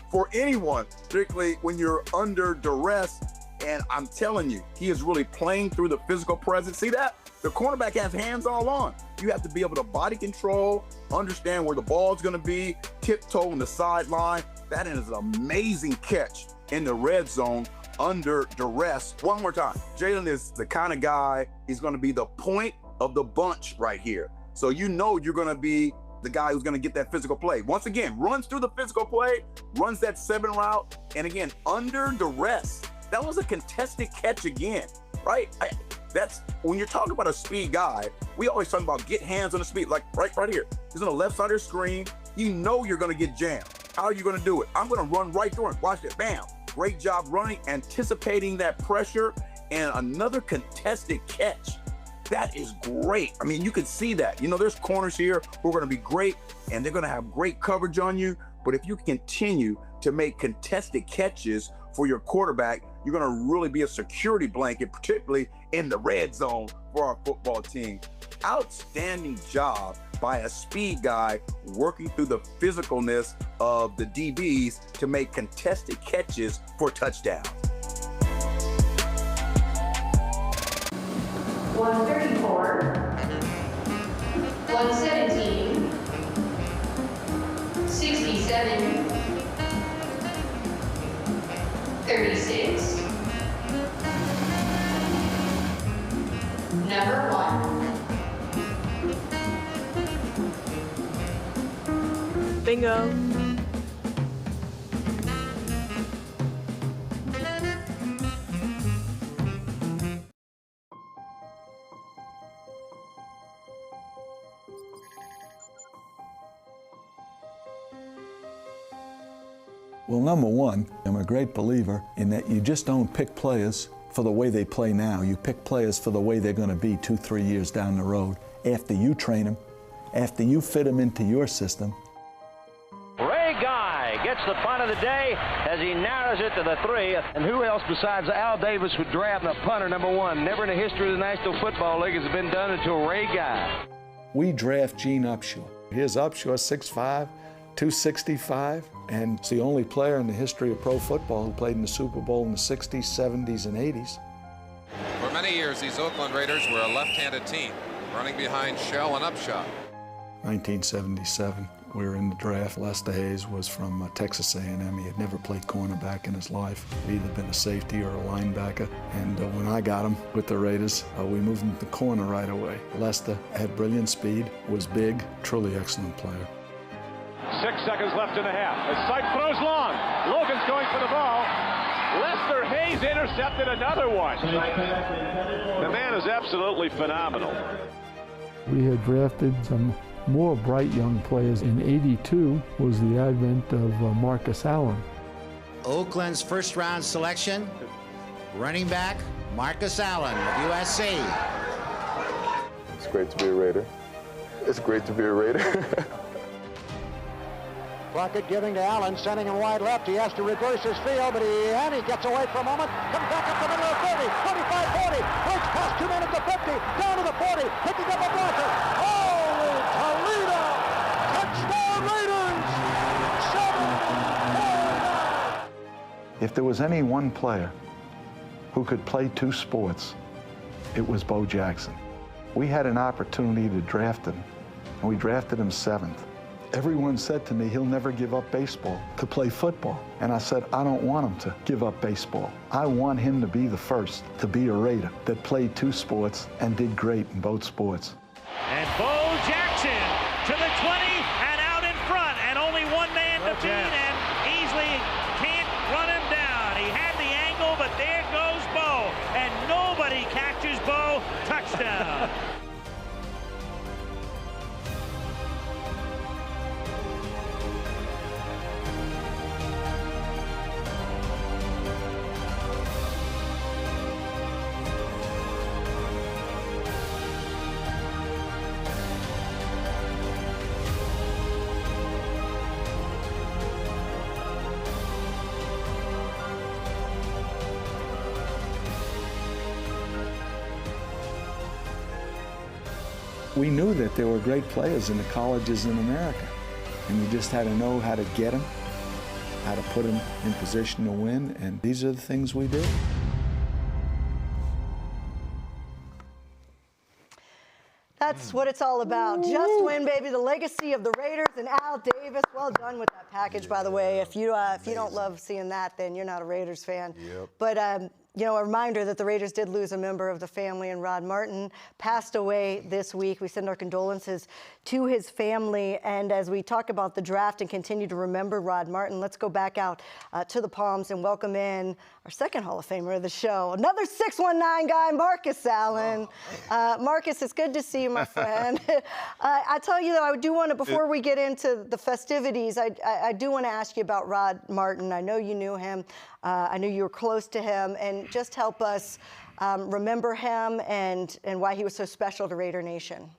for anyone, particularly when you're under duress. And I'm telling you, he is really playing through the physical presence. See that? The cornerback has hands all on. You have to be able to body control, understand where the ball is going to be, tiptoe on the sideline. That is an amazing catch in the red zone under duress. One more time. Jalen is the kind of guy, he's going to be the point of the bunch right here. So you know you're going to be the guy who's going to get that physical play. Once again, runs through the physical play, runs that 7 route, and again, under duress. That was a contested catch again, right? That's when you're talking about a speed guy, we always talk about get hands on the speed, like right here. He's on the left side of the screen. You know you're going to get jammed. How are you going to do it? I'm going to run right through it. Watch it. Bam. Great job running, anticipating that pressure, and another contested catch. That is great. I mean, you can see that. You know, there's corners here who are going to be great, and they're going to have great coverage on you. But if you continue to make contested catches for your quarterback, you're going to really be a security blanket, particularly in the red zone for our football team. Outstanding job by a speed guy working through the physicalness of the DBs to make contested catches for touchdowns. 134, 117, 67, 36. Number 1. Bingo. Well, number one, I'm a great believer in that you just don't pick players for the way they play now. You pick players for the way they're going to be 2-3 years down the road after you train them, after you fit them into your system. Ray Guy gets the punt of the day as he narrows it to the 3. And who else besides Al Davis would draft a punter number 1? Never in the history of the National Football League has it been done until Ray Guy. We draft Gene Upshaw. Here's Upshaw, 6'5", 265, and it's the only player in the history of pro football who played in the Super Bowl in the 60s, 70s, and 80s. For many years, these Oakland Raiders were a left-handed team, running behind Shell and Upshaw. 1977, we were in the draft. Lester Hayes was from Texas A&M. He had never played cornerback in his life. He'd either been a safety or a linebacker. And when I got him with the Raiders, we moved him to corner right away. Lester had brilliant speed, was big, truly excellent player. 6 seconds left in the half. As Syke throws long. Logan's going for the ball. Lester Hayes intercepted another one. The man is absolutely phenomenal. We had drafted some more bright young players. In '82 was the advent of Marcus Allen. Oakland's first-round selection, running back Marcus Allen of USC. It's great to be a Raider. It's great to be a Raider. Crockett giving to Allen, sending him wide left. He has to reverse his field, but he gets away for a moment. Comes back up the middle of 30, 25, 40. Breaks past 2 men at the 50, down to the 40, picking up a blocker. Holy Toledo! Touchdown Raiders! 7-4. If there was any one player who could play 2 sports, it was Bo Jackson. We had an opportunity to draft him, and we drafted him 7th. Everyone said to me, he'll never give up baseball to play football. And I said, I don't want him to give up baseball. I want him to be the first to be a Raider that played 2 sports and did great in both sports. And Bo Jackson to the 20 and out in front, and only one man to beat, and easily can't run him down. He had the angle, but there goes Bo, and nobody catches Bo. Touchdown. We knew that there were great players in the colleges in America, and you just had to know how to get them, how to put them in position to win, and these are the things we did. That's what it's all about. Just win, baby. The legacy of the Raiders and Al Davis. Well done with that package, by the way. If you don't love seeing that, then you're not a Raiders fan. Yep. But you know, a reminder that the Raiders did lose a member of the family, and Rod Martin passed away this week. We send our condolences to his family. And as we talk about the draft and continue to remember Rod Martin, let's go back out to the Palms and welcome in our second Hall of Famer of the show, another 619 guy, Marcus Allen. Marcus, it's good to see you, my friend. I tell you, though, I do want to, before we get into the festivities, I do want to ask you about Rod Martin. I know you knew him. I knew you were close to him, and just help us remember him and why he was so special to Raider Nation.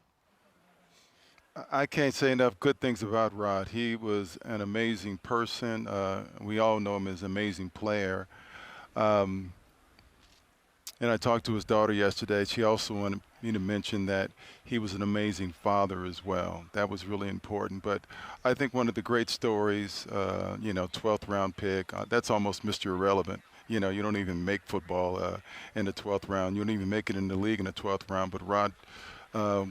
I can't say enough good things about Rod. He was an amazing person. We all know him as an amazing player. And I talked to his daughter yesterday. She also wanted me to mention that he was an amazing father as well. That was really important. But I think one of the great stories, 12th round pick, that's almost Mr. Irrelevant. You know, you don't even make football in the 12th round. You don't even make it in the league in the 12th round. But Rod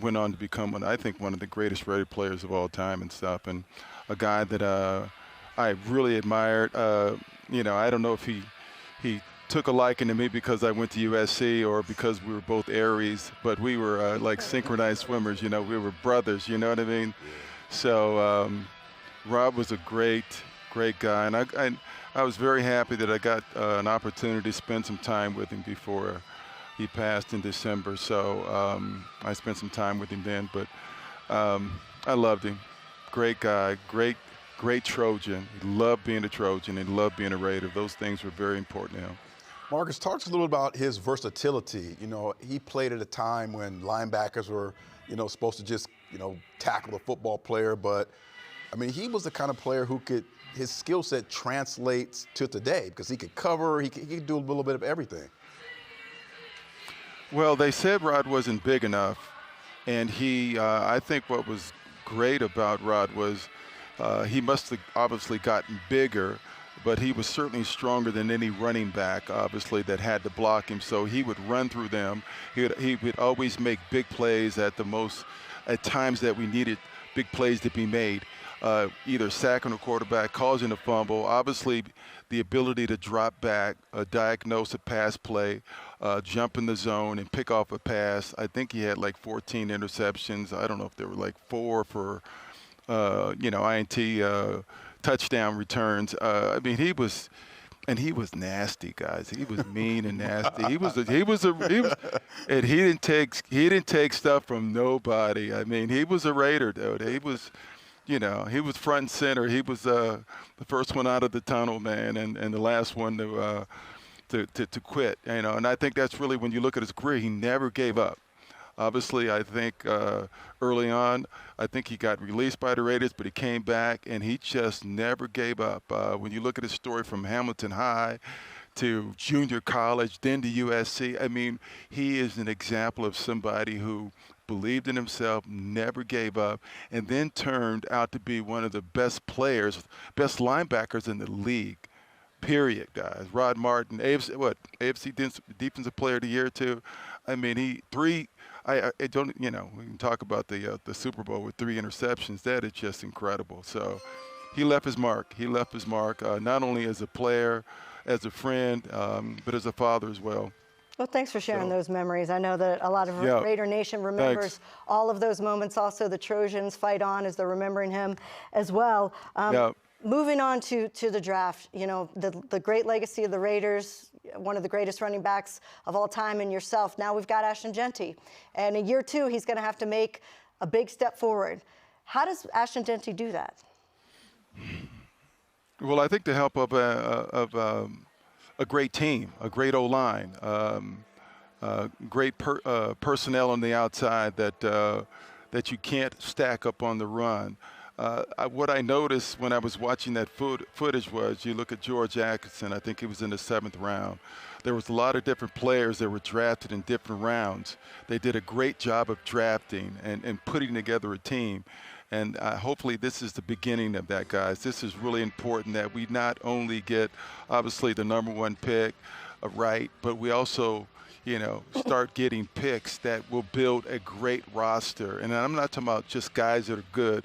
went on to become, I think, one of the greatest Raider players of all time and stuff. And a guy that I really admired. I don't know if he he took a liking to me because I went to USC or because we were both Aries, but we were like synchronized swimmers, you know, we were brothers, you know what I mean? So Rob was a great guy, and I was very happy that I got an opportunity to spend some time with him before he passed in December. So I spent some time with him then, but I loved him. Great guy, great Trojan. He loved being a Trojan and loved being a Raider. Those things were very important to him. Marcus, talk to us a little about his versatility. You know, he played at a time when linebackers were, you know, supposed to just, you know, tackle a football player. But, I mean, he was the kind of player who could, his skill set translates to today because he could cover, he could do a little bit of everything. Well, they said Rod wasn't big enough. And he, I think what was great about Rod was he must have obviously gotten bigger, but he was certainly stronger than any running back, obviously, that had to block him. So he would run through them. He would always make big plays at times that we needed big plays to be made, either sacking a quarterback, causing a fumble. Obviously, the ability to drop back, diagnose a pass play, jump in the zone and pick off a pass. I think he had like 14 interceptions. I don't know if there were like 4 for, INT touchdown returns. I mean, he was nasty, guys. He was mean and nasty. And he didn't take stuff from nobody. I mean, he was a Raider, dude. He was front and center. He was the first one out of the tunnel, man, and the last one to quit. You know, and I think that's really, when you look at his career, he never gave up. Obviously, I think early on, I think he got released by the Raiders, but he came back, and he just never gave up. When you look at his story from Hamilton High to junior college, then to USC, I mean, he is an example of somebody who believed in himself, never gave up, and then turned out to be one of the best players, best linebackers in the league. Period, guys. Rod Martin, AFC Defensive Player of the Year too. I mean, I don't, we can talk about the Super Bowl with 3 interceptions. That is just incredible. So he left his mark. He left his mark, not only as a player, as a friend, but as a father as well. Well, thanks for sharing those memories. I know that a lot of Raider Nation remembers all of those moments. Also, the Trojans fight on as they're remembering him as well. Moving on to the draft, the great legacy of the Raiders, one of the greatest running backs of all time, and yourself. Now we've got Ashton Jeanty. And in year 2, he's going to have to make a big step forward. How does Ashton Jeanty do that? Well, I think the help of a great team, a great O-line, great personnel on the outside that you can't stack up on the run. What I noticed when I was watching that footage was, you look at George Atkinson, I think he was in the 7th round. There was a lot of different players that were drafted in different rounds. They did a great job of drafting and putting together a team. And hopefully this is the beginning of that, guys. This is really important that we not only get, obviously, the #1 pick right, but we also, start getting picks that will build a great roster. And I'm not talking about just guys that are good,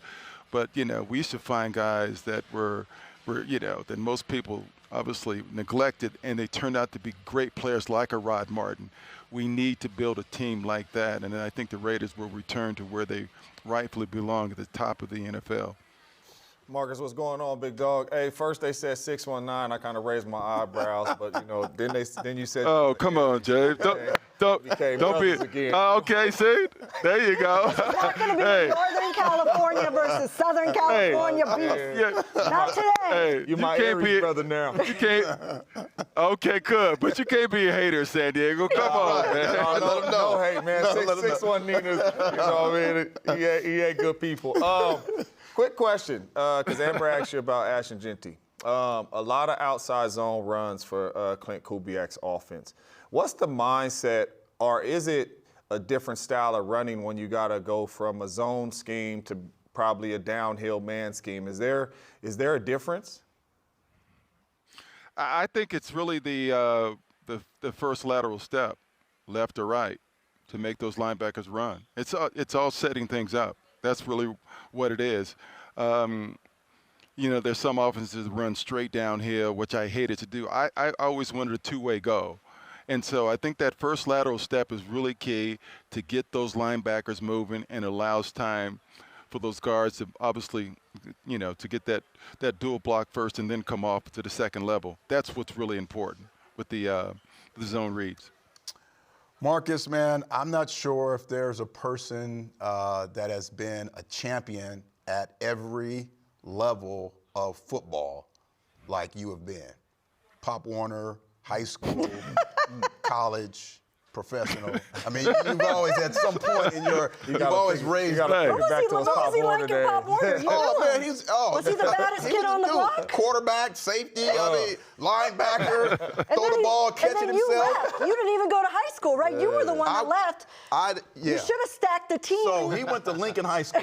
but, we used to find guys that were that most people obviously neglected, and they turned out to be great players like a Rod Martin. We need to build a team like that, and I think the Raiders will return to where they rightfully belong, at the top of the NFL. Marcus, what's going on, big dog? Hey, first they said 619. I kind of raised my eyebrows, but then you said. Oh, come on, Jay. Don't be. Again. Okay, see, there you go. It's not going to be Northern California versus Southern California beef. Not today. Hey, you're my Aries brother now. You can't. Okay, good, but you can't be a hater, San Diego. Come on, man. No hate, man. 6'1" Nina's, he had good people. Quick question, because Amber asked you about Ashton Jeanty. A lot of outside zone runs for Clint Kubiak's offense. What's the mindset, or is it a different style of running when you got to go from a zone scheme to probably a downhill man scheme? Is there a difference? I think it's really the first lateral step, left or right, to make those linebackers run. It's all setting things up. That's really what it is. you know, there's some offenses that run straight downhill, which I hated to do. I always wanted a two-way go. And so I think that first lateral step is really key to get those linebackers moving and allows time for those guards to obviously, you know, to get that dual block first and then come off to the second level. That's what's really important with the zone reads. Marcus, man, I'm not sure if there's a person that has been a champion at every level of football like you have been. Pop Warner, high school, college, professional. I mean, you've always at some point in your, you've always raised. You got to bring it back to his Pop Warner days. Oh man, was he the baddest kid on the block? Quarterback, safety, linebacker, throw the ball, catch it himself. You didn't even go to high school, right? You were the one that left. Yeah. You should have stacked the team. So he went to Lincoln High School,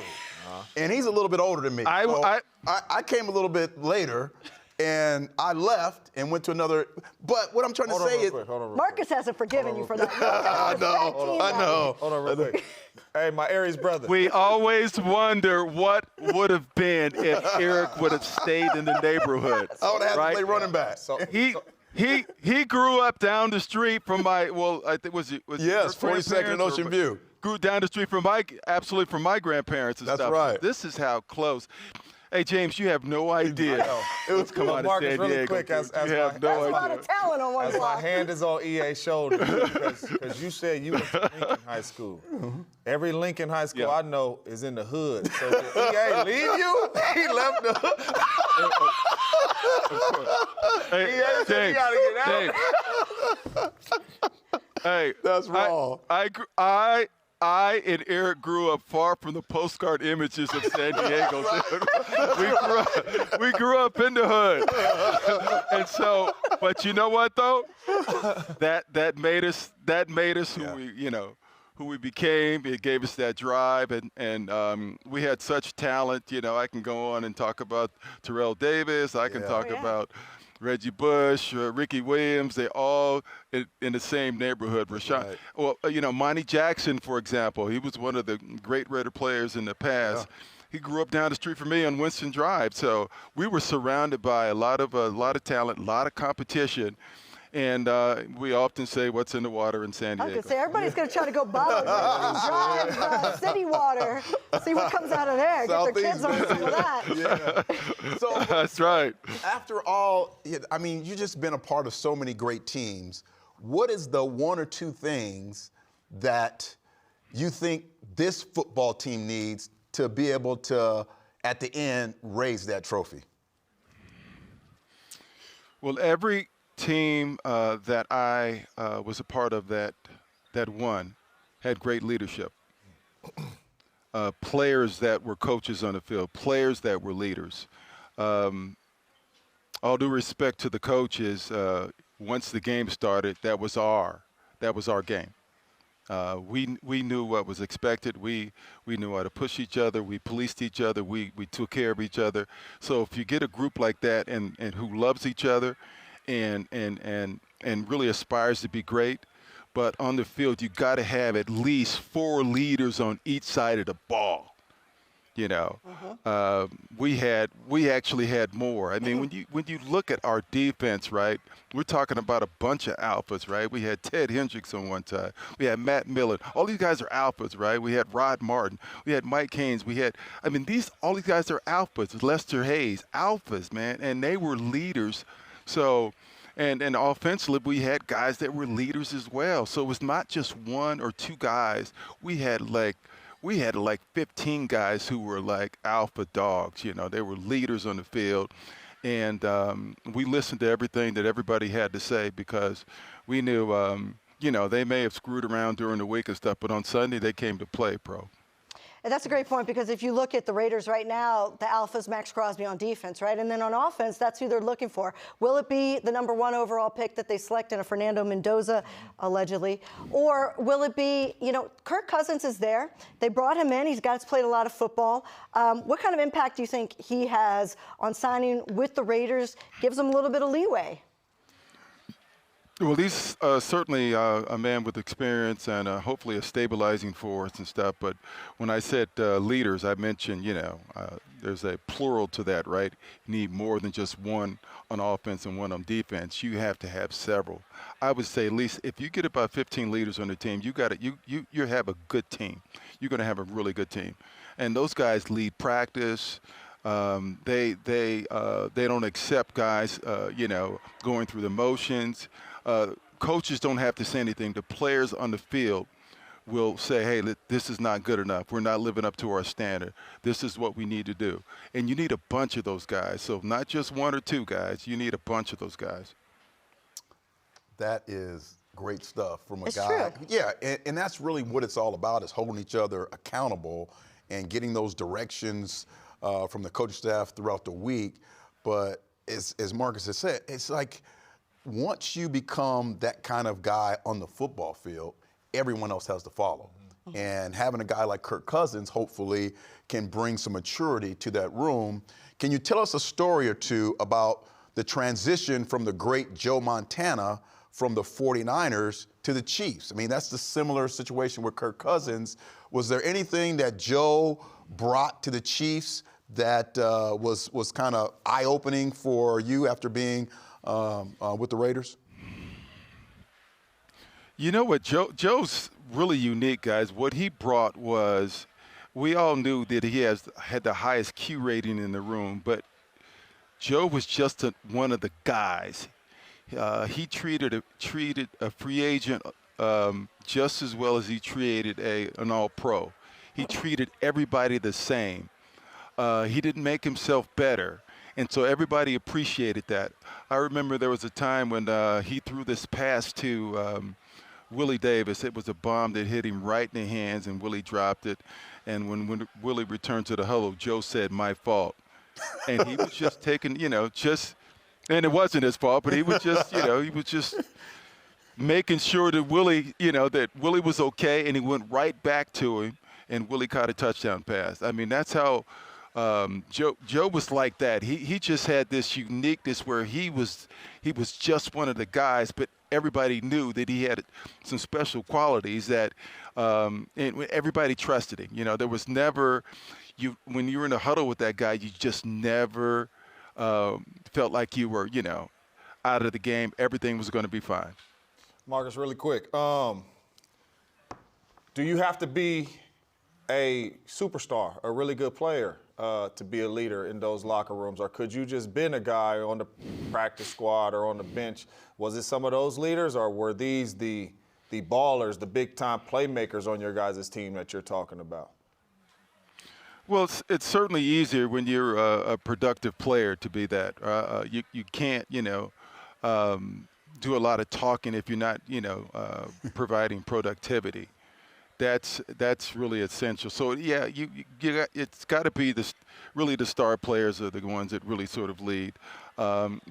and he's a little bit older than me. I came a little bit later. And I left and went to another. But what I'm trying to say is, Marcus hasn't forgiven you for that. I know. Hold on real quick. Hey, my Aries brother. We always wonder what would have been if Eric would have stayed in the neighborhood. I would have had to play running back. He grew up down the street from my, well, I think was 42nd and Ocean View. Grew down the street from my grandparents and stuff. That's right. This is how close. Hey, James, you have no idea. It was come out of San Diego. Really quick, as you have no idea. A lot of talent on one block. My hand is on EA's shoulder because you said you went to Lincoln High School. Every Lincoln High School I know is in the hood. So did EA leave you? He left the hood. Hey, EA said you gotta get out. Hey, that's wrong. I and Eric grew up far from the postcard images of San Diego. we grew up in the hood, and so. But you know what though? That made us who we became. It gave us that drive, and we had such talent. You know, I can go on and talk about Terrell Davis. I can talk about Reggie Bush, Ricky Williams, they all in the same neighborhood. Rashawn, right. Well, you know, Monty Jackson, for example, he was one of the great Raider players in the past. Yeah. He grew up down the street from me on Winston Drive, so we were surrounded by a lot of talent, a lot of competition. And we often say, what's in the water in San Diego? I was going to say, everybody's going to try to go bottle drive city water, see what comes out of there. Get their kids on some of that. Yeah. So that's right. After all, I mean, you've just been a part of so many great teams. What is the one or two things that you think this football team needs to be able to, at the end, raise that trophy? Well, every team that I was a part of that won had great leadership. Players that were coaches on the field, players that were leaders. All due respect to the coaches, once the game started, that was our game. We knew what was expected. We knew how to push each other. We policed each other. We took care of each other. So if you get a group like that and who loves each other, and really aspires to be great, but on the field you got to have at least 4 leaders on each side of the ball. You know, we actually had more. I mean, when you look at our defense, right? We're talking about a bunch of alphas, right? We had Ted Hendricks on one side. We had Matt Miller. All these guys are alphas, right? We had Rod Martin. We had Mike Haynes. All these guys are alphas. Lester Hayes, alphas, man, and they were leaders. So, and offensively, we had guys that were leaders as well. So it was not just 1 or 2 guys. We had like 15 guys who were like alpha dogs. You know, they were leaders on the field, and we listened to everything that everybody had to say because we knew, they may have screwed around during the week and stuff, but on Sunday they came to play, pro. And that's a great point because if you look at the Raiders right now, the alpha's Max Crosby on defense, right? And then on offense, that's who they're looking for. Will it be the number 1 overall pick that they select in a Fernando Mendoza, allegedly? Or will it be, Kirk Cousins is there. They brought him in. He's played a lot of football. What kind of impact do you think he has on signing with the Raiders? Gives them a little bit of leeway. Well, he's certainly a man with experience and hopefully a stabilizing force and stuff. But when I said leaders, I mentioned, there's a plural to that, right? You need more than just one on offense and one on defense. You have to have several. I would say at least if you get about 15 leaders on the team, you have a good team. You're going to have a really good team. And those guys lead practice. They don't accept guys, going through the motions. Coaches don't have to say anything. The players on the field will say, hey, this is not good enough. We're not living up to our standard. This is what we need to do. And you need a bunch of those guys. So not just one or two guys. You need a bunch of those guys. That is great stuff from a it's guy. True. Yeah, and that's really what it's all about, is holding each other accountable and getting those directions from the coaching staff throughout the week. But as Marcus has said, it's like once you become that kind of guy on the football field, everyone else has to follow. Mm-hmm. And having a guy like Kirk Cousins hopefully can bring some maturity to that room. Can you tell us a story or two about the transition from the great Joe Montana from the 49ers to the Chiefs? I mean, that's the similar situation with Kirk Cousins. Was there anything that Joe brought to the Chiefs that was kind of eye-opening for you after being with the Raiders? You know what, Joe's really unique, guys. What he brought was, we all knew that he had the highest Q rating in the room, but Joe was just one of the guys. He treated a free agent just as well as he treated an all-pro. He treated everybody the same. He didn't make himself better. And so everybody appreciated that. I remember there was a time when he threw this pass to Willie Davis. It was a bomb that hit him right in the hands, and Willie dropped it. And when Willie returned to the huddle, Joe said, "My fault." And he was just taking, and it wasn't his fault, but he was just, making sure that Willie was okay, and he went right back to him, and Willie caught a touchdown pass. I mean, that's how Joe was like that. He just had this uniqueness where he was just one of the guys, but everybody knew that he had some special qualities that and everybody trusted him. There was never when you were in a huddle with that guy, you just never felt like you were out of the game. Everything was going to be fine. Marcus, really quick, do you have to be a superstar, a really good player, to be a leader in those locker rooms? Or could you just been a guy on the practice squad or on the bench? Was it some of those leaders, or were these the ballers, the big-time playmakers on your guys' team that you're talking about? Well, it's certainly easier when you're a productive player to be that. You can't, do a lot of talking if you're not, providing productivity. That's really essential. So yeah, it's got to be really the star players are the ones that really sort of lead.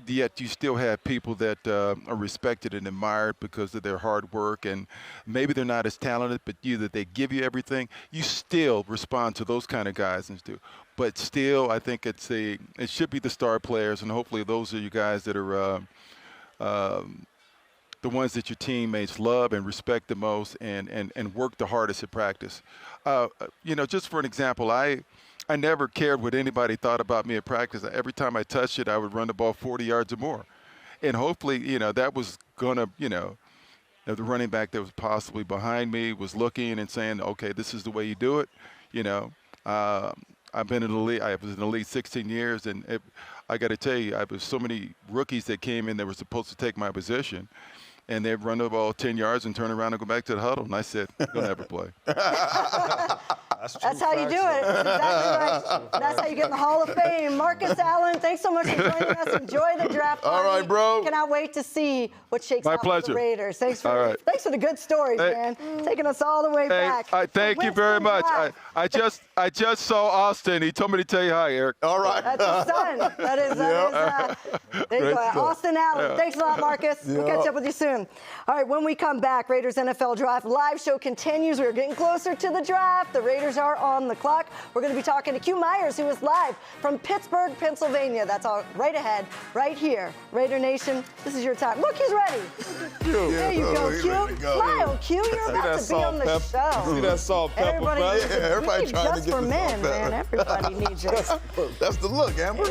Yet you still have people that are respected and admired because of their hard work, and maybe they're not as talented, but either they give you everything. You still respond to those kind of guys and do. But still, I think it should be the star players, and hopefully those are you guys that are the ones that your teammates love and respect the most and work the hardest at practice. Just for an example, I never cared what anybody thought about me at practice. Every time I touched it, I would run the ball 40 yards or more. And hopefully, that was going to, the running back that was possibly behind me was looking and saying, okay, this is the way you do it. I've been in the league. I was in the league 16 years, and I got to tell you, I was so many rookies that came in that were supposed to take my position, and they'd run the ball 10 yards and turn around and go back to the huddle. And I said, you'll never play. That's how you do it. That's exactly right. That's how you get in the Hall of Fame. Marcus Allen, thanks so much for joining us. Enjoy the draft party. All right, bro. Cannot wait to see what shakes out pleasure. for the Raiders. Thanks for the good stories, man. Taking us all the way back. Thank you very much. I just saw Austin. He told me to tell you hi, Eric. All right. That's his son. That is there you go. Austin Allen. Yeah. Thanks a lot, Marcus. We'll catch up with you soon. All right, when we come back, Raiders NFL Draft live show continues. We're getting closer to the draft. The Raiders Raiders are on the clock. We're going to be talking to Q Myers, who is live from Pittsburgh, Pennsylvania. That's all right ahead, right here. Raider Nation, this is your time. Look, he's ready. There you go, Q. Smile, Q. You're about to be on the show. See that salt pepper? Everybody, everybody trying to just get for the men, salt pepper. man. Everybody needs it. That's the look, Amber.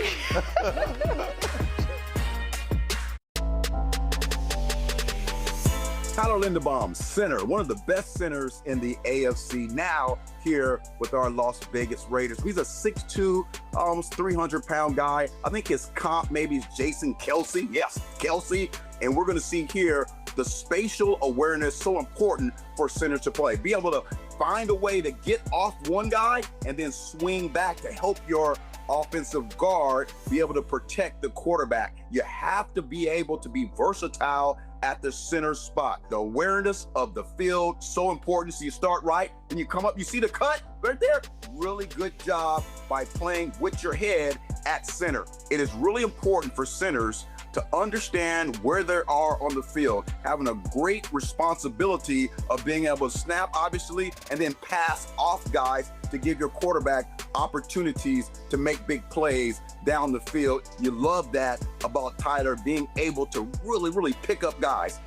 Tyler Linderbaum, center, one of the best centers in the AFC, now here with our Las Vegas Raiders. He's a 6'2", almost 300-pound guy. I think his comp maybe is Jason Kelce. Yes, Kelce. And we're going to see here the spatial awareness, so important for centers to play. Be able to find a way to get off one guy and then swing back to help your offensive guard be able to protect the quarterback. You have to be able to be versatile at the center spot. The awareness of the field, so important. So you start right, and you come up, you see the cut right there? Really good job by playing with your head at center. It is really important for centers to understand where they are on the field, having a great responsibility of being able to snap, obviously, and then pass off guys to give your quarterback opportunities to make big plays down the field. You love that about Tyler, being able to really pick up guys.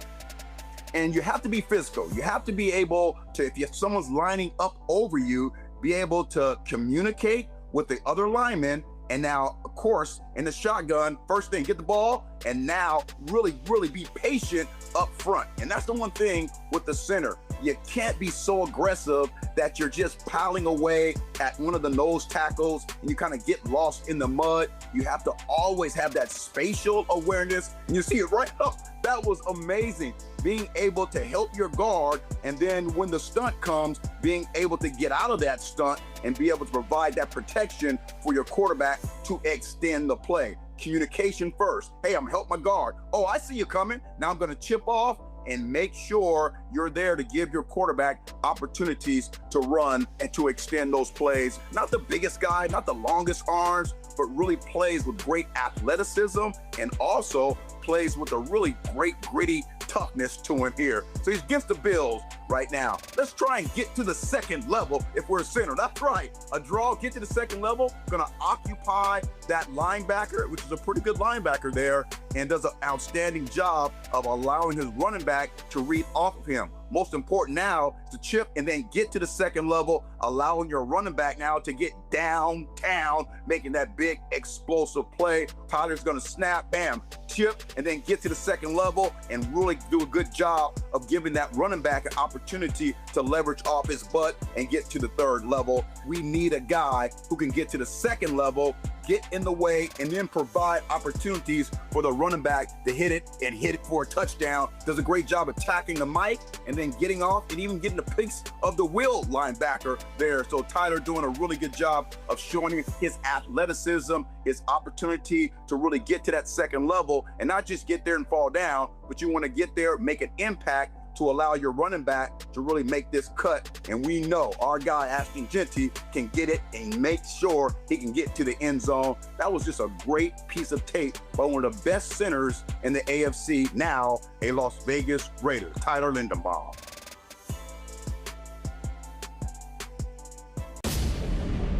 And you have to be physical. You have to be able to, if someone's lining up over you, be able to communicate with the other lineman. And now, of course, in the shotgun, first thing, get the ball, and now really be patient up front. And that's the one thing with the center. You can't be so aggressive that you're just piling away at one of the nose tackles and you kind of get lost in the mud. You have to always have that spatial awareness. And you see it right up. That was amazing. Being able to help your guard, and then when the stunt comes, being able to get out of that stunt and be able to provide that protection for your quarterback to extend the play. Communication first. Hey, I'm gonna help my guard. Oh, I see you coming. Now I'm gonna chip off and make sure you're there to give your quarterback opportunities to run and to extend those plays. Not the biggest guy, not the longest arms, but really plays with great athleticism and also plays with a really great gritty toughness to him here. So he's against the Bills right now. Let's try and get to the second level if we're a center. That's right. A draw, get to the second level, gonna occupy that linebacker, which is a pretty good linebacker there, and does an outstanding job of allowing his running back to read off of him. Most important now is to chip and then get to the second level, allowing your running back now to get downtown, making that big explosive play. Tyler's gonna snap, bam, chip, and then get to the second level and really do a good job of giving that running back an opportunity to leverage off his butt and get to the third level. We need a guy who can get to the second level, get in the way, and then provide opportunities for the running back to hit it for a touchdown. Does a great job attacking the mic and then getting off and even getting a piece of the will linebacker there. So Tyler doing a really good job of showing his athleticism, his opportunity to really get to that second level and not just get there and fall down, but you want to get there, make an impact to allow your running back to really make this cut. And we know our guy, Ashton Genty, can get it and make sure he can get to the end zone. That was just a great piece of tape by one of the best centers in the AFC, now a Las Vegas Raiders, Tyler Linderbaum.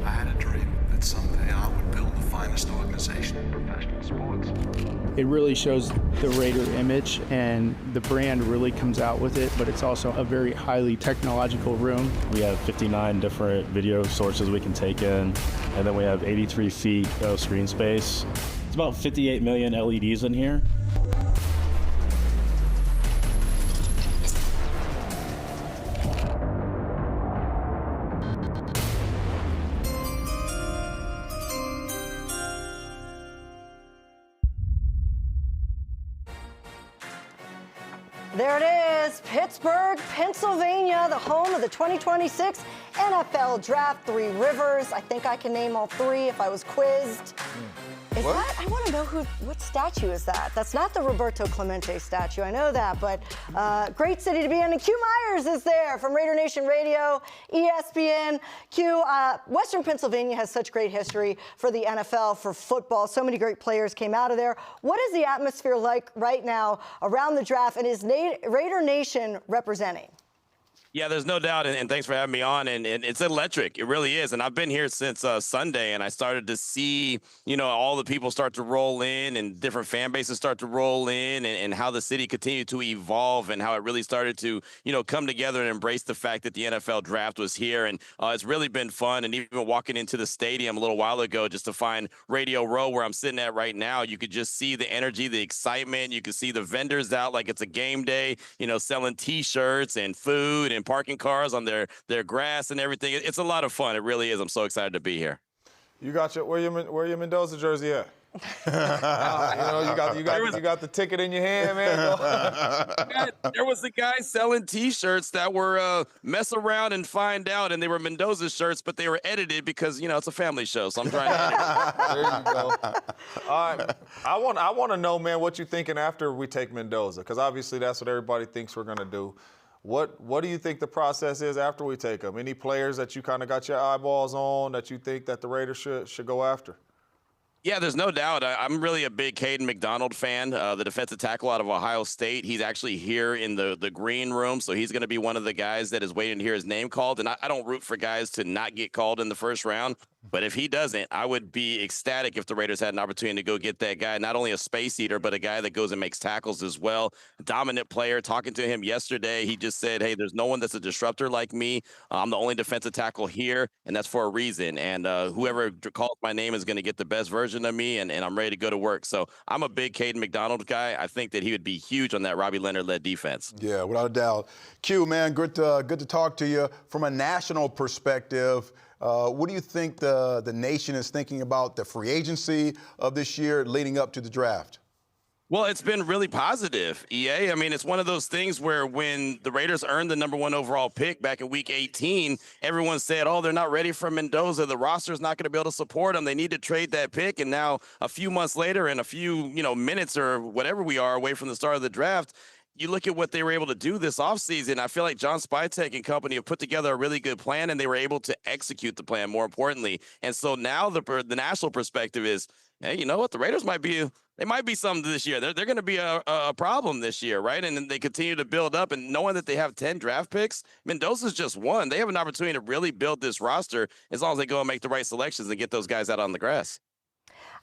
I had a dream that someday I would build the finest organization in professional sports. It really shows the Raider image, and the brand really comes out with it, but it's also a very highly technological room. We have 59 different video sources we can take in, and then we have 83 feet of screen space. It's about 58 million LEDs in here. There it is, Pittsburgh, Pennsylvania, the home of the 2026 NFL Draft. Three Rivers. I think I can name all three if I was quizzed. Is that? I want to know what statue is that? That's not the Roberto Clemente statue. I know that, but great city to be in. And Q Myers is there from Raider Nation Radio, ESPN. Q, Western Pennsylvania has such great history for the NFL, for football. So many great players came out of there. What is the atmosphere like right now around the draft, and is Raider Nation representing? Yeah, there's no doubt, and thanks for having me on. And it's electric. It really is. And I've been here since Sunday, and I started to see, all the people start to roll in and different fan bases start to roll in and how the city continued to evolve and how it really started to, come together and embrace the fact that the NFL draft was here. And it's really been fun. And even walking into the stadium a little while ago just to find Radio Row where I'm sitting at right now, you could just see the energy, the excitement. You could see the vendors out like it's a game day, selling T-shirts and food and parking cars on their grass and everything. It's a lot of fun. It really is. I'm so excited to be here. You got where your Mendoza jersey at? You got the ticket in your hand, man. There was a guy selling T-shirts that were mess around and find out, and they were Mendoza shirts, but they were edited because it's a family show. So I'm trying to edit. There you go. All right, I want to know, man, what you thinking after we take Mendoza, because obviously that's what everybody thinks we're gonna do. What do you think the process is after we take them? Any players that you kind of got your eyeballs on that you think that the Raiders should go after? Yeah, there's no doubt. I'm really a big Caden McDonald fan, the defensive tackle out of Ohio State. He's actually here in the green room, so he's going to be one of the guys that is waiting to hear his name called. And I don't root for guys to not get called in the first round, but if he doesn't, I would be ecstatic if the Raiders had an opportunity to go get that guy, not only a space eater, but a guy that goes and makes tackles as well. Dominant player. Talking to him yesterday, he just said, hey, there's no one that's a disruptor like me. I'm the only defensive tackle here, and that's for a reason. And whoever calls my name is going to get the best version of me, and I'm ready to go to work. So I'm a big Caden McDonald guy. I think that he would be huge on that Robbie Leonard-led defense. Yeah, without a doubt. Q, man, good to talk to you. From a national perspective, what do you think the nation is thinking about the free agency of this year leading up to the draft? Well, it's been really positive, EA. I mean, it's one of those things where when the Raiders earned the #1 overall pick back in Week 18, everyone said, oh, they're not ready for Mendoza. The roster's not going to be able to support him. They need to trade that pick. And now a few months later and a few, minutes or whatever we are away from the start of the draft, you look at what they were able to do this offseason. I feel like John Spytek and company have put together a really good plan, and they were able to execute the plan, more importantly. And so now the national perspective is, hey, you know what? The Raiders might be something this year. They're going to be a problem this year, right? And then they continue to build up, and knowing that they have 10 draft picks, Mendoza's just one. They have an opportunity to really build this roster as long as they go and make the right selections and get those guys out on the grass.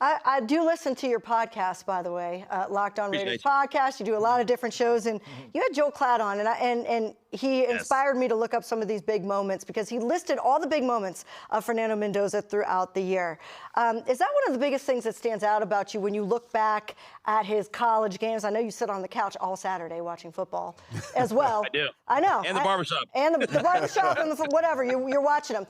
I do listen to your podcast, by the way, Locked On Raiders podcast. You do a lot of different shows, and you had Joel Klatt on, and he inspired me to look up some of these big moments because he listed all the big moments of Fernando Mendoza throughout the year. Is that one of the biggest things that stands out about you when you look back at his college games? I know you sit on the couch all Saturday watching football as well. I do. I know. And the barbershop. And the barbershop and whatever, you're watching him.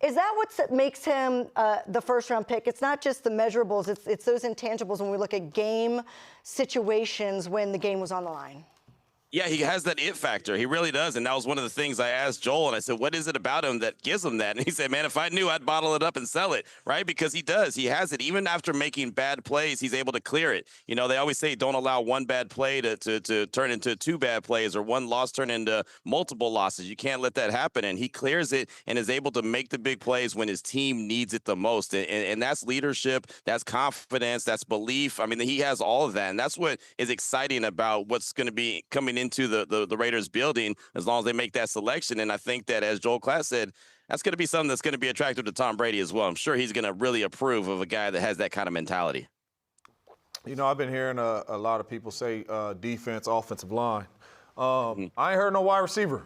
Is that what makes him the first-round pick? It's not just the measurables. It's those intangibles when we look at game situations when the game was on the line. Yeah, he has that it factor. He really does. And that was one of the things I asked Joel, and I said, what is it about him that gives him that? And he said, man, if I knew, I'd bottle it up and sell it, right? Because he does. He has it. Even after making bad plays, he's able to clear it. They always say don't allow one bad play to turn into two bad plays or one loss turn into multiple losses. You can't let that happen. And he clears it and is able to make the big plays when his team needs it the most. And that's leadership. That's confidence. That's belief. I mean, he has all of that. And that's what is exciting about what's going to be coming into the Raiders building as long as they make that selection. And I think that, as Joel Klatt said, that's going to be something that's going to be attractive to Tom Brady as well. I'm sure he's going to really approve of a guy that has that kind of mentality. I've been hearing a lot of people say defense, offensive line. I ain't heard no wide receiver.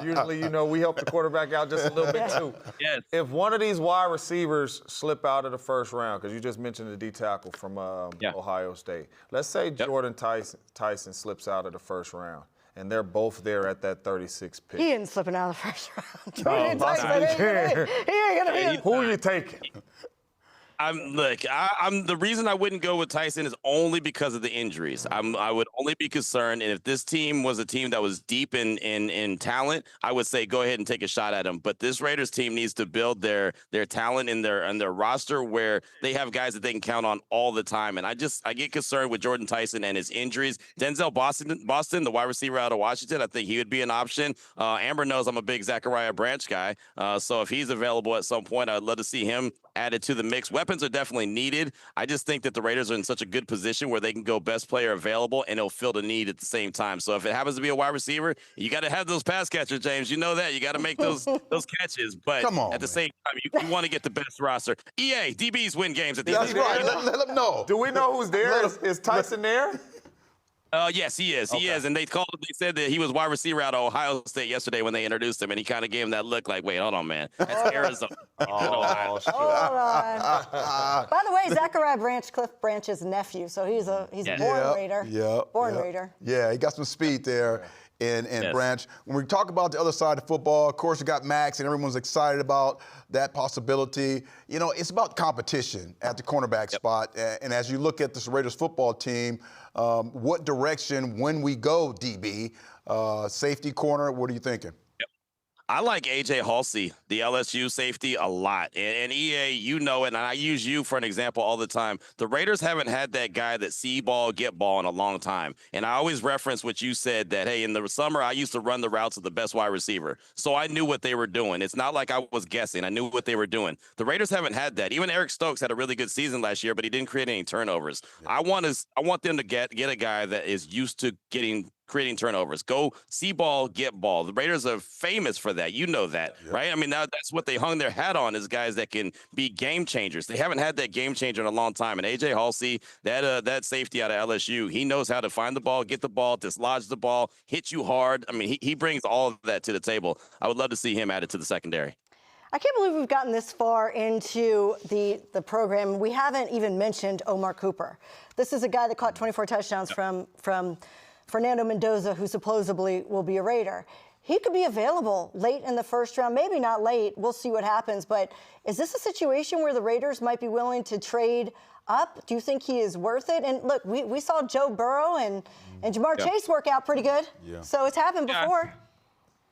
Usually, we help the quarterback out just a little bit too. Yes. If one of these wide receivers slip out of the first round, because you just mentioned the D tackle from Ohio State. Let's say Jordan Tyson slips out of the first round, and they're both there at that 36th pick. He ain't slipping out of the first round. Jordan Tyson, he ain't gonna be. Who are you taking? The reason I wouldn't go with Tyson is only because of the injuries. I would only be concerned, and if this team was a team that was deep in talent, I would say go ahead and take a shot at him. But this Raiders team needs to build their talent in their roster where they have guys that they can count on all the time. And I get concerned with Jordan Tyson and his injuries. Denzel Boston, the wide receiver out of Washington, I think he would be an option. Amber knows I'm a big Zachariah Branch guy, so if he's available at some point, I'd love to see him added to the mix. Weapons are definitely needed. I just think that the Raiders are in such a good position where they can go best player available and it'll fill the need at the same time. So if it happens to be a wide receiver, you got to have those pass catchers, James. You know that. You got to make those catches. But at the same time, you want to get the best roster. EA, DBs win games at the end of the day. That's right. Let them know. Do we know who's there? Is Tyson there? Yes, he is. He is. And they said that he was wide receiver out of Ohio State yesterday when they introduced him, and he kind of gave him that look like, wait, hold on, man. That's Arizona. Hold on. By the way, Zachariah Branch, Cliff Branch's nephew, so he's a born Raider. Born Raider. Yeah, he got some speed there. And Branch, when we talk about the other side of football, of course, you got Max, and everyone's excited about that possibility. You know, it's about competition at the cornerback spot. And as you look at this Raiders football team, what direction, when we go DB, safety, corner, what are you thinking? I like A.J. Halsey, the LSU safety, a lot. And EA, you know it, and I use you for an example all the time. The Raiders haven't had that guy that see ball, get ball in a long time. And I always reference what you said that, hey, in the summer, I used to run the routes of the best wide receiver. So I knew what they were doing. It's not like I was guessing. I knew what they were doing. The Raiders haven't had that. Even Eric Stokes had a really good season last year, but he didn't create any turnovers. I want them to get a guy that is used to creating turnovers. Go see ball, get ball. The Raiders are famous for that. You know that, right? I mean, that's what they hung their hat on, is guys that can be game changers. They haven't had that game changer in a long time. And A.J. Halsey, that safety out of LSU, he knows how to find the ball, get the ball, dislodge the ball, hit you hard. I mean, he brings all of that to the table. I would love to see him added to the secondary. I can't believe we've gotten this far into the program. We haven't even mentioned Omar Cooper. This is a guy that caught 24 touchdowns from Fernando Mendoza, who supposedly will be a Raider. He could be available late in the first round, maybe not late. We'll see what happens. But is this a situation where the Raiders might be willing to trade up? Do you think he is worth it? And look, we saw Joe Burrow and Jamar Chase work out pretty good. So it's happened before.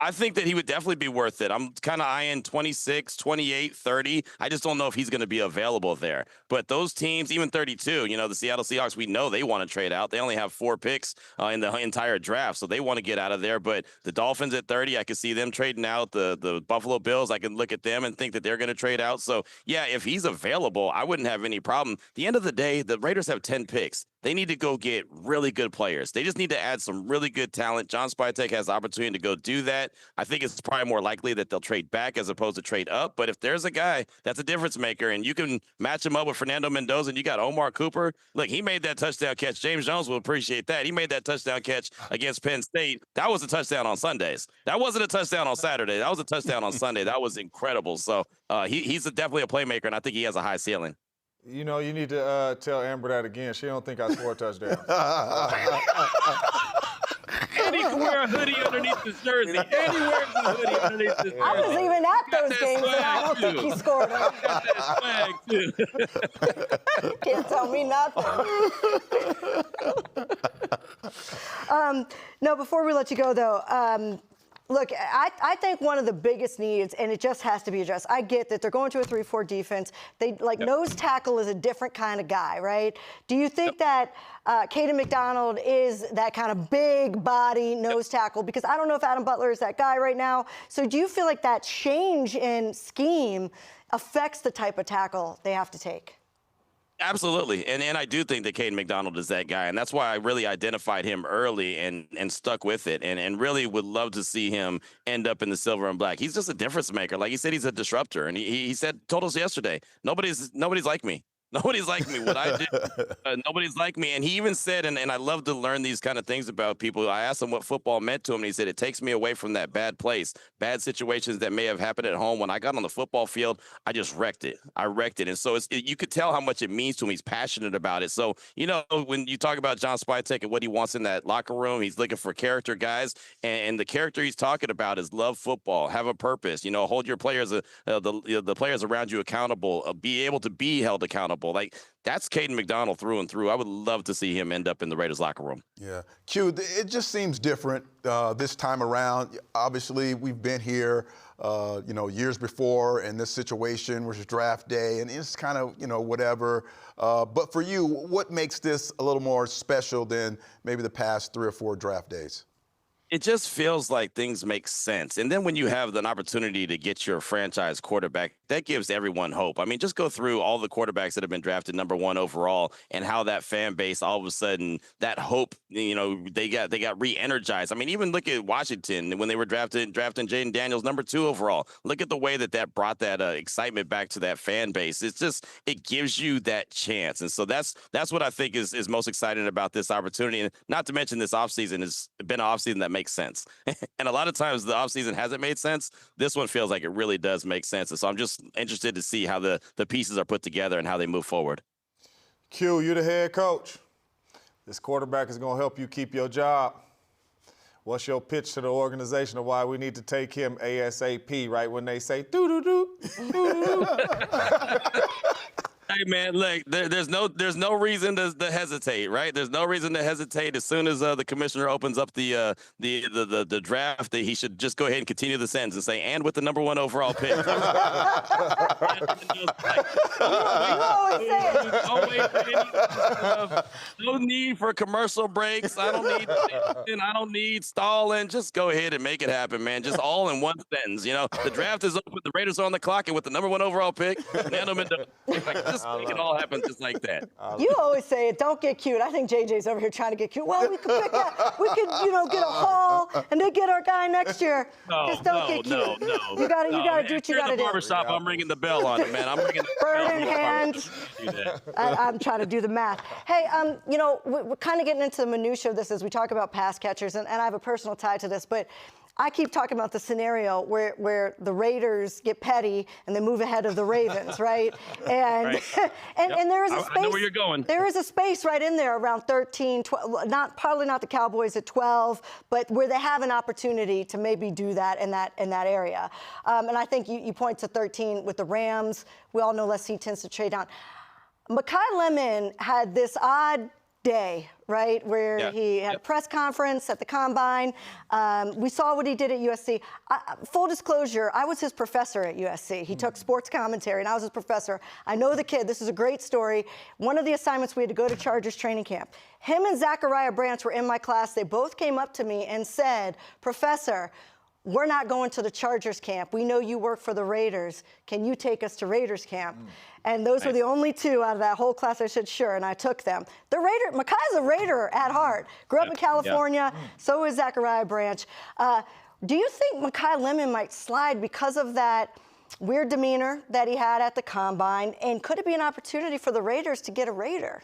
I think that he would definitely be worth it. I'm kind of eyeing 26, 28, 30. I just don't know if he's going to be available there. But those teams, even 32, you know, the Seattle Seahawks, we know they want to trade out. They only have 4 picks in the entire draft, so they want to get out of there. But the Dolphins at 30, I could see them trading out. The Buffalo Bills, I can look at them and think that they're going to trade out. So, yeah, if he's available, I wouldn't have any problem. At the end of the day, the Raiders have 10 picks. They need to go get really good players. They just need to add some really good talent. John Spytek has the opportunity to go do that. I think it's probably more likely that they'll trade back as opposed to trade up. But if there's a guy that's a difference maker and you can match him up with Fernando Mendoza and you got Omar Cooper, look, he made that touchdown catch. James Jones will appreciate that. He made that touchdown catch against Penn State. That was a touchdown on Sundays. That wasn't a touchdown on Saturday. That was a touchdown on Sunday. That was incredible. So he's definitely a playmaker, and I think he has a high ceiling. You know, you need to tell Amber that again. She don't think I scored touchdowns. And he can wear a hoodie underneath his jersey. And he wears a hoodie underneath his jersey. I was even at those games, and I don't think he scored. Got that swag, too. Can't tell me nothing. No, before we let you go, though, look, I think one of the biggest needs, and it just has to be addressed. I get that they're going to a 3-4 defense. They nose tackle is a different kind of guy, right? Do you think that Caden McDonald is that kind of big body nose tackle? Because I don't know if Adam Butler is that guy right now. So do you feel like that change in scheme affects the type of tackle they have to take? Absolutely. And I do think that Caden McDonald is that guy. And that's why I really identified him early and stuck with it and really would love to see him end up in the silver and black. He's just a difference maker. Like he said, he's a disruptor. And he told us yesterday, nobody's like me. Nobody's like me. What I do, nobody's like me. And he even said, and I love to learn these kind of things about people. I asked him what football meant to him, and he said, it takes me away from that bad place, bad situations that may have happened at home. When I got on the football field, I just wrecked it. And so you could tell how much it means to him. He's passionate about it. So, you know, when you talk about John Spytek and what he wants in that locker room, he's looking for character guys. And the character he's talking about is love football, have a purpose, you know, hold your players, the players around you accountable, be able to be held accountable. Like, that's Caden McDonald through and through. I would love to see him end up in the Raiders locker room. Yeah. Q, it just seems different this time around. Obviously, we've been here, years before in this situation, which is draft day, and it's kind of, whatever. But for you, what makes this a little more special than maybe the past 3 or 4 draft days? It just feels like things make sense. And then when you have an opportunity to get your franchise quarterback, that gives everyone hope. I mean, just go through all the quarterbacks that have been drafted number 1 overall and how that fan base, all of a sudden, that hope, they got re-energized. I mean, even look at Washington when they were drafting Jaden Daniels number 2 overall. Look at the way that brought that excitement back to that fan base. It's just, it gives you that chance. And so that's what I think is most exciting about this opportunity. And not to mention this offseason has been an offseason that makes sense. And a lot of times the offseason hasn't made sense. This one feels like it really does make sense. And so I'm just interested to see how the pieces are put together and how they move forward. Q, you're the head coach. This quarterback is going to help you keep your job. What's your pitch to the organization of why we need to take him ASAP, right when they say doo-doo-doo, doo-doo-doo? Hey man, look, there's no reason to hesitate, right? There's no reason to hesitate. As soon as the commissioner opens up the draft, he should just go ahead and continue the sentence and say, "And with the number 1 overall pick." No need for commercial breaks. I don't need stalling. Just go ahead and make it happen, man. Just all in one sentence. The draft is open. The Raiders are on the clock, and with the number 1 overall pick, Fernando Mendoza. Just make it all happen just like that. You always say it. Don't get cute. I think JJ's over here trying to get cute. Well, we could pick that. We could, get a haul and then get our guy next year. Just don't get cute. No. You gotta do what you gotta do. Barbershop, I'm ringing the bell on it, man. I'm ringing the Bird bell. in hand. I'm trying to do the math. Hey, we're kind of getting into the minutia of this as we talk about pass catchers, and I have a personal tie to this, but I keep talking about the scenario where the Raiders get petty and they move ahead of the Ravens, right? And Right. and there is a space. I know where you're going. There is a space right in there around 13, 12, probably not the Cowboys at 12, but where they have an opportunity to maybe do that in that area. And I think you point to 13 with the Rams. We all know Les tends to trade down. Mekhi Lemon had this odd day, right, where he had a press conference at the Combine. We saw what he did at USC. Full disclosure, I was his professor at USC. He took sports commentary, and I was his professor. I know the kid. This is a great story. One of the assignments, we had to go to Chargers training camp. Him and Zachariah Branch were in my class. They both came up to me and said, "Professor, we're not going to the Chargers camp. We know you work for the Raiders. Can you take us to Raiders camp?" And those were the only 2 out of that whole class. I said, sure, and I took them. Mekhi's a Raider at heart. Grew up in California, so is Zachariah Branch. Do you think Mekhi Lemon might slide because of that weird demeanor that he had at the Combine? And could it be an opportunity for the Raiders to get a Raider?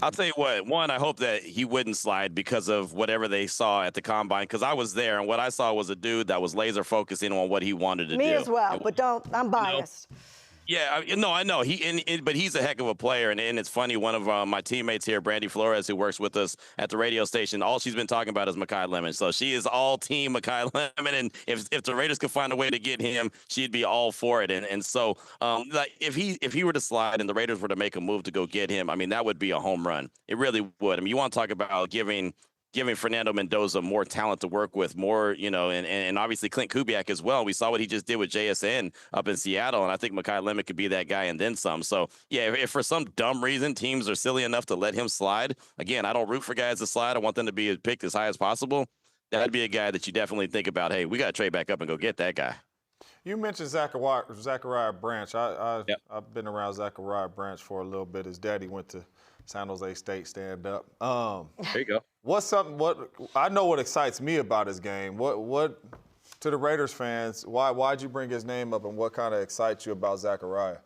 I'll tell you what, one, I hope that he wouldn't slide because of whatever they saw at the Combine, because I was there, and what I saw was a dude that was laser focusing on what he wanted to do. Me as well, but I'm biased. Yeah, no, I know. But he's a heck of a player, and it's funny. One of my teammates here, Brandy Flores, who works with us at the radio station, all she's been talking about is Mekhi Lemon. So she is all team Mekhi Lemon, and if the Raiders could find a way to get him, she'd be all for it. And so, like if he were to slide and the Raiders were to make a move to go get him, I mean, that would be a home run. It really would. I mean, you want to talk about giving Fernando Mendoza more talent to work with, more, and obviously Clint Kubiak as well. We saw what he just did with JSN up in Seattle, and I think Mekhi Lemon could be that guy and then some. So, yeah, if for some dumb reason teams are silly enough to let him slide, again, I don't root for guys to slide. I want them to be picked as high as possible. That'd be a guy that you definitely think about, hey, we got to trade back up and go get that guy. You mentioned Zachariah Branch. I've been around Zachariah Branch for a little bit. His daddy went to San Jose State stand up. There you go. What I know what excites me about his game. What to the Raiders fans, why'd you bring his name up, and what kind of excites you about Zachariah?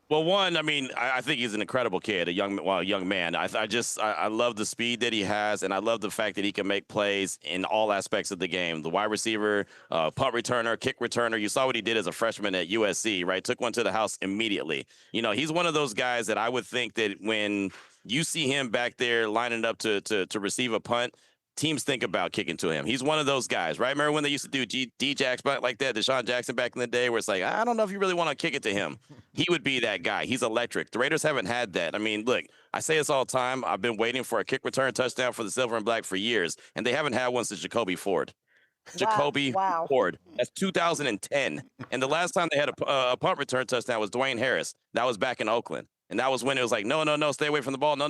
Well, one, I mean, I think he's an incredible kid, a young man. I love the speed that he has, and I love the fact that he can make plays in all aspects of the game. The wide receiver, punt returner, kick returner. You saw what he did as a freshman at USC, right? Took one to the house immediately. He's one of those guys that I would think that when you see him back there lining up to receive a punt, teams think about kicking to him. He's one of those guys, right? Remember when they used to do D-Jacks like that, Deshaun Jackson back in the day, where it's like, I don't know if you really want to kick it to him. He would be that guy. He's electric. The Raiders haven't had that. I mean, look, I say this all the time. I've been waiting for a kick return touchdown for the Silver and Black for years, and they haven't had one since Jacoby Ford. Ford. That's 2010. And the last time they had a punt return touchdown was Dwayne Harris. That was back in Oakland. And that was when it was like, no, stay away from the ball. No.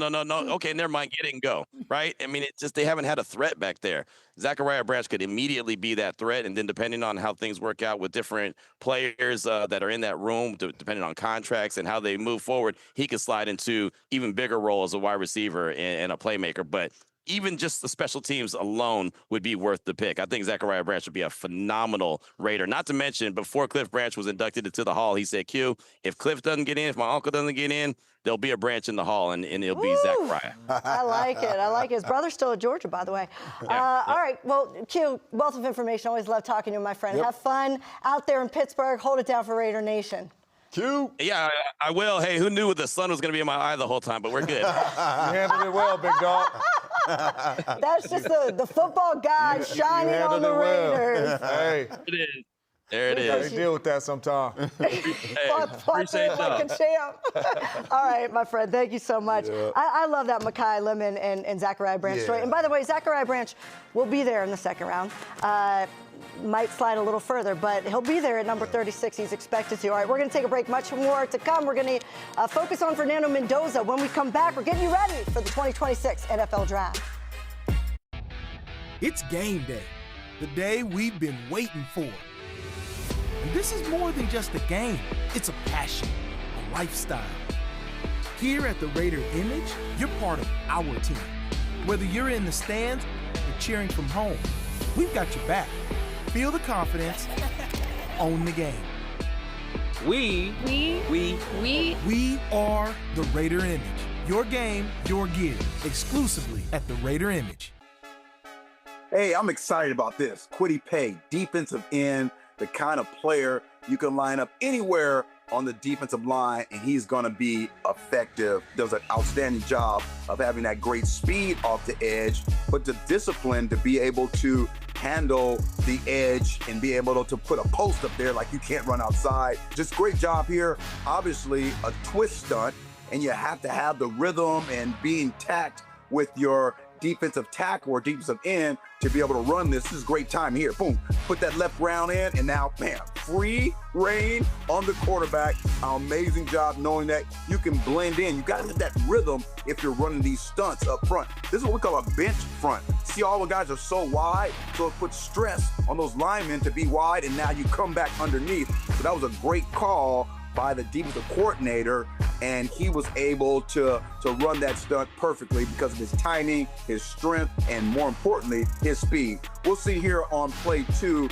Okay, never mind, get it and go, right? I mean, they haven't had a threat back there. Zachariah Branch could immediately be that threat, and then depending on how things work out with different players that are in that room, depending on contracts and how they move forward, he could slide into even bigger role as a wide receiver and a playmaker. But even just the special teams alone would be worth the pick. I think Zachariah Branch would be a phenomenal Raider. Not to mention, before Cliff Branch was inducted into the Hall, he said, Q, if Cliff doesn't get in, if my uncle doesn't get in, there'll be a Branch in the Hall, and it'll be Zachariah. I like it. His brother's still at Georgia, by the way. All right, well, Q, wealth of information. Always love talking to you, my friend. Have fun out there in Pittsburgh. Hold it down for Raider Nation. Q. Yeah, I will. Hey, who knew the sun was going to be in my eye the whole time, but we're good. You handled it well, big dog. That's just the football guy shining on the Raiders. Hey. It is. There it Gotta is. deal with that sometime. Appreciate like a champ. All right, my friend, thank you so much. Yeah. I love that Mekhi Lemon and Zachariah Branch story. And by the way, Zachariah Branch will be there in the second round. Might slide a little further, but he'll be there at number 36. He's expected to. All right, we're going to take a break. Much more to come. We're going to focus on Fernando Mendoza. When we come back, we're getting you ready for the 2026 NFL Draft. It's game day, the day we've been waiting for. And this is more than just a game. It's a passion, a lifestyle. Here at the Raider Image, you're part of our team. Whether you're in the stands or cheering from home, we've got your back. Feel the confidence, own the game. We are the Raider Image. Your game, your gear, exclusively at the Raider Image. Hey, I'm excited about this. Kwity Paye, defensive end, the kind of player you can line up anywhere on the defensive line, and he's going to be effective. Does an outstanding job of having that great speed off the edge, but the discipline to be able to handle the edge and be able to put a post up there like you can't run outside. Just great job here. Obviously, a twist stunt, and you have to have the rhythm and being tact with your defensive tackle or defensive end to be able to run this. This is great time here. Boom, put that left round in, and now, bam, free reign on the quarterback. Amazing job knowing that you can blend in. You got to get that rhythm if you're running these stunts up front. This is what we call a bench front. See, all the guys are so wide, so it puts stress on those linemen to be wide, and now you come back underneath. So that was a great call by the defensive coordinator, and he was able to run that stunt perfectly because of his timing, his strength, and more importantly, his speed. We'll see here on play 2,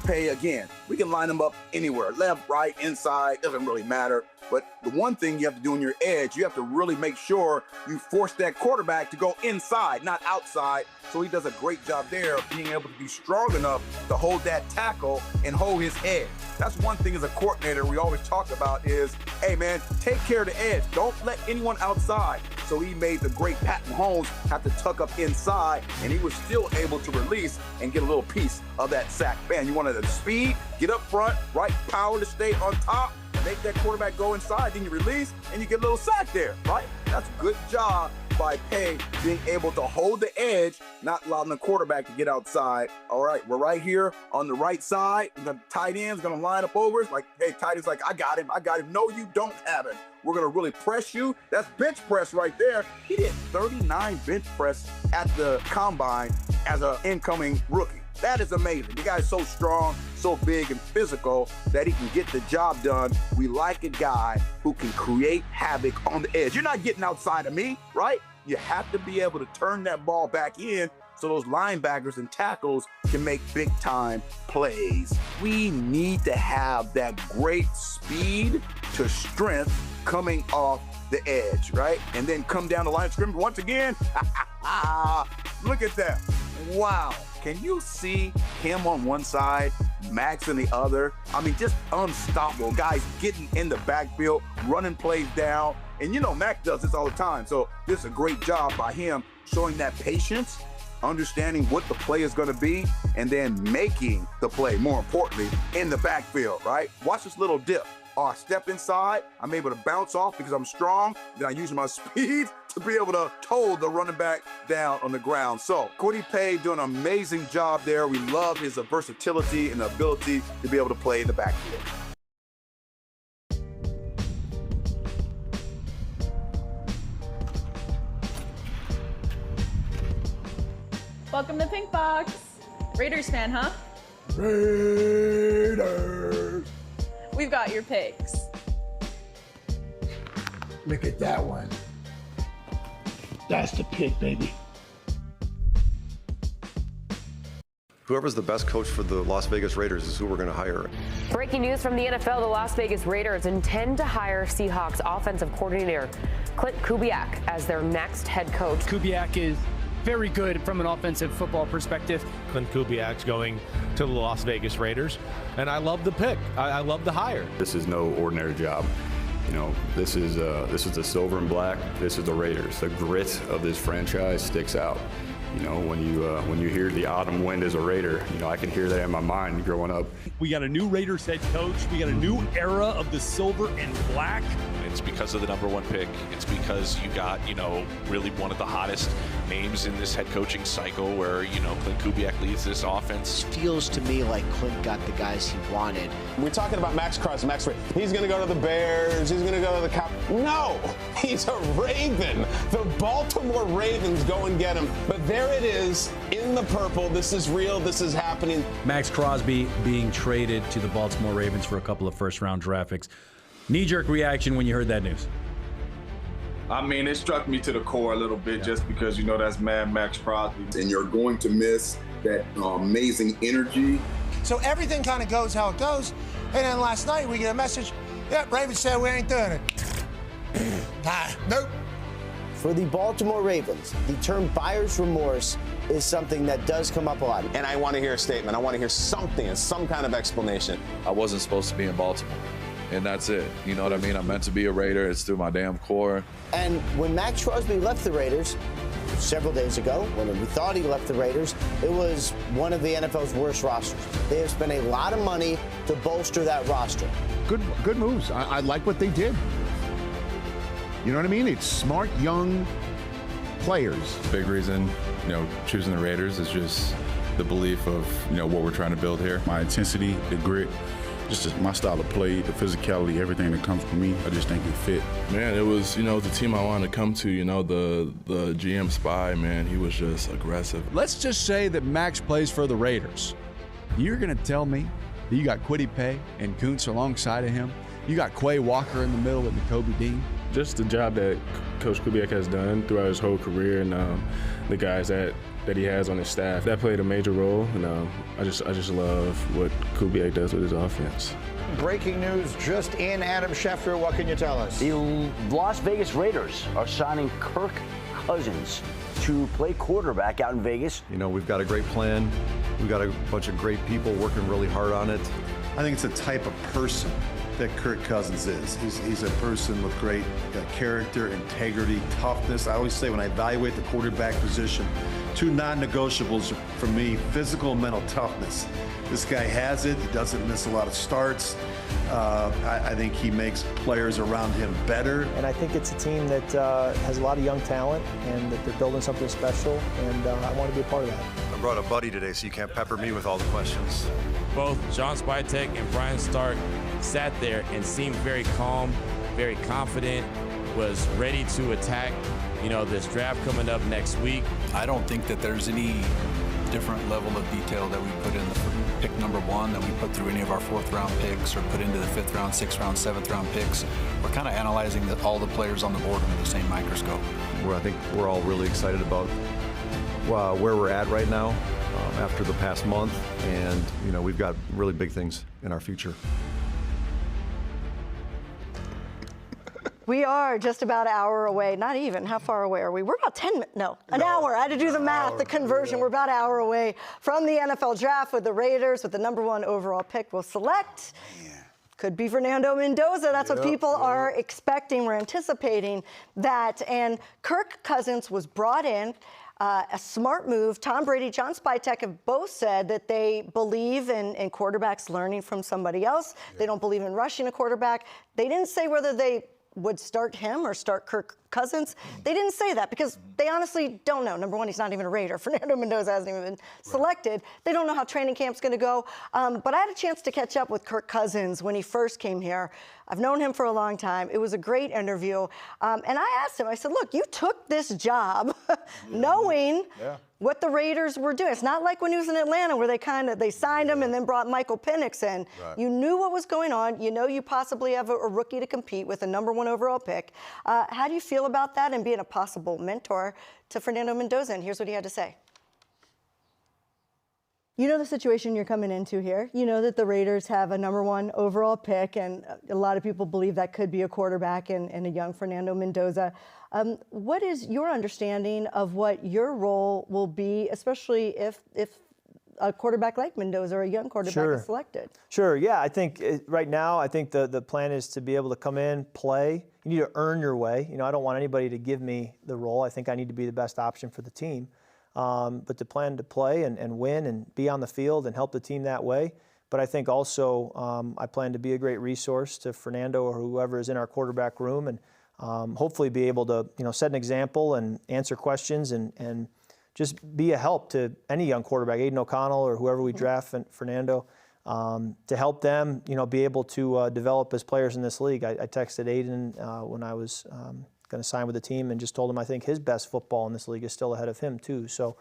Paye again. We can line him up anywhere, left, right, inside, doesn't really matter. But the one thing you have to do on your edge, you have to really make sure you force that quarterback to go inside, not outside. So he does a great job there of being able to be strong enough to hold that tackle and hold his edge. That's one thing as a coordinator we always talk about is, hey man, take care of the edge. Don't let anyone outside. So he made the great Pat Mahomes have to tuck up inside, and he was still able to release and get a little piece of that sack. Man, you wanted the speed, get up front, right power to stay on top, make that quarterback go inside, then you release, and you get a little sack there, right? That's a good job by Paye being able to hold the edge, not allowing the quarterback to get outside. All right, we're right here on the right side. The tight end's gonna line up over us. Like, hey, tight end's like, I got him. No, you don't have him. We're gonna really press you. That's bench press right there. He did 39 bench press at the combine as an incoming rookie. That is amazing. The guy's so strong, so big and physical that he can get the job done. We like a guy who can create havoc on the edge. You're not getting outside of me, right? You have to be able to turn that ball back in so those linebackers and tackles can make big time plays. We need to have that great speed to strength coming off the edge, right? And then come down the line of scrimmage once again. Look at that. Wow. Can you see him on one side, Max on the other? I mean, just unstoppable. Guys getting in the backfield, running plays down. And you know, Max does this all the time. So this is a great job by him showing that patience, understanding what the play is going to be, and then making the play, more importantly, in the backfield, right? Watch this little dip. I step inside, I'm able to bounce off because I'm strong, then I use my speed to be able to hold the running back down on the ground. So Kwity Paye doing an amazing job there. We love his versatility and ability to be able to play in the backfield. the pink box. Raiders fan, huh? Raiders. We've got your picks. Look at that one. That's the pick, baby. Whoever's the best coach for the Las Vegas Raiders is who we're going to hire. Breaking news from the NFL, the Las Vegas Raiders intend to hire Seahawks offensive coordinator Clint Kubiak as their next head coach. Kubiak is very good from an offensive football perspective. Clint Kubiak's going to the Las Vegas Raiders, and I love the pick. I love the hire. This is no ordinary job. You know, this is the silver and black. This is the Raiders. The grit of this franchise sticks out. You know, when you hear the autumn wind as a Raider, you know, I can hear that in my mind growing up. We got a new Raiders head coach. We got a new era of the silver and black. It's because of the #1 pick. It's because you got, you know, really one of the hottest names in this head coaching cycle where, you know, Clint Kubiak leads this offense. Feels to me like Clint got the guys he wanted. We're talking about Max Crosby. He's going to go to the Bears. He's going to go to the Cowboys. No, he's a Raven. The Baltimore Ravens go and get him. But there it is in the purple. This is real. This is happening. Max Crosby being traded to the Baltimore Ravens for a couple of first-round draft picks. Knee-jerk reaction when you heard that news? I mean, it struck me to the core a little bit just because, you know, that's Mad Max Crosby. And you're going to miss that amazing energy. So everything kind of goes how it goes. And then last night we get a message, yep, Ravens said we ain't doing it. Nope. For the Baltimore Ravens, the term buyer's remorse is something that does come up a lot. And I want to hear a statement. I want to hear something, some kind of explanation. I wasn't supposed to be in Baltimore. And that's it. You know what I mean? I'm meant to be a Raider. It's through my damn core. And when Max Crosby left the Raiders several days ago, when we thought he left the Raiders, it was one of the NFL's worst rosters. They have spent a lot of money to bolster that roster. Good moves. I like what they did. You know what I mean? It's smart, young players. Big reason, you know, choosing the Raiders is just the belief of, you know, what we're trying to build here. My intensity, the grit, just my style of play, the physicality, everything that comes from me, I just think it fit. Man, it was, you know, the team I wanted to come to, you know, the GM spy, man, he was just aggressive. Let's just say that Max plays for the Raiders. You're going to tell me that you got Kwity Paye and Kuntz alongside of him? You got Quay Walker in the middle with Nakobe Dean? Just the job that Coach Kubiak has done throughout his whole career, and the guys that he has on his staff, that played a major role. And I just love what Kubiak does with his offense. Breaking news just in, Adam Schefter, what can you tell us? The Las Vegas Raiders are signing Kirk Cousins to play quarterback out in Vegas. You know, we've got a great plan. We've got a bunch of great people working really hard on it. I think it's a type of person that Kirk Cousins is. He's a person with great character, integrity, toughness. I always say when I evaluate the quarterback position, 2 non-negotiables for me, physical and mental toughness. This guy has it. He doesn't miss a lot of starts. I think he makes players around him better. And I think it's a team that has a lot of young talent and that they're building something special, and I want to be a part of that. I brought a buddy today, so you can't pepper me with all the questions. Both John Spytek and Brian Stark sat there and seemed very calm, very confident, was ready to attack, you know, this draft coming up next week. I don't think that there's any different level of detail that we put in the pick #1 that we put through any of our 4th round picks or put into the 5th round, 6th round, 7th round picks. We're kind of analyzing all the players on the board under the same microscope. I think we're all really excited about where we're at right now after the past month, and you know, we've got really big things in our future. We are just about an hour away. Not even. How far away are we? We're about 10 minutes. No, an hour. I had to do the math, the conversion. We're about an hour away from the NFL draft with the Raiders with the #1 overall pick. We'll select. Could be Fernando Mendoza. That's what people are expecting. We're anticipating that. And Kirk Cousins was brought in. A smart move. Tom Brady, John Spytek have both said that they believe in quarterbacks learning from somebody else. They don't believe in rushing a quarterback. They didn't say whether they would start him or start Kirk Cousins. They didn't say that because they honestly don't know. Number one, he's not even a Raider. Fernando Mendoza hasn't even been selected. They don't know how training camp's going to go. But I had a chance to catch up with Kirk Cousins when he first came here. I've known him for a long time. It was a great interview. And I asked him, I said, look, you took this job knowing what the Raiders were doing. It's not like when he was in Atlanta where they signed him and then brought Michael Penix in. Right. You knew what was going on. You know you possibly have a rookie to compete with, a number one overall pick. How do you feel about that and being a possible mentor to Fernando Mendoza? And here's what he had to say. You know the situation you're coming into here. You know that the Raiders have a number one overall pick, and a lot of people believe that could be a quarterback and a young Fernando Mendoza. What is your understanding of what your role will be, especially if a quarterback like Mendoza or a young quarterback is selected? Sure, yeah. I think right now, I think the plan is to be able to come in, play. You need to earn your way. You know, I don't want anybody to give me the role. I think I need to be the best option for the team. But to plan to play and win and be on the field and help the team that way. But I think also I plan to be a great resource to Fernando or whoever is in our quarterback room, and hopefully be able to set an example and answer questions and just be a help to any young quarterback, Aiden O'Connell or whoever we draft, Fernando, to help them be able to develop as players in this league. I texted Aiden when I was going to sign with the team and just told him I think his best football in this league is still ahead of him too. So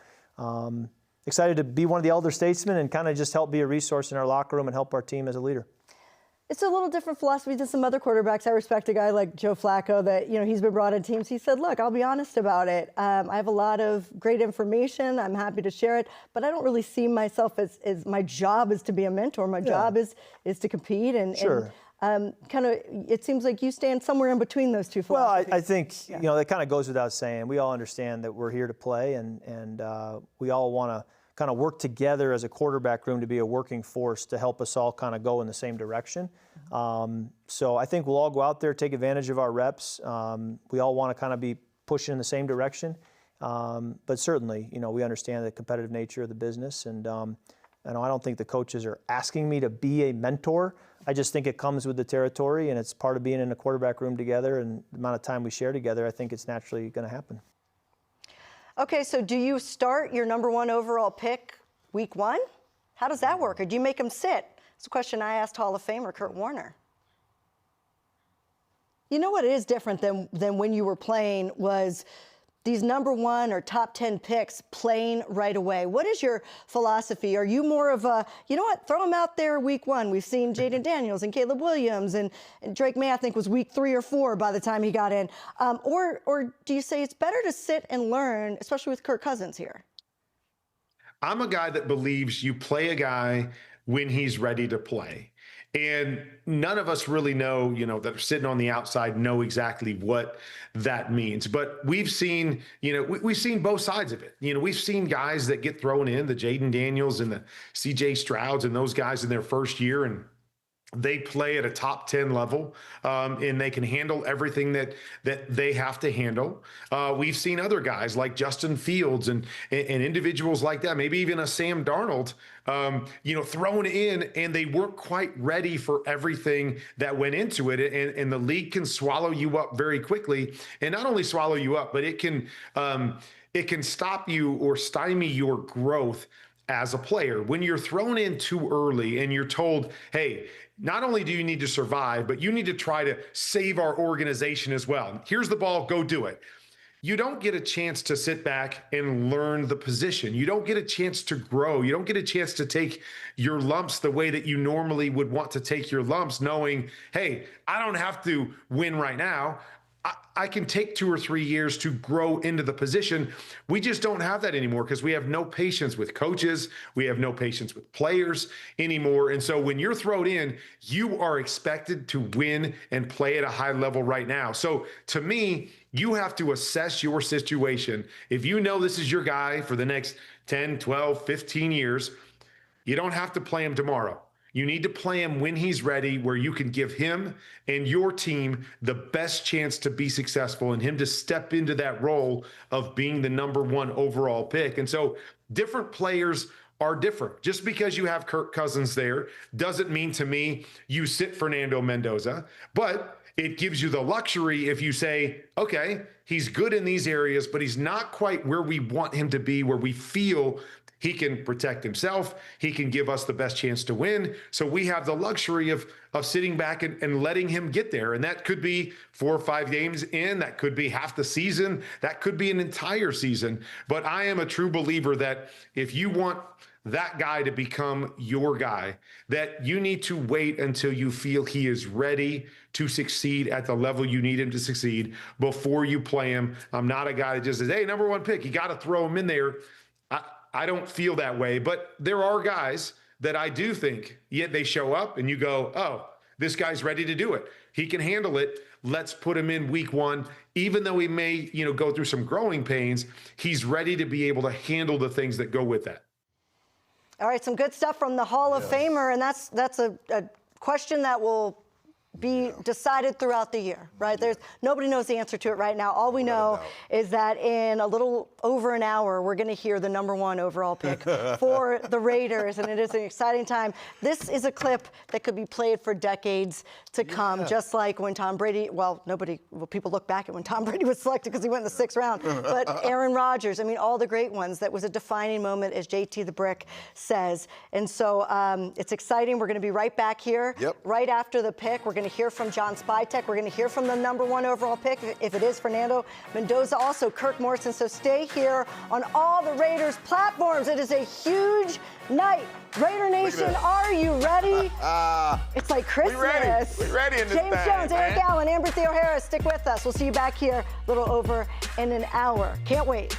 excited to be one of the elder statesmen and kind of just help be a resource in our locker room and help our team as a leader. It's a little different philosophy than some other quarterbacks. I respect a guy like Joe Flacco that, he's been brought in teams. He said, look, I'll be honest about it. I have a lot of great information. I'm happy to share it, but I don't really see myself as my job is to be a mentor. My job is to compete and, sure. It seems like you stand somewhere in between those two philosophies. Well, I think, that kind of goes without saying. We all understand that we're here to play, and we all want to kind of work together as a quarterback room to be a working force to help us all kind of go in the same direction. So I think we'll all go out there, take advantage of our reps. We all want to kind of be pushing in the same direction. But certainly, we understand the competitive nature of the business, and I don't think the coaches are asking me to be a mentor. I just think it comes with the territory, and it's part of being in a quarterback room together, and the amount of time we share together, I think it's naturally going to happen. Okay, so do you start your number one overall pick week one? How does that work? Or do you make him sit? It's a question I asked Hall of Famer Kurt Warner. You know what is different than when you were playing was these number one or top 10 picks playing right away. What is your philosophy? Are you more of a, throw them out there week one. We've seen Jaden Daniels and Caleb Williams and Drake May, I think, was week 3 or 4 by the time he got in. Or do you say it's better to sit and learn, especially with Kirk Cousins here? I'm a guy that believes you play a guy when he's ready to play. And none of us really know, that are sitting on the outside know exactly what that means. But we've seen, we've seen both sides of it. We've seen guys that get thrown in, the Jaden Daniels and the CJ Strouds and those guys in their first year, and they play at a top 10 level, and they can handle everything that they have to handle. We've seen other guys like Justin Fields and individuals like that, maybe even a Sam Darnold, thrown in, and they weren't quite ready for everything that went into it. And the league can swallow you up very quickly, and not only swallow you up, but it can stop you or stymie your growth as a player. When you're thrown in too early and you're told, hey, not only do you need to survive, but you need to try to save our organization as well. Here's the ball, go do it. You don't get a chance to sit back and learn the position. You don't get a chance to grow. You don't get a chance to take your lumps the way that you normally would want to take your lumps, knowing, hey, I don't have to win right now. I can take 2 or 3 years to grow into the position. We just don't have that anymore because we have no patience with coaches. We have no patience with players anymore. And so when you're thrown in, you are expected to win and play at a high level right now. So to me, you have to assess your situation. If you know this is your guy for the next 10, 12, 15 years, you don't have to play him tomorrow. You need to play him when he's ready, where you can give him and your team the best chance to be successful and him to step into that role of being the number one overall pick. And so different players are different. Just because you have Kirk Cousins there doesn't mean to me you sit Fernando Mendoza. But it gives you the luxury if you say, okay, he's good in these areas, but he's not quite where we want him to be, where we feel he can protect himself, he can give us the best chance to win. So we have the luxury of sitting back and letting him get there. And that could be 4 or 5 games in, that could be half the season, that could be an entire season. But I am a true believer that if you want that guy to become your guy, that you need to wait until you feel he is ready to succeed at the level you need him to succeed before you play him. I'm not a guy that just says, hey, number 1 pick, you got to throw him in there. I don't feel that way, but there are guys that I do think, yet they show up and you go, oh, this guy's ready to do it. He can handle it. Let's put him in week 1. Even though he may, go through some growing pains, he's ready to be able to handle the things that go with that. All right, some good stuff from the Hall of Famer, and that's a question that will be decided throughout the year, right? Nobody knows the answer to it right now. All we know is that in a little over an hour, we're going to hear the number 1 overall pick for the Raiders, and it is an exciting time. This is a clip that could be played for decades to come, just like when Tom Brady, people look back at when Tom Brady was selected because he went in the 6th round, but Aaron Rodgers, all the great ones. That was a defining moment, as JT the Brick says. And so it's exciting. We're going to be right back here right after the pick. We're going to hear from John Spytek. We're going to hear from the number 1 overall pick, if it is Fernando, Mendoza, also Kirk Morrison. So stay here on all the Raiders platforms. It is a huge night. Raider Nation, are you ready? It's like Christmas. We're ready in this James thing, Jones, man. Eric Allen, Amber Theoharis, stick with us. We'll see you back here a little over in an hour. Can't wait.